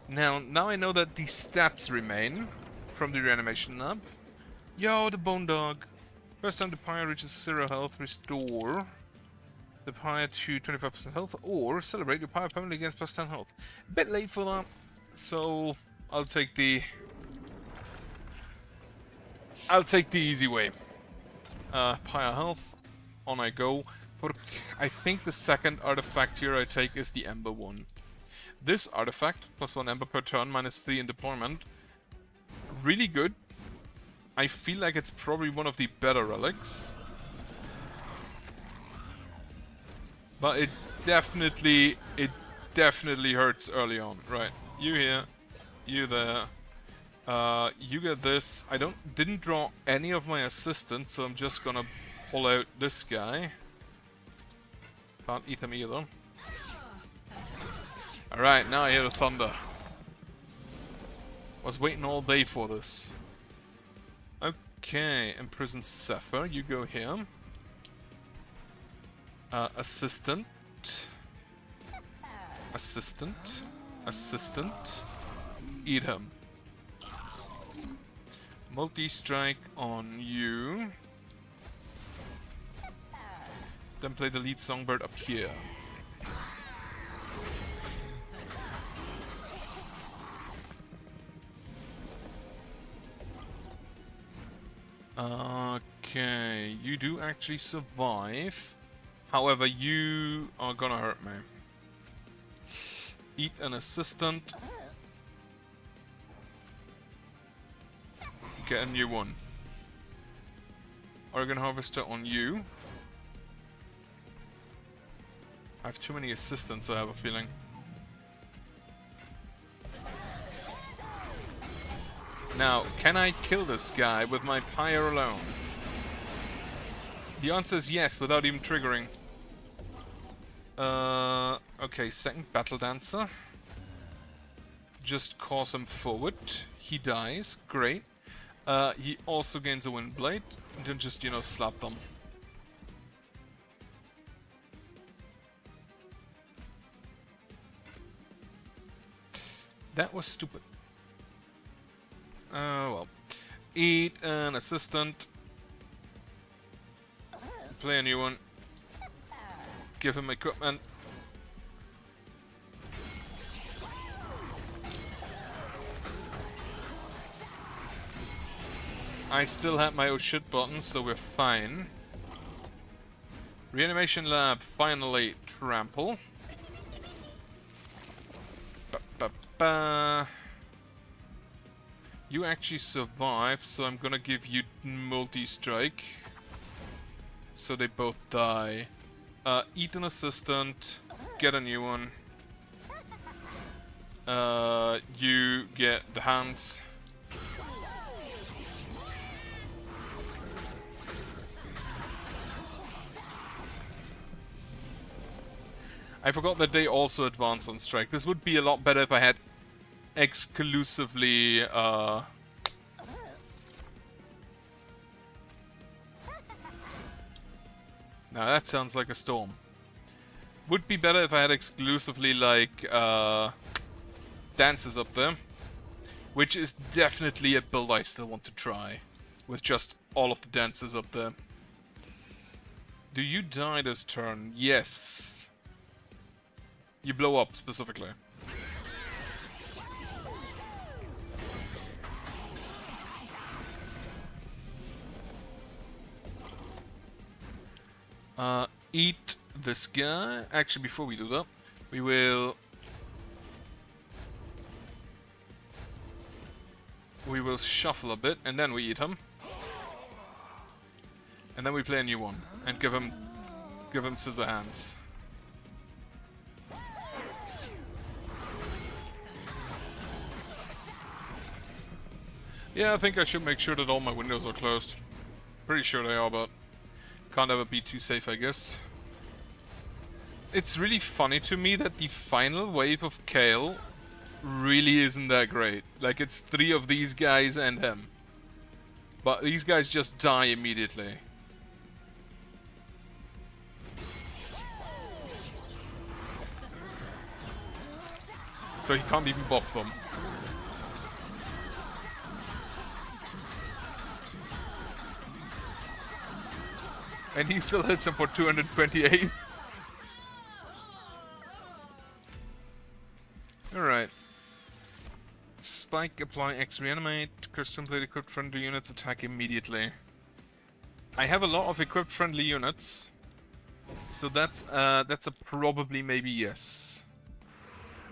Now I know that the stats remain from the reanimation lab. Yo, the Bone Dog. First time the Pyre reaches 0 health, restore the Pyre to 25% health, or celebrate your Pyre permanently against plus 10 health. Bit late for that, so I'll take the easy way. Pyre health, on I go. For I think the second artifact here I take is the Ember one. This artifact, plus 1 Ember per turn, -3 in deployment, really good. I feel like it's probably one of the better relics. But it definitely hurts early on. Right, you here, you there. You get this. I didn't draw any of my assistants, so I'm just gonna pull out this guy. Can't eat him either. Alright, now I hear the thunder. Was waiting all day for this. Okay, Imprisoned Zephyr, you go here. Assistant. Assistant. Assistant. eat him. Multi-strike on you. Then play the lead songbird up here. Okay, you do actually survive. However, you are gonna hurt me. Eat an assistant. Get a new one. Organ Harvester on you. I have too many assistants, I have a feeling. Now, can I kill this guy with my pyre alone? The answer is yes, without even triggering. Okay, second Battle Dancer. Just cause him forward. He dies, great. He also gains a Wind Blade. And then just, you know, slap them. That was stupid. Oh well. Eat an assistant. Play a new one. Give him equipment. I still have my oh shit button, so we're fine. Reanimation lab, finally trample. Ba-ba-ba. You actually survive, so I'm gonna give you multi-strike. So they both die. Eat an assistant, get a new one. You get the hands. I forgot that they also advance on strike. This would be a lot better if I had exclusively now that sounds like a storm. Would be better if I had exclusively like dances up there, which is definitely a build I still want to try with just all of the dances up there. Do you die this turn? Yes. You blow up specifically. Eat this guy. Actually, before we do that, we will shuffle a bit, and then we eat him, and then we play a new one and give him scissor hands. Yeah, I think I should make sure that all my windows are closed. Pretty sure they are, but can't ever be too safe, I guess. It's really funny to me that the final wave of Kale really isn't that great. Like, it's 3 of these guys and him. But these guys just die immediately. So he can't even buff them. And he still hits him for 228. Alright. Spike, apply X, reanimate. Custom plate equipped friendly units attack immediately. I have a lot of equipped friendly units. So that's a probably maybe yes.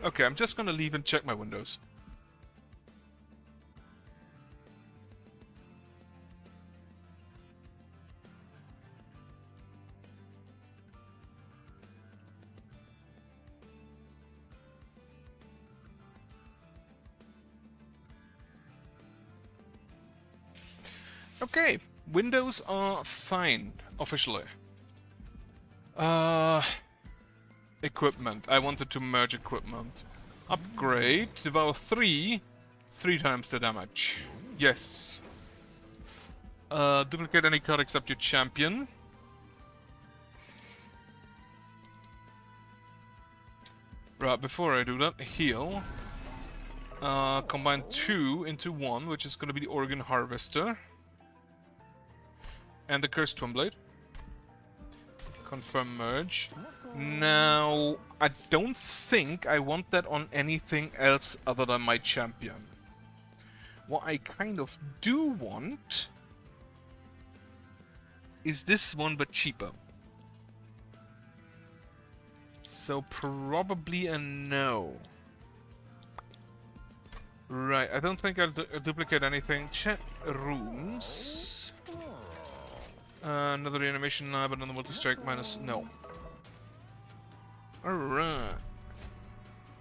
Okay, I'm just gonna leave and check my windows. Okay, windows are fine, officially. Equipment. I wanted to merge equipment. Upgrade. Devour 3 times the damage. Yes. Duplicate any card except your champion. Right, before I do that, heal. Combine 2 into 1, which is going to be the Organ Harvester. And the Cursed Twin Blade. Confirm merge. Now, I don't think I want that on anything else other than my champion. What I kind of do want is this one, but cheaper. So probably a no. Right, I don't think I'll duplicate anything. Chat rooms. Another reanimation lab, another multi-strike minus... no. Alright.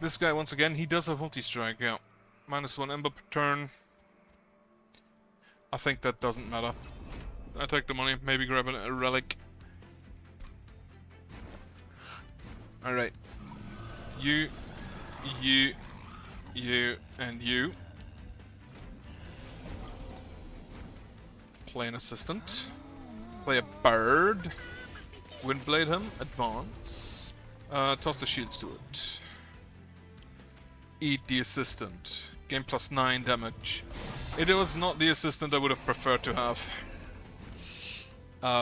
This guy, once again, he does have multi-strike, yeah. -1 ember per turn. I think that doesn't matter. I take the money, maybe grab a relic. Alright. You, and you. Play an assistant. Play a bird. Windblade him. Advance. Toss the shields to it. Eat the assistant. Gain +9 damage. It was not the assistant I would have preferred to have.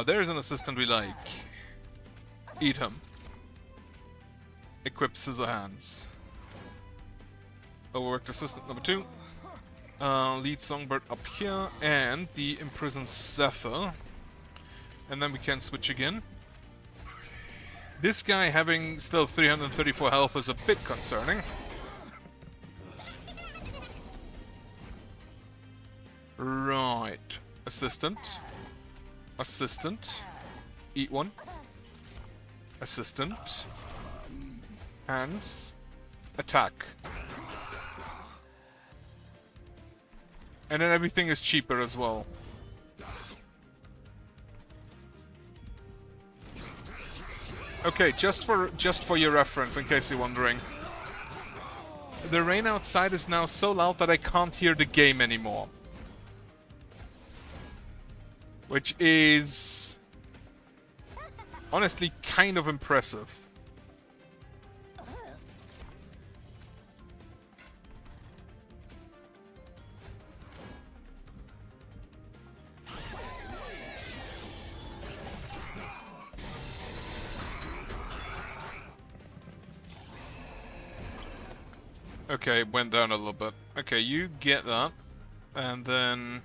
There's an assistant we like. Eat him. Equip Scissor Hands. Overworked assistant number 2. Lead Songbird up here. And the Imprisoned Zephyr. And then we can switch again. This guy having still 334 health is a bit concerning. Right. Assistant. Assistant. Eat one. Assistant. Hands. Attack. And then everything is cheaper as well. Okay, just for your reference, in case you're wondering. The rain outside is now so loud that I can't hear the game anymore. Which is honestly kind of impressive. Okay, went down a little bit. Okay, you get that. And then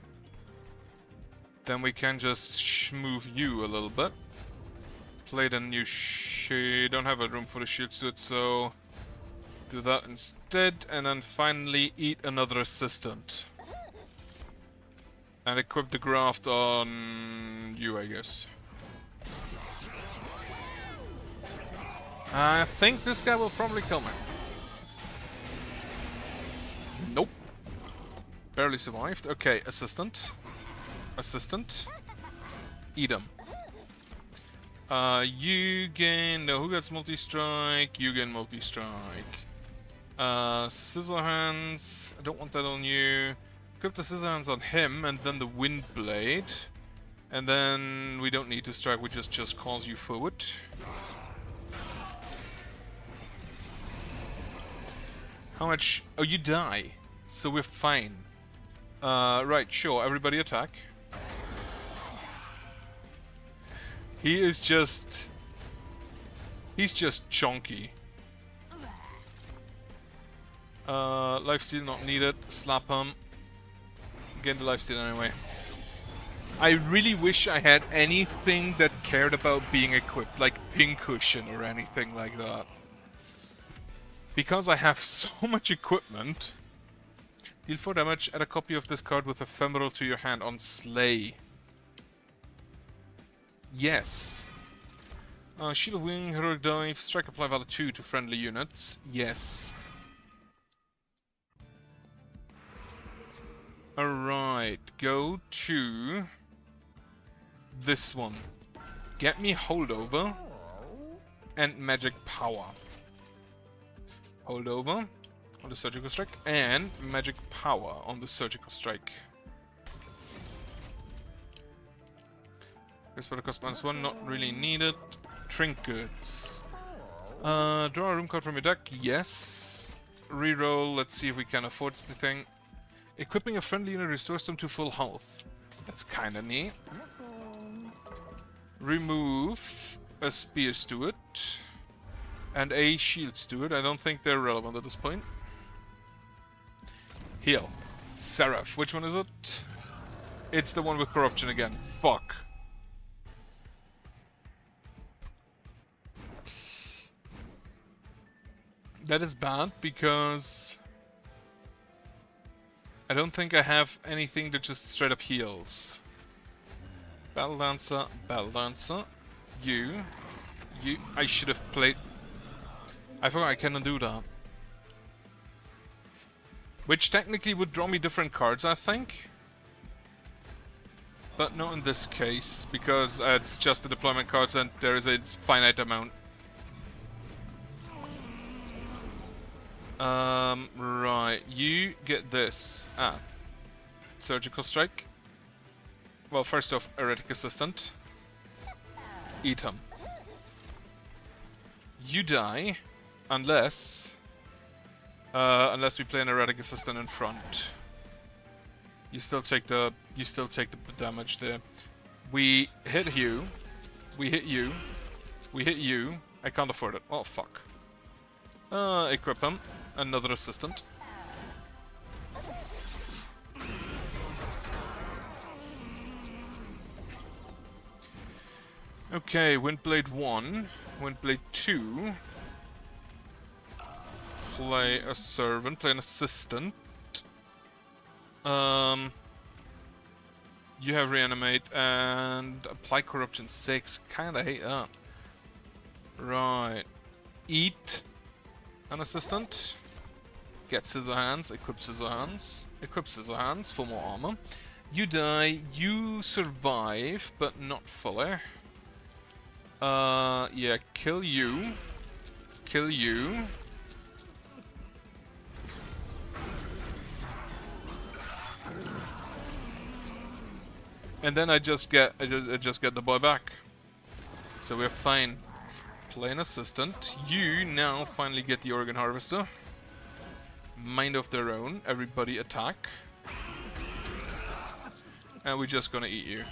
we can just move you a little bit. Play the new don't have a room for the shield suit, so do that instead. And then finally eat another assistant. And equip the graft on you, I guess. I think this guy will probably kill me. Nope. Barely survived. Okay, assistant. Assistant. Eat him. You gain... no, who gets multi-strike? You gain multi-strike. Scissor Hands. I don't want that on you. Equip the Scissor Hands on him, and then the Wind Blade. And then we don't need to strike, we just calls you forward. How much? Oh, you die. So we're fine. Right, sure, everybody attack. He is just... he's just chonky. Lifesteal not needed. Slap him. Get the lifesteal anyway. I really wish I had anything that cared about being equipped, like Pincushion or anything like that. Because I have so much equipment. Deal 4 damage, add a copy of this card with Ephemeral to your hand on Slay. Yes. Shield of Wing, Heroic Dive, Strike Apply Valor 2 to friendly units. Yes. Alright, go to this one. Get me Holdover and Magic Power. Holdover on the Surgical Strike and Magic Power on the Surgical Strike. Spell cost -1, not really needed. Trinkets. Draw a room card from your deck, yes. reroll. Let's see if we can afford anything. Equipping a friendly unit restores them to full health. That's kinda neat. Remove a spear steward and a shield steward. I don't think they're relevant at this point. Heal. Seraph. Which one is it? It's the one with corruption again. Fuck. That is bad because I don't think I have anything that just straight up heals. Battle Dancer, Battle Dancer. You. I should have played. I forgot I cannot do that. Which technically would draw me different cards, I think. But not in this case, because it's just the deployment cards and there is a finite amount. Right, you get this. Surgical Strike. Well, first off, Heretic Assistant. Eat him. You die, unless we play an Heretic Assistant in front. You still take the damage there. We hit you. We hit you. We hit you. I can't afford it. Oh fuck. Equip him. Another assistant. Okay, Windblade 1. Windblade 2. Play a servant. Play an assistant. You have Reanimate and Apply Corruption 6. Kinda hate that. Right. Eat an assistant. Get Scissor Hands. Equip Scissor Hands. Equip Scissor Hands for more armor. You die. You survive, but not fully. Yeah, kill you. Kill you. And then I just get the boy back. So we're fine. Play an assistant. You now finally get the Organ Harvester. Mind of their own. Everybody attack. And we're just gonna eat you.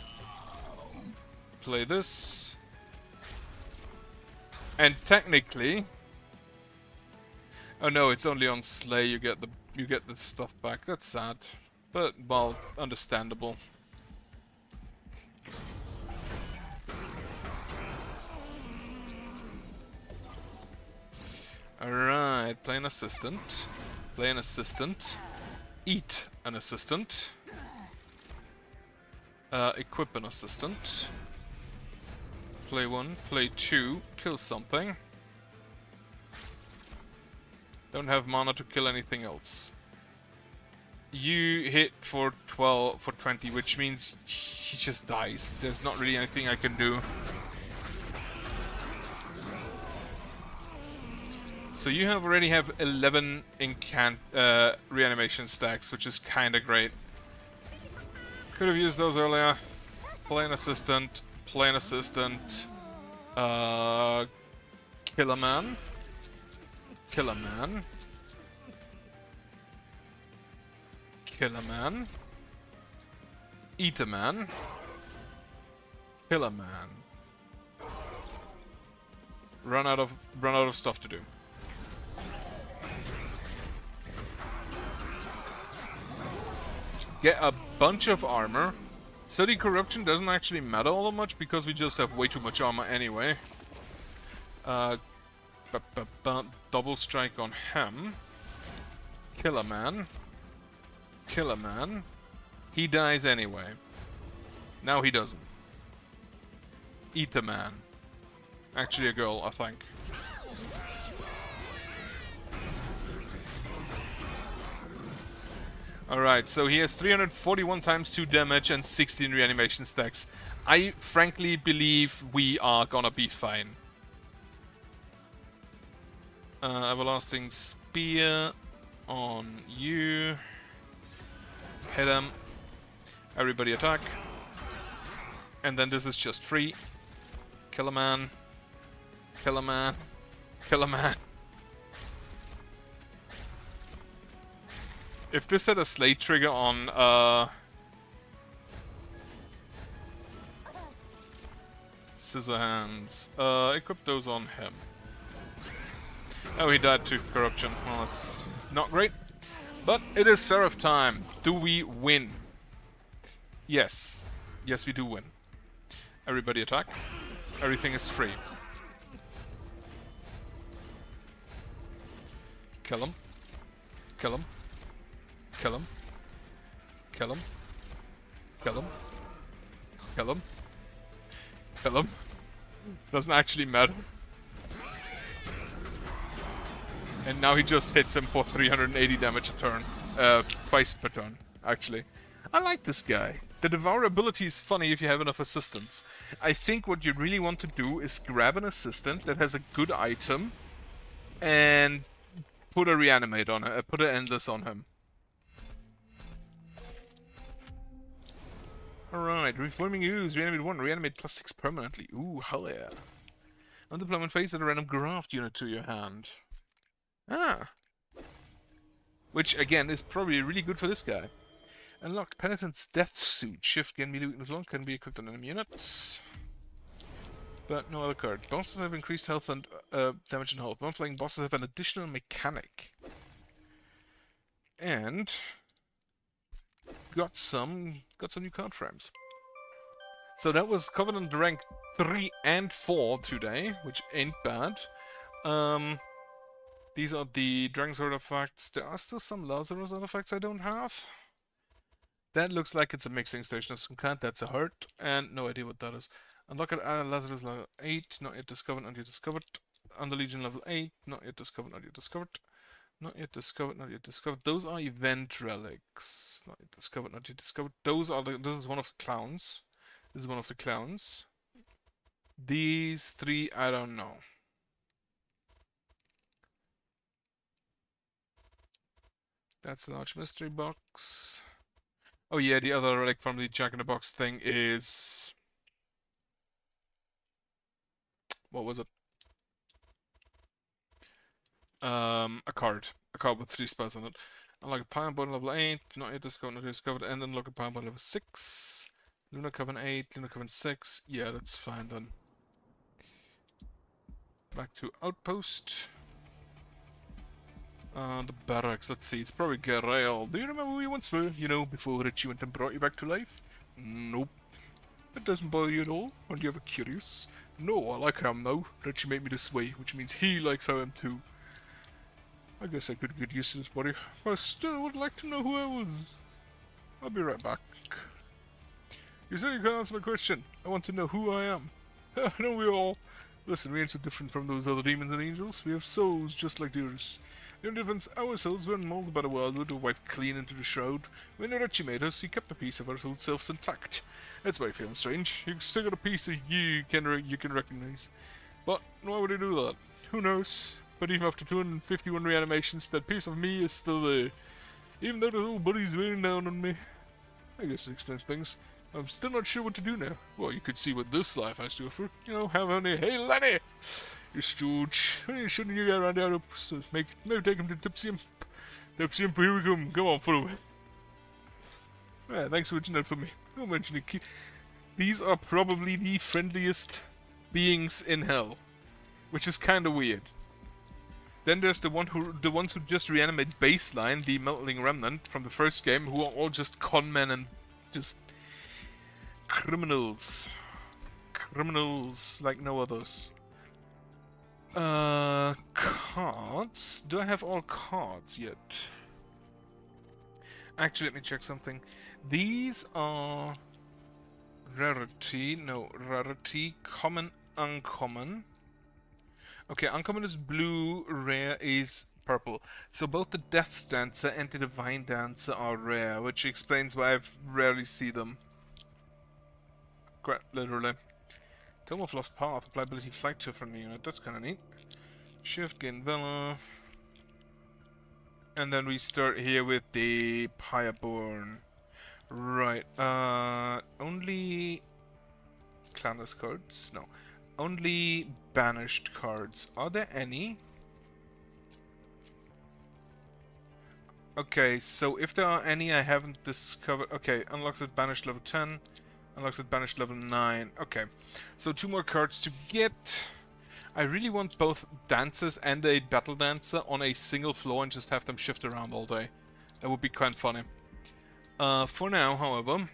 Play this. And technically, oh no, it's only on Slay you get the stuff back. That's sad, but well, understandable. Alright, play an assistant. Play an assistant. Eat an assistant. Equip an assistant. Play 1, play 2, kill something. Don't have mana to kill anything else. You hit for 20, which means he just dies. There's not really anything I can do. So you already have 11 reanimation stacks, which is kinda great. Could have used those earlier. Play an assistant. Play an assistant. Kill a man. Kill a man. Kill a man. Eat a man. Kill a man. Run out of stuff to do. Get a bunch of armor. Steady Corruption doesn't actually matter all that much because we just have way too much armor anyway. Double strike on him. Kill a man. Kill a man. He dies anyway. Now he doesn't. Eat a man. Actually a girl, I think. Alright, so he has 341 times 2 damage and 16 reanimation stacks. I frankly believe we are gonna be fine. Everlasting Spear on you. Hit him. Everybody attack. And then this is just free. Kill a man. Kill a man. Kill a man. If this had a slate trigger on, Scissor Hands, equip those on him. Oh, he died to corruption. Well, that's not great. But it is Seraph time. Do we win? Yes. Yes, we do win. Everybody attack. Everything is free. Kill him. Kill him. Kill him. Kill him. Kill him. Kill him. Kill him. Doesn't actually matter. And now he just hits him for 380 damage a turn. Twice per turn, actually. I like this guy. The Devour ability is funny if you have enough assistants. I think what you really want to do is grab an assistant that has a good item and put a reanimate on it, put an endless on him. Alright, reforming ooze, reanimate 1, reanimate +6 permanently. Ooh, hell yeah. On deployment phase, add a random graft unit to your hand. Ah. Which, again, is probably really good for this guy. Unlock Penitent's Death Suit. Shift gain melee weakness 1 can be equipped on enemy units. But no other card. Bosses have increased health and damage and health. Non-flying bosses have an additional mechanic. And got some new card frames. So that was Covenant rank 3 and 4 today, which ain't bad. These are the Dragon Sword artifacts. There are still some Lazarus artifacts I don't have. That looks like it's a mixing station of some kind. That's a heart, and no idea what that is. Unlock it, Lazarus level 8, not yet discovered, not yet discovered. Underlegion level 8, not yet discovered, not yet discovered. Not yet discovered, not yet discovered. Those are event relics. Not yet discovered, not yet discovered. Those are the, this is one of the clowns. This is one of the clowns. These three, I don't know. That's the large mystery box. Oh yeah, the other relic from the Jack-in-the-Box thing is... What was it? A card. A card with 3 spells on it. Unlock a Power Button level 8, not yet discovered, not yet discovered, and unlock a Power Button level 6. Lunar Coven 8, Lunar Coven 6. Yeah, that's fine then. Back to Outpost. The barracks, let's see, it's probably Garel. Do you remember who you once were? You know, before Richie went and brought you back to life? Nope. That doesn't bother you at all? Aren't you ever curious? No, I like how I'm now. Richie made me this way, which means he likes how I am too. I guess I could get used to this, buddy. But I still would like to know who I was. I'll be right back. You said you can't answer my question. I want to know who I am. Don't we all? Listen, we ain't so different from those other demons and angels. We have souls just like yours. The only difference, our souls weren't molded by the world, we were wiped clean into the shroud. When Richie made us, he kept a piece of our old selves intact. That's why I feel strange. You still got a piece of you can recognize. But why would he do that? Who knows? But even after 251 reanimations, that piece of me is still there. Even though the little buddy's weighing down on me. I guess it explains things. I'm still not sure what to do now. Well, you could see what this life has to offer. You know, have honey. Hey, Lenny! You're Stooge. Shouldn't you get around there? Maybe take him to Tipsy Imp. Tipsy Imp, here we come. Come on, follow me. Yeah, thanks for mentioning that for me. Don't mention it. These are probably the friendliest beings in hell. Which is kinda weird. Then there's the ones who just reanimate Baseline, the Melting Remnant from the first game, who are all just conmen and just criminals. Criminals like no others. Cards? Do I have all cards yet? Actually, let me check something. These are rarity, common, uncommon. Okay, uncommon is blue, rare is purple. So both the Death Dancer and the Divine Dancer are rare, which explains why I rarely see them. Quite literally. Tome of Lost Path, apply ability flight to a friendly unit, that's kinda neat. Shift, gain Valor. And then we start here with the Pyreborn. Right, only Clannis cards? No. Only banished cards. Are there any? Okay, so if there are any I haven't discovered... Okay, unlocks at banished level 10. Unlocks at banished level 9. Okay, so 2 more cards to get. I really want both dancers and a battle dancer on a single floor and just have them shift around all day. That would be quite funny. For now, however,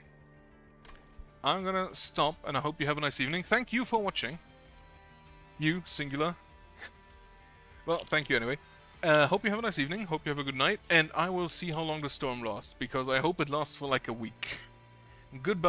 I'm gonna stop and I hope you have a nice evening. Thank you for watching. You, singular. Well, thank you anyway. Hope you have a nice evening, hope you have a good night, and I will see how long the storm lasts, because I hope it lasts for like a week. Goodbye.